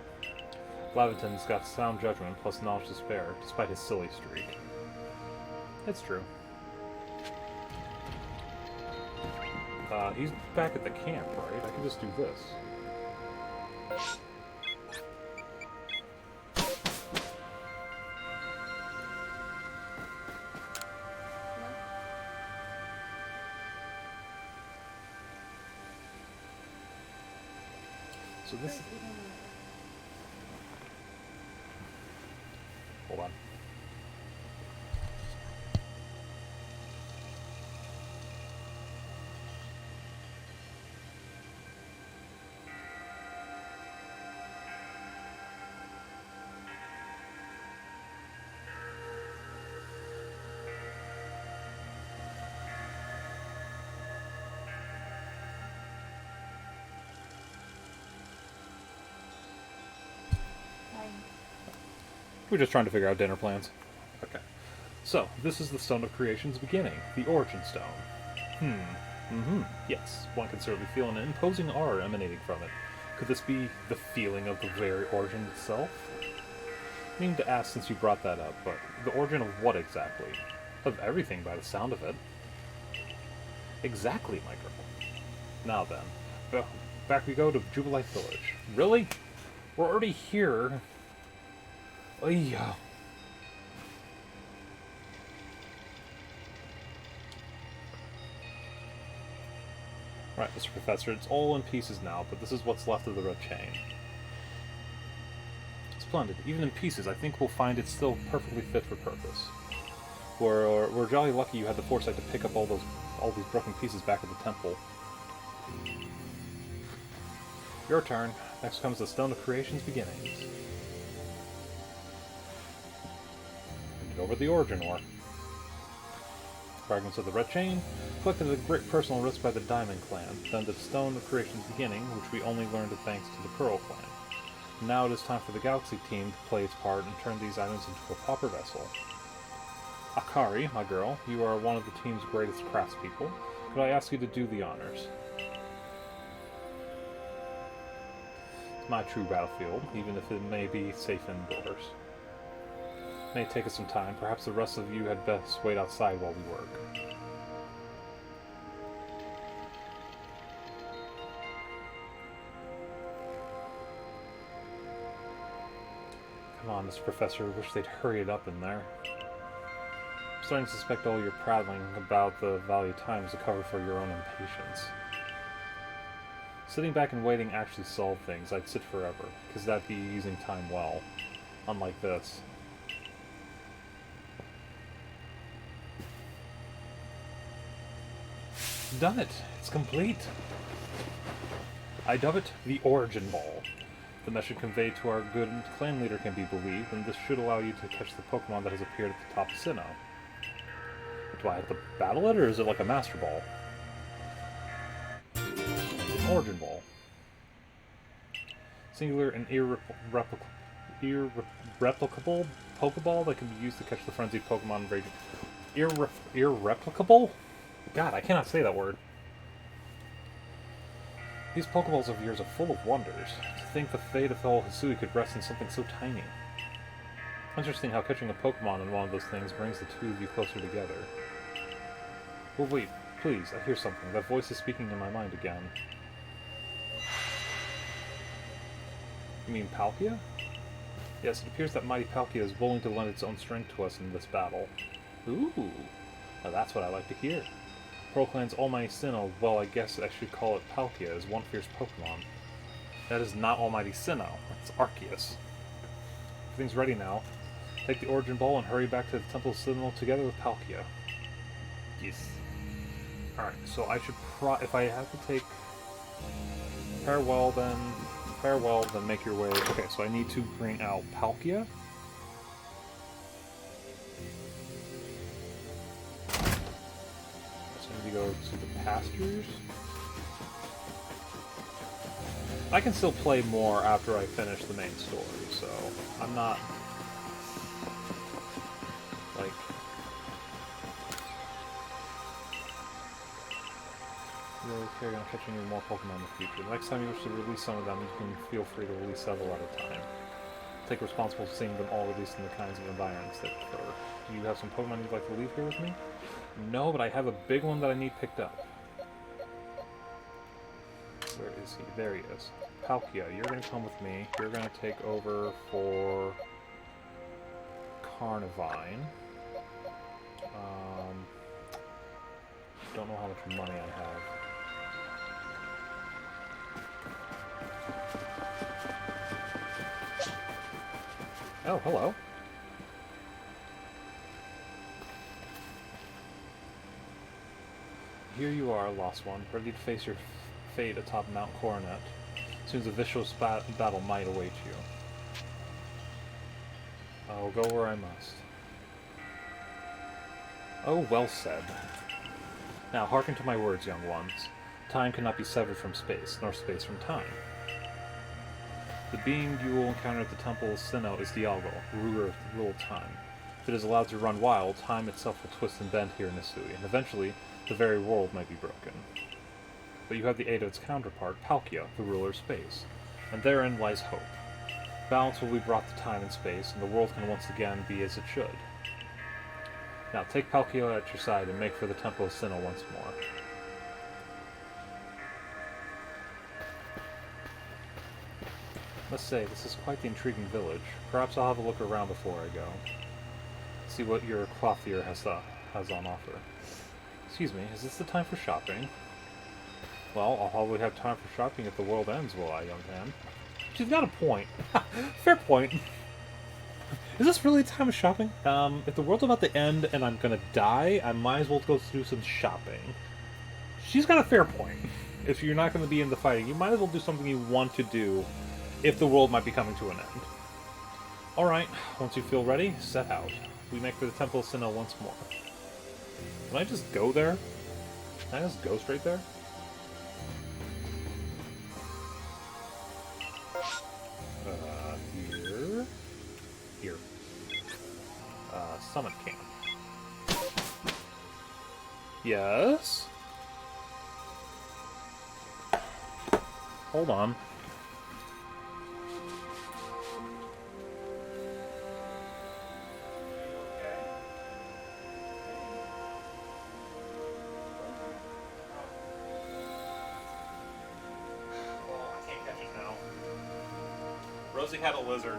Laventon's got sound judgment plus knowledge to spare, despite his silly streak. It's true. He's back at the camp, right? I can just do this. So this... Hold on. We're just trying to figure out dinner plans. Okay. So, this is the Stone of Creation's beginning, the Origin Stone. Yes, one can certainly feel an imposing aura emanating from it. Could this be the feeling of the very origin itself? I mean to ask since you brought that up, but the origin of what exactly? Of everything by the sound of it. Exactly, my girl. Now then, back we go to Jubilite Village. Really? We're already here. Yeah. Right, Mr. Professor, it's all in pieces now, but this is what's left of the red chain. Splendid. Even in pieces, I think we'll find it still perfectly fit for purpose. We're jolly lucky you had the foresight to pick up all these broken pieces back at the temple. Your turn. Next comes the Stone of Creation's beginnings. Over the origin ore. Fragments of the red chain, collected at great personal risk by the Diamond Clan, then the Stone of Creation's beginning, which we only learned thanks to the Pearl Clan. Now it is time for the Galaxy team to play its part and turn these items into a proper vessel. Akari, my girl, you are one of the team's greatest craftspeople. Could I ask you to do the honors? It's my true battlefield, even if it may be safe indoors. It may take us some time. Perhaps the rest of you had best wait outside while we work. Come on, Mr. Professor. I wish they'd hurry it up in there. I'm starting to suspect all your prattling about the value of time is a cover for your own impatience. Sitting back and waiting actually solved things. I'd sit forever, because that'd be using time well. Unlike this. Done it! It's complete! I dub it the Origin Ball. The message conveyed to our good clan leader can be believed, and this should allow you to catch the Pokemon that has appeared at the top of Sinnoh. Do I have to battle it, or is it like a Master Ball? An Origin Ball. Singular and irreplicable Pokeball that can be used to catch the frenzied Pokemon raging. Irreplicable? God, I cannot say that word. These Pokeballs of yours are full of wonders. To think the fate of the whole Hisui could rest in something so tiny. Interesting how catching a Pokemon in one of those things brings the two of you closer together. Well, wait, please, I hear something. That voice is speaking in my mind again. You mean Palkia? Yes, it appears that mighty Palkia is willing to lend its own strength to us in this battle. Ooh, now that's what I like to hear. Pearl Clan's Almighty Sinnoh, well, I guess I should call it Palkia, is one fierce Pokemon. That is not Almighty Sinnoh, that's Arceus. Everything's ready now. Take the Origin Ball and hurry back to the Temple Sentinel together with Palkia. Yes. Alright, so I should if I have to take Farewell, then make your way. Okay, so I need to bring out Palkia. So I need to go to the pastures. I can still play more after I finish the main story, so I'm not like really carry on catching any more Pokemon in the future. The next time you wish to release some of them, you can feel free to release several at a time. Take responsibility for seeing them all released in the kinds of environments they prefer. Do you have some Pokemon you'd like to leave here with me? No, but I have a big one that I need picked up. Where is he? There he is. Palkia, you're going to come with me. You're going to take over for Carnivine. Don't know how much money I have. Oh, hello. Here you are, Lost One, ready to face your fate atop Mount Coronet. Soon as a vicious battle might await you. I'll go where I must. Oh, well said. Now, hearken to my words, young ones. Time cannot be severed from space, nor space from time. The being you will encounter at the Temple of Sinnoh is Dialga, ruler of time. If it is allowed to run wild, time itself will twist and bend here in Nisui, and eventually, the very world might be broken. But you have the aid of its counterpart, Palkia, the ruler of space, and therein lies hope. Balance will be brought to time and space, and the world can once again be as it should. Now, take Palkia at your side and make for the Temple of Sinnoh once more. Must say, this is quite the intriguing village. Perhaps I'll have a look around before I go. See what your clothier has on offer. Excuse me, is this the time for shopping? Well, I'll probably have time for shopping if the world ends, will I, young man? She's got a point. Fair point. Is this really a time of shopping? If the world's about to end and I'm gonna die, I might as well go do some shopping. She's got a fair point. If you're not gonna be in the fighting, you might as well do something you want to do if the world might be coming to an end. Alright, once you feel ready, set out. We make for the Temple of Sinnoh once more. Can I just go there? Can I just go straight there? Here. Here. Summit Camp. Yes? Hold on. Rosie had a lizard.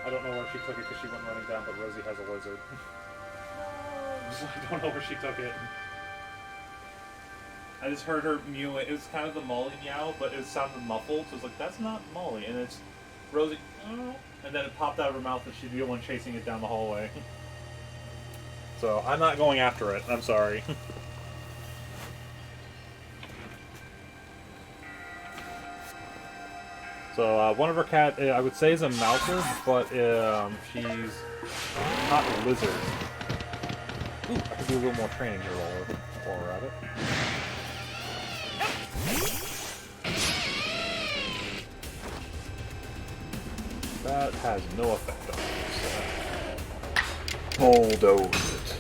I don't know where she took it because she went running down, but Rosie has a lizard. I don't know where she took it. I just heard her mew. It was kind of the Molly meow, but it sounded muffled, so it's like, that's not Molly. And it's Rosie, and then it popped out of her mouth and she'd be the one chasing it down the hallway. So, I'm not going after it. I'm sorry. So, one of her cat, I would say is a Mouser, but she's not a lizard. Ooh, I could do a little more training here while we're at it. That has no effect on us. Bulldoze it.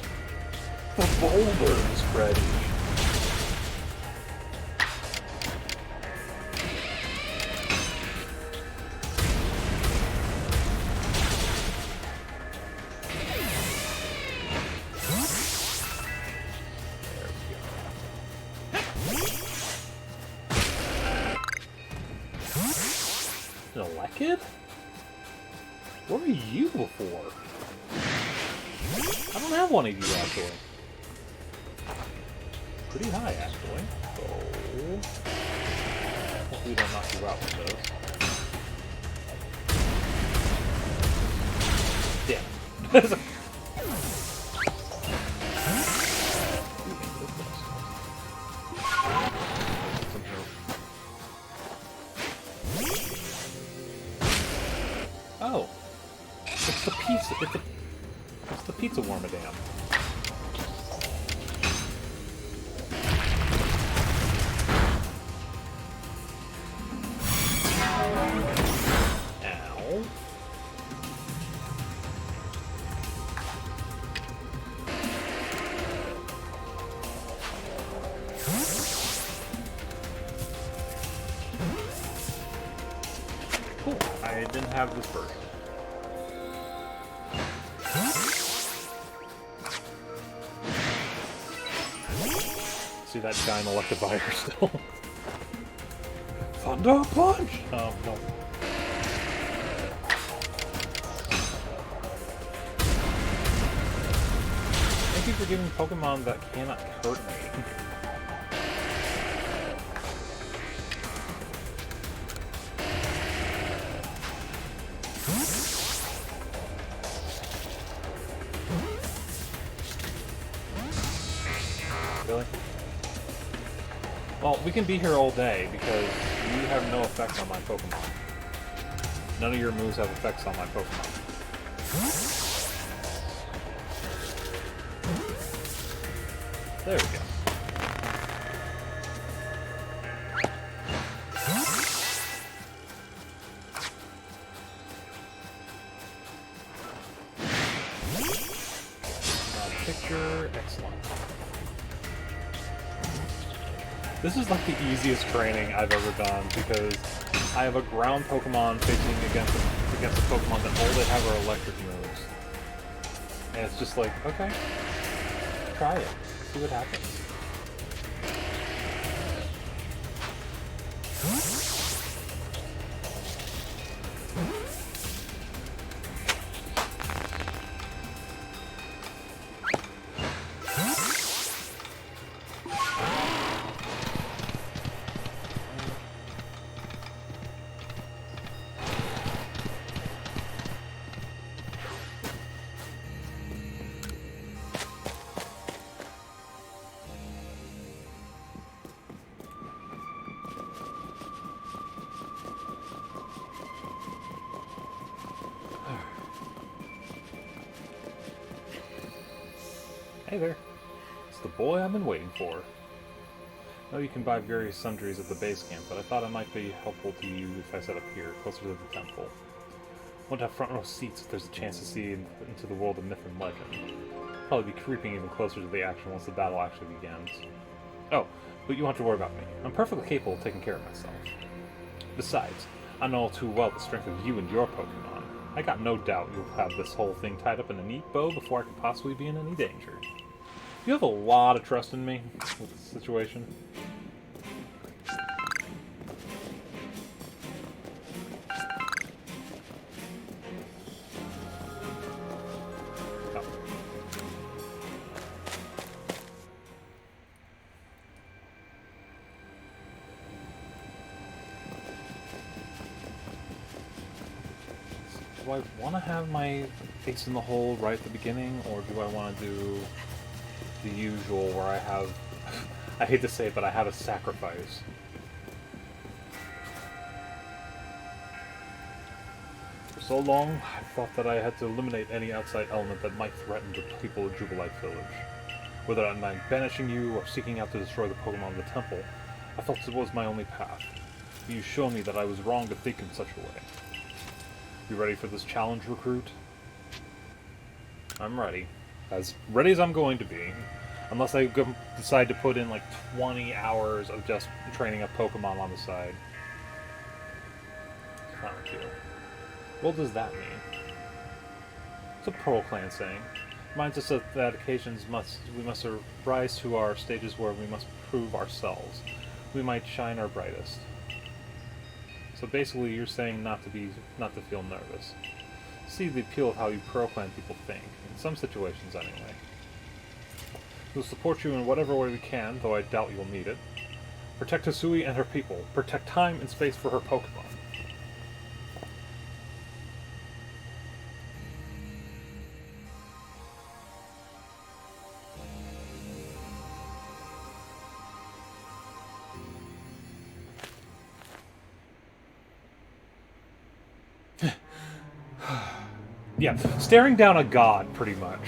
The boulder is ready. There we go. An Elekid? Where were you before? I don't have one of you, actually. pretty high, actually. So, hopefully we don't knock you out with this. Damn. Oh, it's the pizza. It's the pizza wormadam. Ow. Cool. I didn't have this version. See that giant electivire still? Thunder Punch! Oh, no. Thank you for giving Pokemon that cannot hurt me. Really? Well, we can be here all day because you have no effect on my Pokemon. None of your moves have effects on my Pokemon. There we go. Picture, excellent. This is like the easiest training I've ever done because I have a ground Pokemon facing against a Pokemon that all they have are electric moves. And it's just like, okay, try it. See what happens. Hey there. It's the boy I've been waiting for. I know you can buy various sundries at the base camp, but I thought it might be helpful to you if I set up here, closer to the temple. I want to have front row seats if there's a chance to see into the world of myth and legend. I'll probably be creeping even closer to the action once the battle actually begins. Oh, but you don't have to worry about me. I'm perfectly capable of taking care of myself. Besides, I know all too well the strength of you and your Pokemon. I got no doubt you'll have this whole thing tied up in a neat bow before I can possibly be in any danger. You have a lot of trust in me with this situation. Do I want to have my face in the hole right at the beginning, or do I want to do the usual where I have, I hate to say it, but I have a sacrifice? For so long, I thought that I had to eliminate any outside element that might threaten the people of Jubilife Village. Whether I mind banishing you or seeking out to destroy the Pokemon of the temple, I felt it was my only path. You showed me that I was wrong to think in such a way. You ready for this challenge, recruit? I'm ready. As ready as I'm going to be. Unless I decide to put in like 20 hours of just training a Pokemon on the side. Not cute. What does that mean? It's a Pearl Clan saying. Reminds us that occasions we must rise to our stages where we must prove ourselves. We might shine our brightest. So basically, you're saying not to feel nervous. See the appeal of how you Pearl Clan people think, in some situations anyway. We'll support you in whatever way we can, though I doubt you'll need it. Protect Hisui and her people. Protect time and space for her Pokemon. Yeah, staring down a god, pretty much.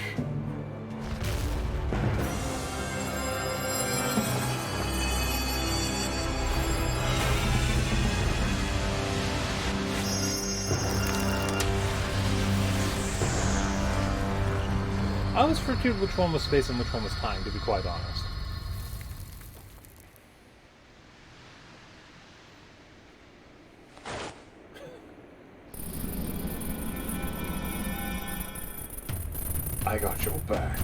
I always forget which one was space and which one was time, to be quite honest. I got your back.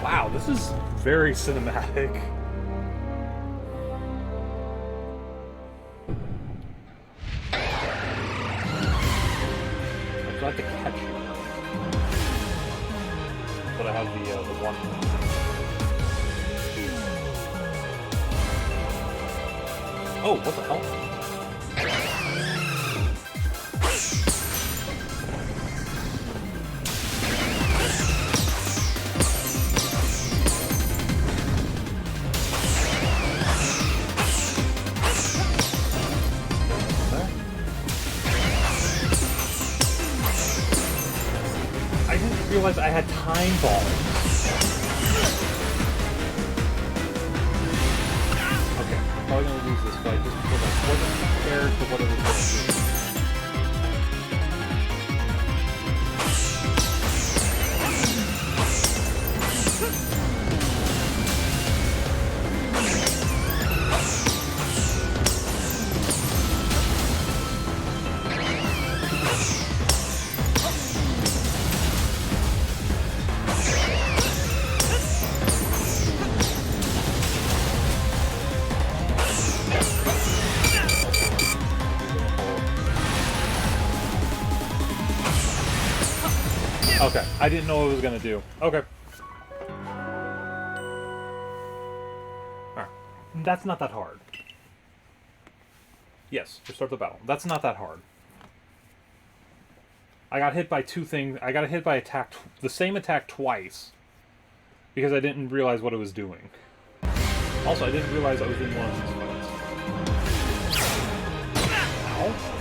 Wow, this is very cinematic. I'm glad to catch you. But I have the one. Oh, what the hell? I didn't realize I had time balls. Okay, I'm probably gonna lose this fight just because I wasn't prepared for what it was going to do. Okay, I didn't know what it was gonna do. Okay. Alright. That's not that hard. Yes, restart the battle. That's not that hard. I got hit by two things. I got hit by the same attack twice. Because I didn't realize what it was doing. Also, I didn't realize I was in one of these fights. Ow.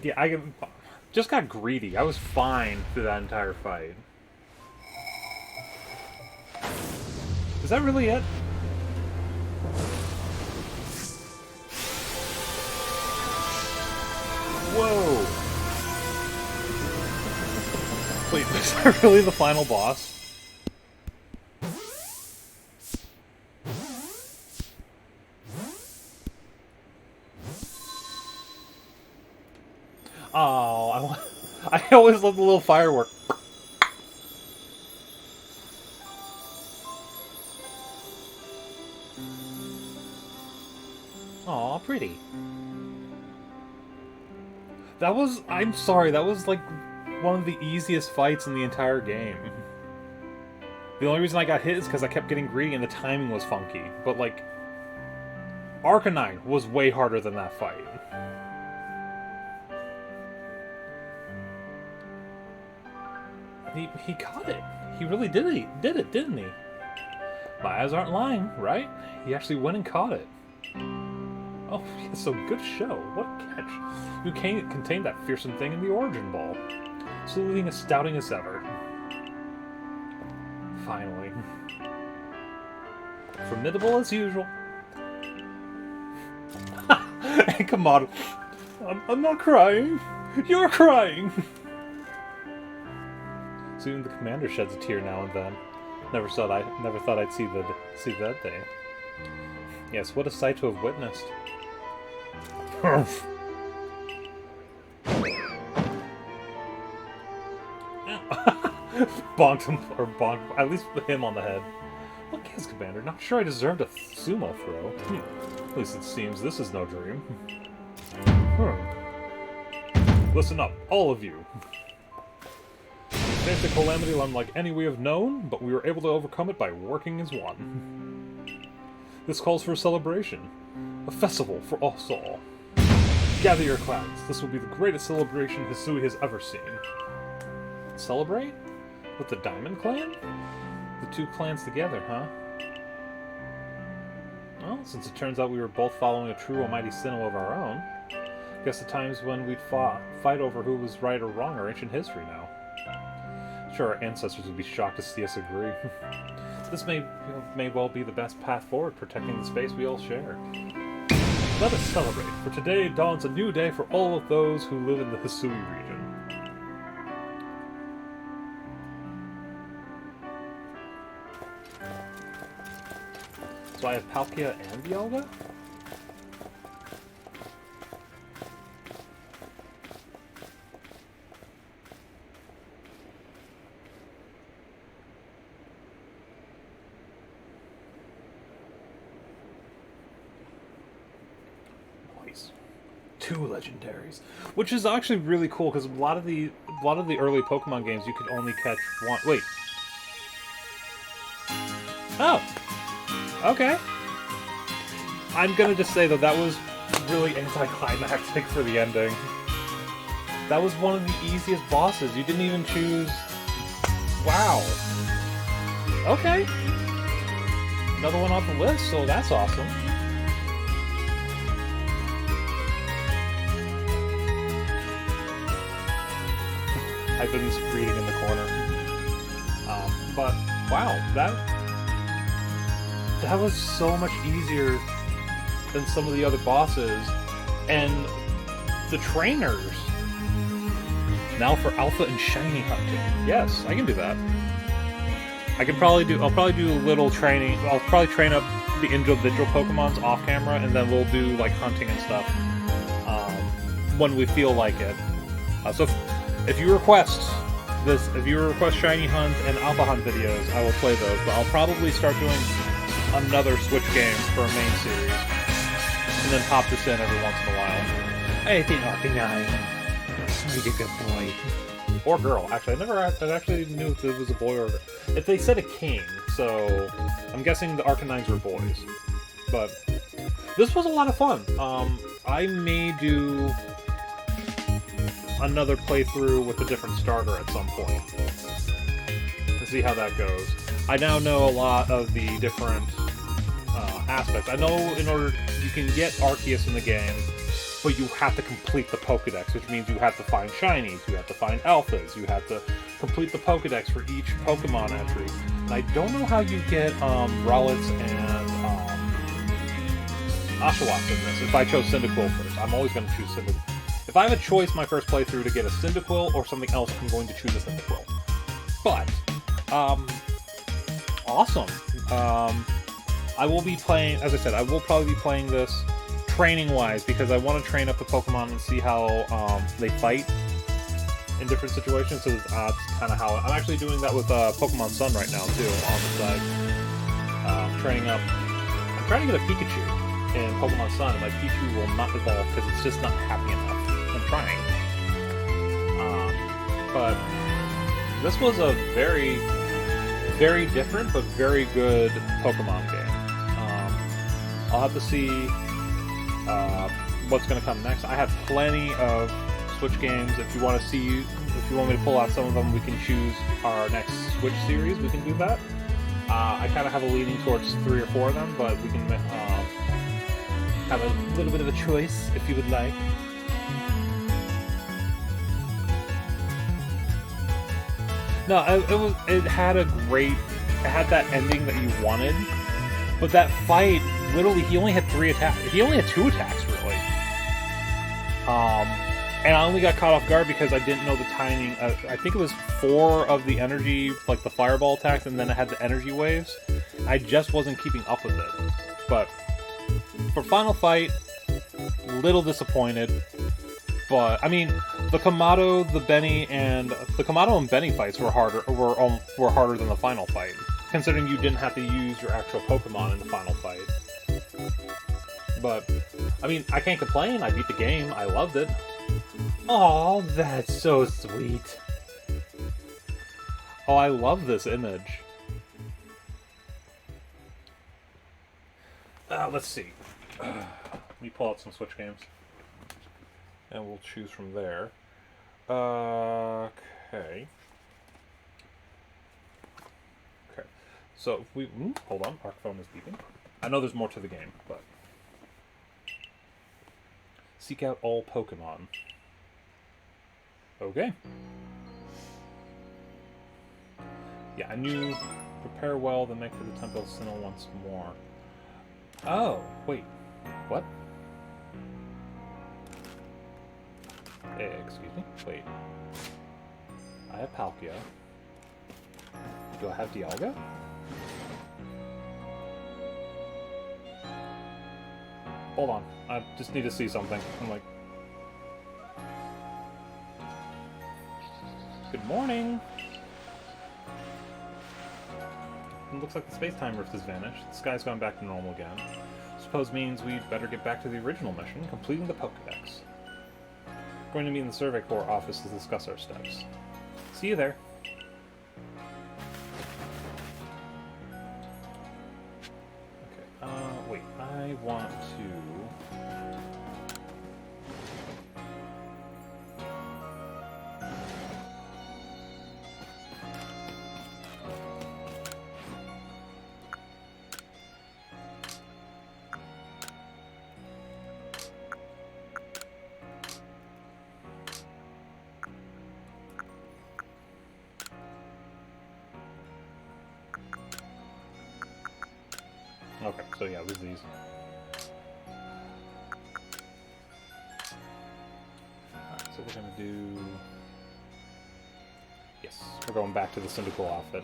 Yeah, I just got greedy. I was fine through that entire fight. Is that really it? Whoa! Wait, is that really the final boss? Oh, I always love the little firework. Aw, pretty. That was... I'm sorry, that was like one of the easiest fights in the entire game. The only reason I got hit is because I kept getting greedy and the timing was funky. But like... Arcanine was way harder than that fight. He caught it. He really did it, didn't he? My eyes aren't lying, right? He actually went and caught it. Oh, so good show. What a catch. You contained that fearsome thing in the Origin Ball. Still looking as stouting as ever. Finally. Formidable as usual. Hey, come on. I'm not crying. You're crying. Soon the commander sheds a tear now and then. Never thought I'd see that day. Yes, what a sight to have witnessed. Bonked him, or bonked, at least him on the head. What gives, Commander? Not sure I deserved a sumo throw. At least it seems this is no dream. Listen up, all of you. We faced a calamity unlike any we have known, but we were able to overcome it by working as one. This calls for a celebration. A festival for us all. Gather your clans. This will be the greatest celebration Hisui has ever seen. Celebrate? With the Diamond Clan? The two clans together, huh? Well, since it turns out we were both following a true almighty Sinnoh of our own, guess the times when we'd fight over who was right or wrong are ancient history now. Sure, our ancestors would be shocked to see us agree. This may well be the best path forward, protecting the space we all share. Let us celebrate, for today dawns a new day for all of those who live in the Hisui region. So I have Palkia and Dialga? Nice. 2 legendaries. Which is actually really cool, because a lot of the early Pokemon games you could only catch one. Wait. Oh! Okay. I'm gonna just say, though, that was really anticlimactic for the ending. That was one of the easiest bosses. You didn't even choose... Wow. Okay. Another one off the list, so that's awesome. I've been reading in the corner. But, wow, that was so much easier than some of the other bosses. And the trainers. Now for alpha and shiny hunting. Yes, I can do that. I'll probably do a little training. I'll probably train up the individual Pokemons off camera, and then we'll do like hunting and stuff when we feel like it. So if you request shiny hunt and alpha hunt videos, I will play those. But I'll probably start doing another Switch game for a main series, and then pop this in every once in a while. I think Arcanine, he's a good boy. Or girl. Actually, I actually knew if it was a boy or a girl. If they said a king, so I'm guessing the Arcanines were boys. But this was a lot of fun. I may do another playthrough with a different starter at some point to see how that goes. I now know a lot of the different aspects. I know you can get Arceus in the game, but you have to complete the Pokedex, which means you have to find shinies, you have to find alphas, you have to complete the Pokedex for each Pokemon entry. And I don't know how you get Rowlets and Oshawott in this. If I chose Cyndaquil first, I'm always going to choose Cyndaquil. If I have a choice my first playthrough to get a Cyndaquil or something else, I'm going to choose a Cyndaquil. But, awesome. I will be playing, as I said, I will probably be playing this training-wise, because I want to train up the Pokemon and see how they fight in different situations. So that's kind of how I'm actually doing that with Pokemon Sun right now too on the side. Training up. I'm trying to get a Pikachu in Pokemon Sun, and my Pikachu will not evolve because it's just not happy enough. I'm trying. But this was a very, very different but very good Pokemon game. I'll have to see what's going to come next. I have plenty of Switch games. If you want to see, if you want me to pull out some of them, we can choose our next Switch series. We can do that. I kind of have a leaning towards 3 or 4 of them, but we can have a little bit of a choice if you would like. No, it had that ending that you wanted, but that fight, literally, he only had 3 attacks. He only had 2 attacks, really. And I only got caught off guard because I didn't know the timing. I think it was 4 of the energy, like the fireball attacks, and then it had the energy waves. I just wasn't keeping up with it. But for final fight, little disappointed. But I mean, the Kamado and Benny fights were harder than the final fight, considering you didn't have to use your actual Pokemon in the final fight. But I mean, I can't complain. I beat the game. I loved it. Oh, that's so sweet. Oh, I love this image. Let's see. Let me pull out some Switch games. And we'll choose from there. Okay. Okay. So, if we... hold on. Our phone is beeping. I know there's more to the game, but... Seek out all Pokemon. Okay. Yeah, I knew prepare well, then make for the Temple of Sinnoh once more. Oh, wait. What? Excuse me? Wait. I have Palkia. Do I have Dialga? Hold on. I just need to see something. I'm like... Good morning! It looks like the space-time rift has vanished. The sky's gone back to normal again. Suppose means we'd better get back to the original mission, completing the Pokédex. Going to meet in the Survey Corps office to discuss our steps. See you there. Okay, wait, I want to... Okay, so yeah, there's these. Alright, so we're gonna do... Yes, we're going back to the Cyndaquil outfit.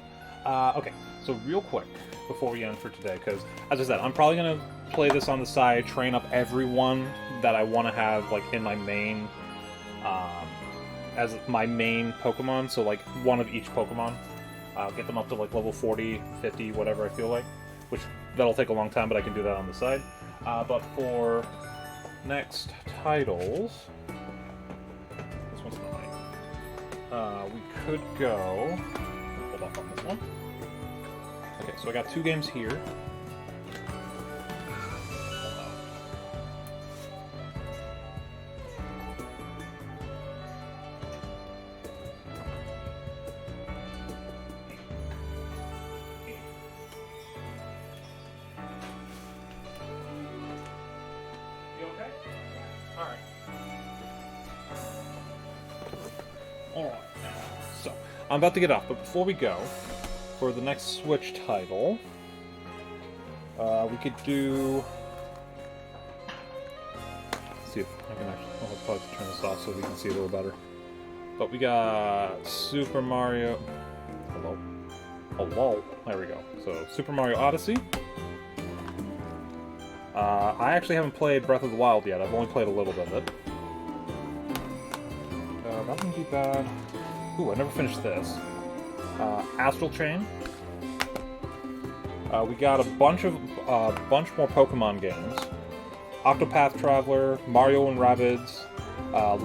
Okay, so real quick, before we end for today, because, as I said, I'm probably gonna play this on the side, train up everyone that I want to have, like, in my main, as my main Pokemon, so, like, one of each Pokemon. Get them up to, like, level 40, 50, whatever I feel like, which... That'll take a long time, but I can do that on the side. But for next titles... This one's not we could go... Hold off on this one. Okay, so I got 2 games here. Alright, so I'm about to get off, but before we go, for the next Switch title, we could do... Let's see if I can actually... I'll probably turn this off so we can see a little better. But we got Super Mario... Hello? Hello? There we go. So, Super Mario Odyssey. I actually haven't played Breath of the Wild yet. I've only played a little bit of it. that wouldn't be bad. Ooh, I never finished this. Astral Chain. We got a bunch more Pokemon games. Octopath Traveler, Mario and Rabbids,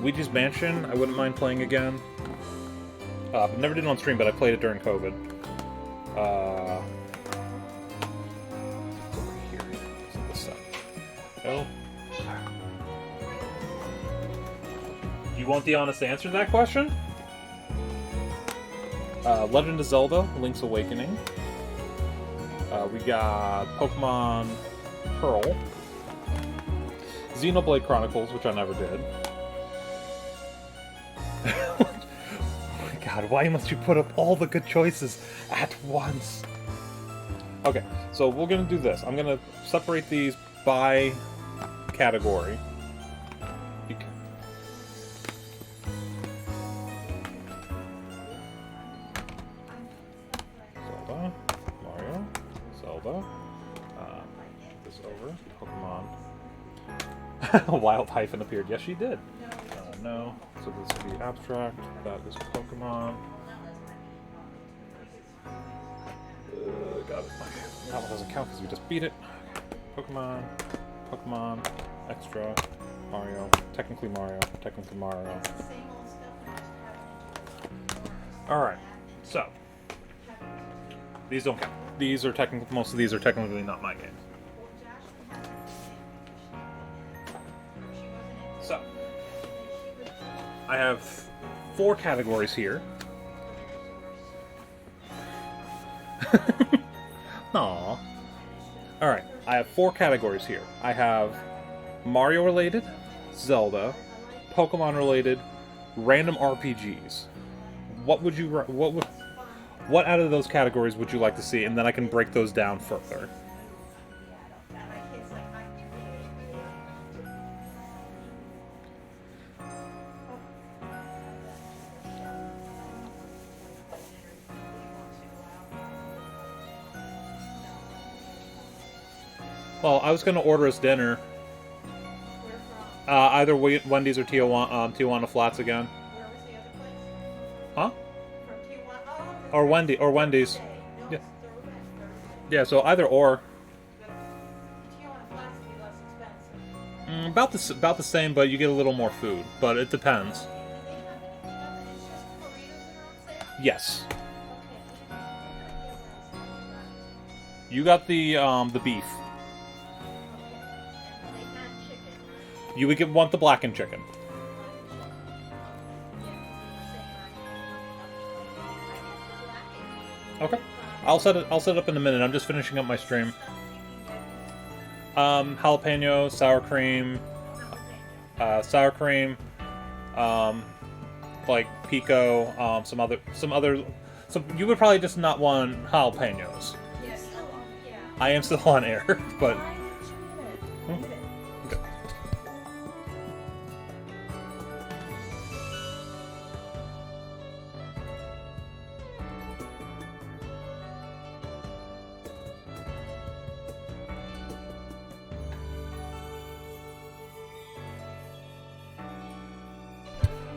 Luigi's Mansion. I wouldn't mind playing again. Never did it on stream, but I played it during COVID. Over here. This side. Oh. You want the honest answer to that question? Legend of Zelda: Link's Awakening. We got Pokemon Pearl. Xenoblade Chronicles, which I never did. Oh my god, why must you put up all the good choices at once? Okay, so we're gonna do this. I'm gonna separate these by category. Zelda, Mario, Zelda. This over. Pokemon. Wild Hyphen appeared. Yes, she did. No. So this would be abstract. That is Pokemon. Got it. That one doesn't count because we just beat it. Pokemon. Pokemon. Extra. Mario. Technically Mario. Technically Mario. Alright. So. These don't count. These are technically, most of these are technically not my games. So, I have 4 categories here. Aww. Alright, I have 4 categories here. I have Mario related, Zelda, Pokemon related, random RPGs. What out of those categories would you like to see? And then I can break those down further. Well, I was going to order us dinner. Either Wendy's or Tijuana Flats again. Where was the other place? Huh? From Tijuana? Oh, Or Wendy's. No, Yeah. they're Yeah, so either or. Tijuana Flats would be less expensive. About the same, but you get a little more food. But it depends. It's just burritos that are on sale? Yes. Okay. You got the beef. They had chicken. You would want the blackened chicken. Okay. I'll set it up in a minute. I'm just finishing up my stream. Jalapeno, sour cream, like pico, some other. So you would probably just not want jalapenos. Yes. Yeah. I am still on air, but. Why didn't you eat it? Eat it. Okay.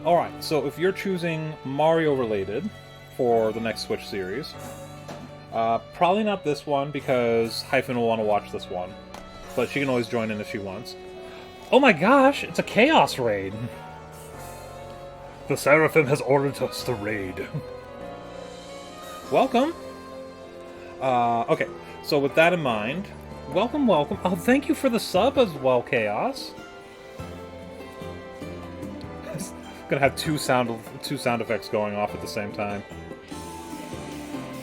Alright, so if you're choosing Mario related for the next Switch series, probably not this one because Hyphen will want to watch this one, but she can always join in if she wants. Oh my gosh, it's a Chaos Raid! The Seraphim has ordered us to raid. Welcome! Okay, so with that in mind, welcome. Oh, thank you for the sub as well, Chaos. Gonna have two sound effects going off at the same time.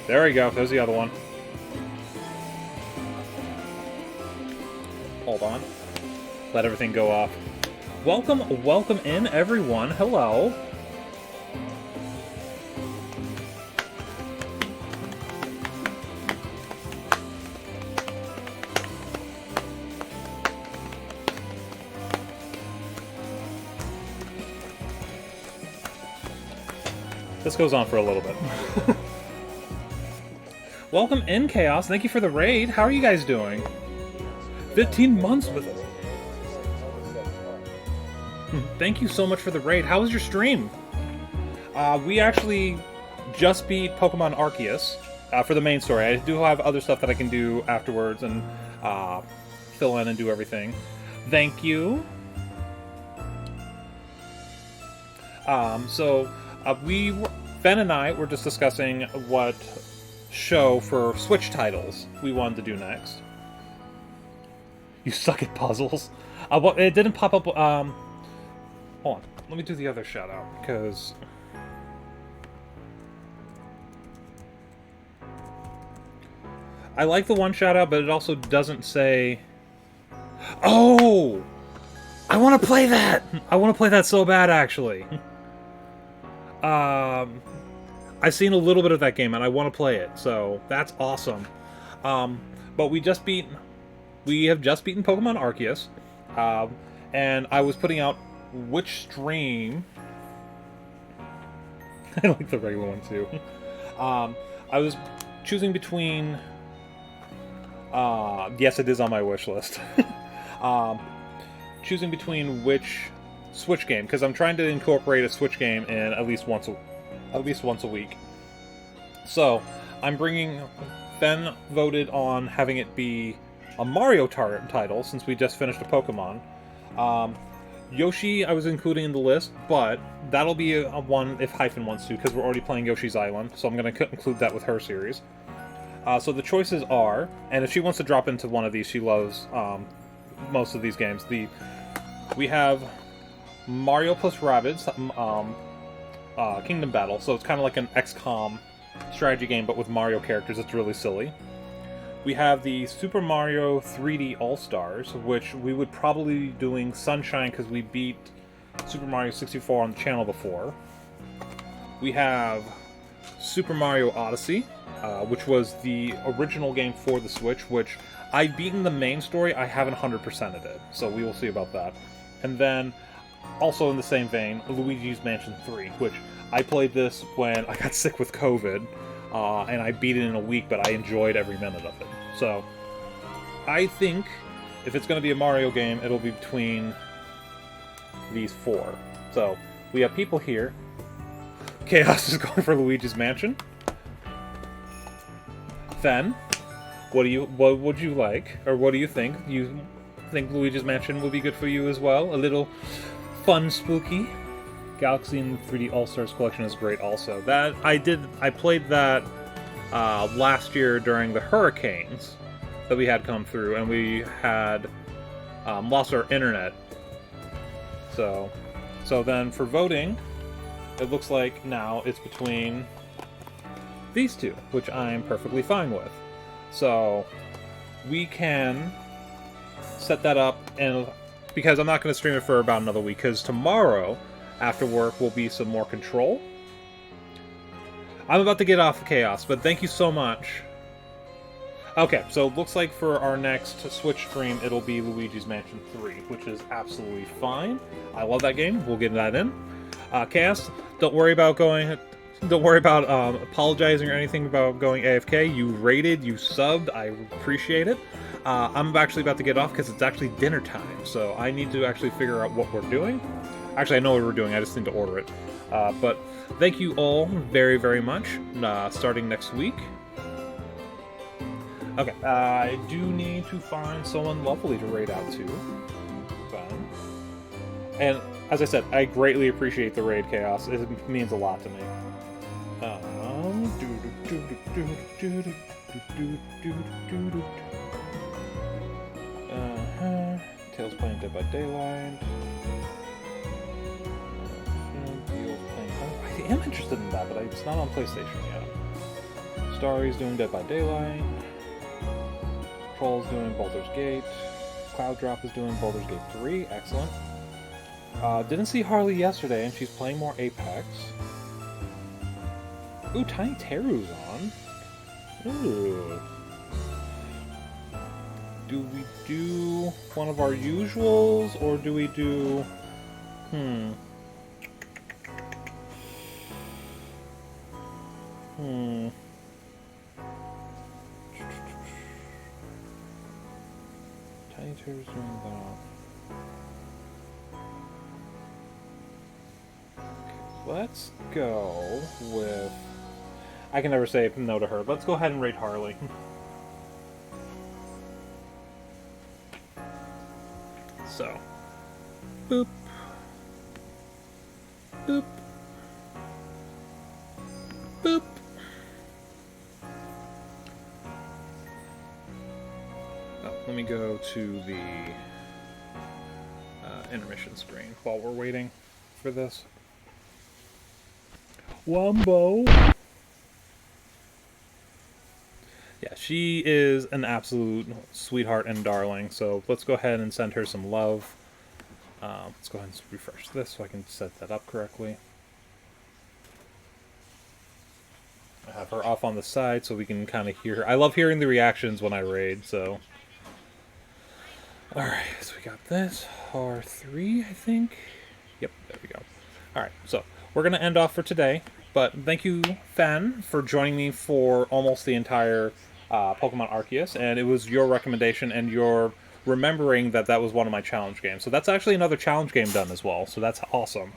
There we go. There's the other one. Hold on. Let everything go off. Welcome in, everyone. Hello. This goes on for a little bit. Welcome in, Chaos. Thank you for the raid. How are you guys doing? 15 months with us. Thank you so much for the raid. How was your stream? We actually just beat Pokemon Arceus for the main story. I do have other stuff that I can do afterwards and fill in and do everything. Thank you. Ben and I were just discussing what show for Switch titles we wanted to do next. You suck at puzzles. Well, it didn't pop up. Hold on. Let me do the other shout out because I like the one shout out, but it also doesn't say. Oh, I want to play that. I want to play that so bad, actually. I've seen a little bit of that game and I want to play it, so that's awesome. But we have just beaten Pokemon Arceus, and I was putting out which stream. I like the regular one too. I was choosing between. Yes, it is on my wish list. Choosing between which Switch game, because I'm trying to incorporate a Switch game in at least once a week. So I'm bringing. Ben voted on having it be a Mario title since we just finished a Pokemon. Yoshi I was including in the list, but that'll be a one if Hyphen wants to, because we're already playing Yoshi's Island, so I'm going to include that with her series. So the choices are, and if she wants to drop into one of these, she loves most of these games. We have Mario plus Rabbids Kingdom Battle, so it's kind of like an XCOM strategy game, but with Mario characters. It's really silly. We have the Super Mario 3D All-Stars, which we would probably be doing Sunshine because we beat Super Mario 64 on the channel before. We have Super Mario Odyssey, which was the original game for the Switch, which I've beaten the main story, I haven't 100%ed it, so we will see about that. And then, also in the same vein, Luigi's Mansion 3, which I played this when I got sick with COVID, and I beat it in a week, but I enjoyed every minute of it. So, I think if it's going to be a Mario game, it'll be between these four. So, we have people here. Chaos is going for Luigi's Mansion. Fen, what would you like, or what do you think? You think Luigi's Mansion would be good for you as well? A little fun, spooky. Galaxy and 3D All-Stars Collection is great also. I played that last year during the hurricanes that we had come through, and we had lost our internet. So then for voting, it looks like now it's between these two, which I'm perfectly fine with. So we can set that up, and because I'm not going to stream it for about another week, because tomorrow after work will be some more Control. I'm about to get off of Chaos, but thank you so much. Okay, so it looks like for our next Switch stream, it'll be Luigi's Mansion 3, which is absolutely fine. I love that game. We'll get that in. Chaos, don't worry about apologizing or anything about going AFK. You rated, you subbed, I appreciate it. I'm actually about to get off because it's actually dinner time, so I need to actually figure out what we're doing. Actually, I know what we're doing, I just need to order it. But thank you all very, very much, starting next week. Okay, I do need to find someone lovely to raid out to. And, as I said, I greatly appreciate the raid, Chaos. It means a lot to me. Tails playing Dead by Daylight. I am interested in that, but it's not on PlayStation yet. Starry's doing Dead by Daylight. Troll's doing Baldur's Gate. Cloud Drop is doing Baldur's Gate 3. Excellent. Didn't see Harley yesterday, and she's playing more Apex. Ooh, Tiny Teru's on. Ooh. Do we do one of our usuals, or do we do... Tiny Teru's doing that. Let's go with... I can never say no to her. Let's go ahead and rate Harley. So, boop, boop, boop. Oh, let me go to the intermission screen while we're waiting for this. Wumbo. Yeah, she is an absolute sweetheart and darling, so let's go ahead and send her some love. Let's go ahead and refresh this so I can set that up correctly. I have her off on the side so we can kind of hear her. I love hearing the reactions when I raid, so... Alright, so we got this. R3, I think? Yep, there we go. Alright, so we're going to end off for today, but thank you, Fan, for joining me for almost the entire Pokemon Arceus, and it was your recommendation and your remembering that that was one of my challenge games. So that's actually another challenge game done as well, so that's awesome.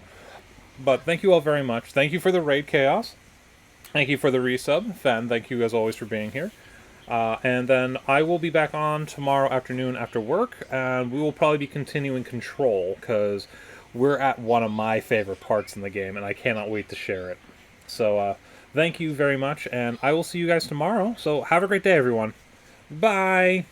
But thank you all very much. Thank you for the raid, Chaos. Thank you for the resub. Fan, thank you as always for being here. And then I will be back on tomorrow afternoon after work, and we will probably be continuing Control, because we're at one of my favorite parts in the game, and I cannot wait to share it. So, thank you very much, and I will see you guys tomorrow. So, have a great day, everyone. Bye!